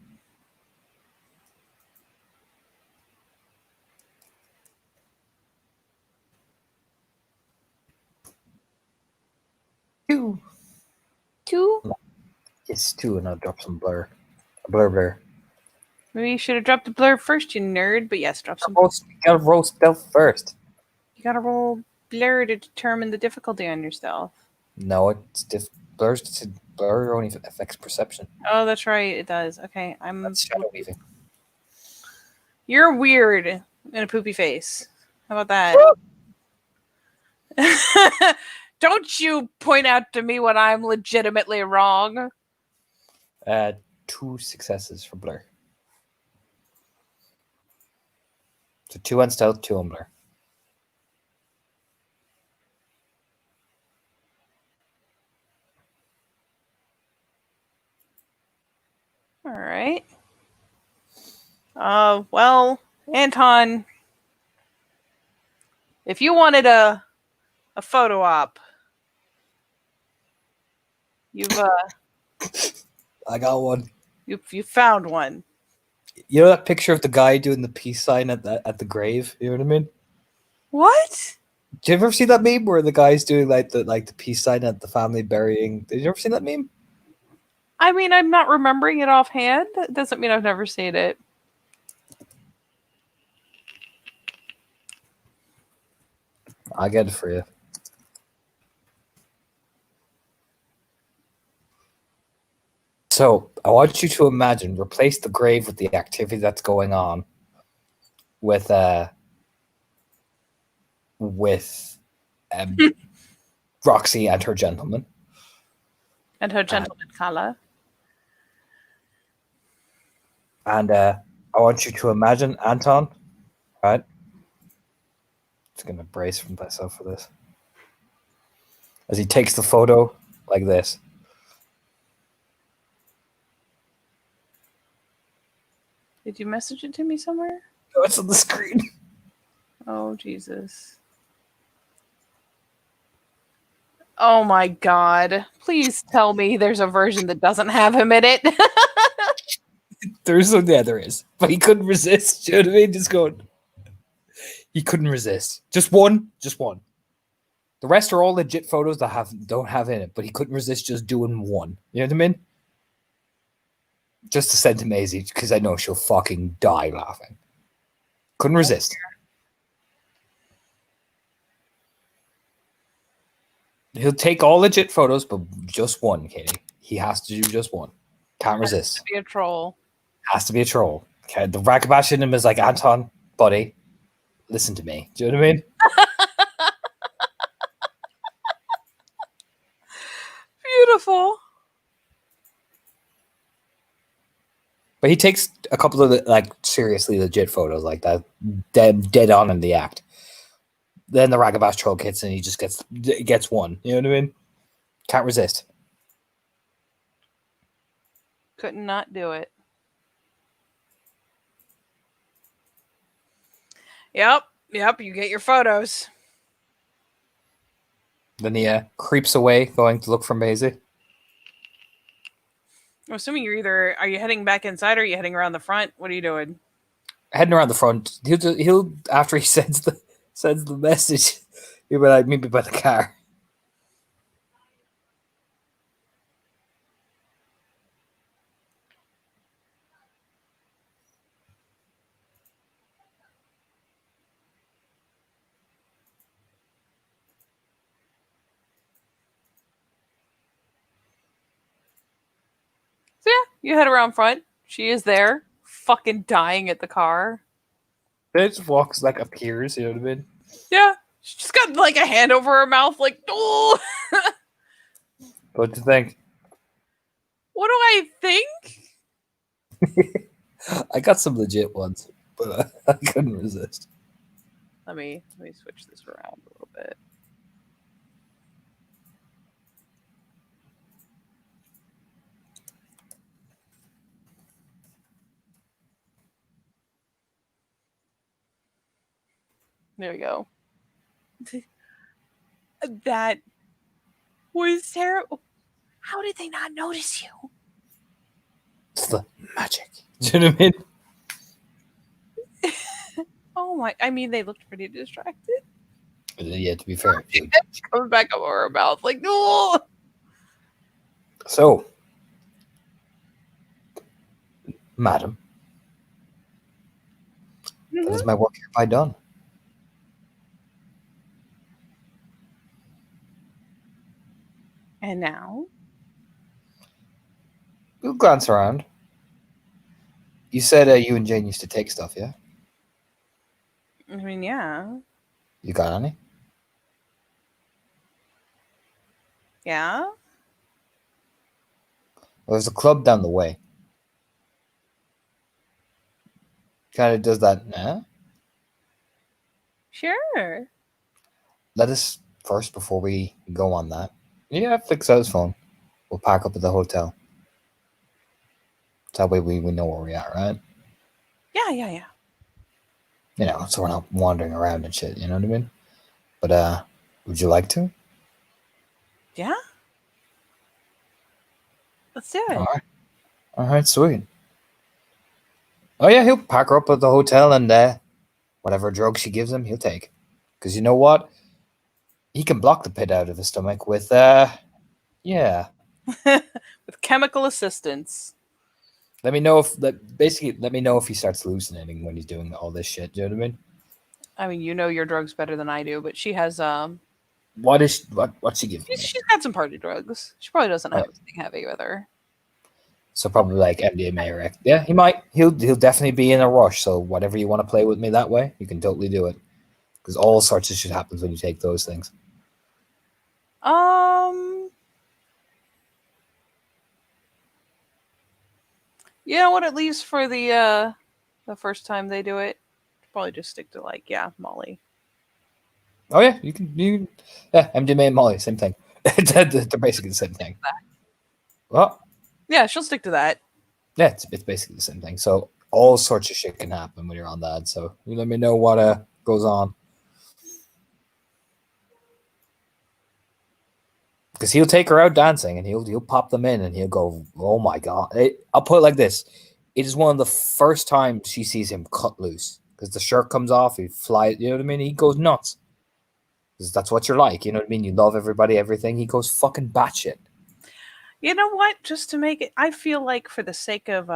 Two. It's two, and I'll drop some blur. Blur. Maybe you should have dropped the blur first, you nerd. But yes, drop some. You gotta roast stealth first. You gotta roll blur to determine the difficulty on your stealth. No, it's blur only affects perception. Oh, that's right, it does. Okay, That's shadow weaving. You're weird in a poopy face. How about that? Don't you point out to me when I'm legitimately wrong. 2 successes for blur. So 2 on stealth, 2 on blur. All right. Well, Anton, if you wanted a photo op, you've I got one. you found one. You know that picture of the guy doing the peace sign at the grave? You know what I mean? What? Did you ever see that meme where the guy's doing the peace sign at the family burying? Did you ever see that meme? I mean, I'm not remembering it offhand. That doesn't mean I've never seen it. I'll get it for you. So I want you to imagine, replace the grave with the activity that's going on with Roxy and her gentleman. And her gentleman Kala. And I want you to imagine Anton, right? Just gonna brace myself for this. As he takes the photo like this. Did you message it to me somewhere? No, it's on the screen. Oh, Jesus. Oh my God. Please tell me there's a version that doesn't have him in it. There is. But he couldn't resist. You know what I mean? Just going. He couldn't resist. Just one. The rest are all legit photos that don't have in it, but he couldn't resist just doing one. You know what I mean? Just to send to Maisie, because I know she'll fucking die laughing. Couldn't resist. He'll take all legit photos, but just one, Katie. He has to do just one. Can't resist. Has to be a troll. Has to be a troll. Okay, the Ragabash in him is like, Anton, buddy, listen to me. Do you know what I mean? Beautiful. But he takes a couple of seriously legit photos like that, dead on in the act. Then the Ragabash troll hits and he just gets one. You know what I mean? Can't resist. Could not do it. Yep. You get your photos. Then he creeps away, going to look for Maisie. I'm assuming are you heading back inside or are you heading around the front? What are you doing? Heading around the front. He'll after he sends the message, he'll be like, meet me by the car. So yeah, you head around front. She is there, fucking dying at the car. Then it just walks, appears, you know what I mean? Yeah. She's just got a hand over her mouth, oh. What do you think? What do I think? I got some legit ones, but I couldn't resist. Let me switch this around a little bit. There we go. That was terrible. How did they not notice you? It's the magic. Do you know what I mean? Oh my! I mean, they looked pretty distracted. Yeah, to be fair. Coming back over her mouth, no. So, madam, that is my work hereby done. And now? We'll glance around. You said you and Jane used to take stuff, yeah? I mean, yeah. You got any? Yeah? Well, there's a club down the way. Kind of does that, yeah? Sure. Let us first, before we go on that. Yeah, fix out his phone. We'll pack up at the hotel. That way we know where we are, right? Yeah. You know, so we're not wandering around and shit. You know what I mean? But would you like to? Yeah. Let's do it. All right, sweet. Oh yeah, he'll pack her up at the hotel and whatever drug she gives him, he'll take. Because you know what? He can block the pit out of his stomach with yeah. With chemical assistance. Let me know if he starts hallucinating when he's doing all this shit. Do you know what I mean? I mean, you know your drugs better than I do, but she has What's she giving me? she's got some party drugs. She probably doesn't have anything heavy with her. So probably like MDMA or yeah, he might. He'll definitely be in a rush. So whatever you want to play with me that way, you can totally do it. Because all sorts of shit happens when you take those things. You know what? At least for the first time they do it, probably just stick to like Molly. Oh yeah, you can yeah, MDMA and Molly, same thing. They're basically the same thing. Well, Yeah, she'll stick to that. yeah, it's basically the same thing. So all sorts of shit can happen when you're on that. So you let me know what goes on. Because he'll take her out dancing and he'll pop them in and he'll go, oh my god. I'll put it like this. It is one of the first times she sees him cut loose. Because the shirt comes off, he flies, you know what I mean? He goes nuts. Because that's what you're like, you know what I mean? You love everybody, everything. He goes fucking batshit. You know what? Just to make it, I feel like for the sake of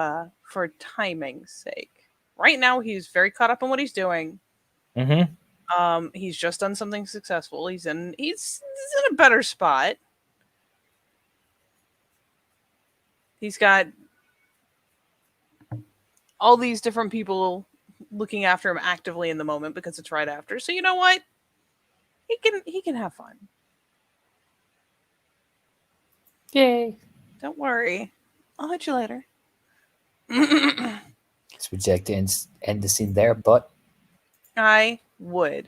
for timing's sake, right now he's very caught up in what he's doing. Mm-hmm. He's just done something successful. He's in a better spot. He's got all these different people looking after him actively in the moment because it's right after. So you know what? He can have fun. Yay. Don't worry. I'll hit you later. So would you like to end the scene there, but I would.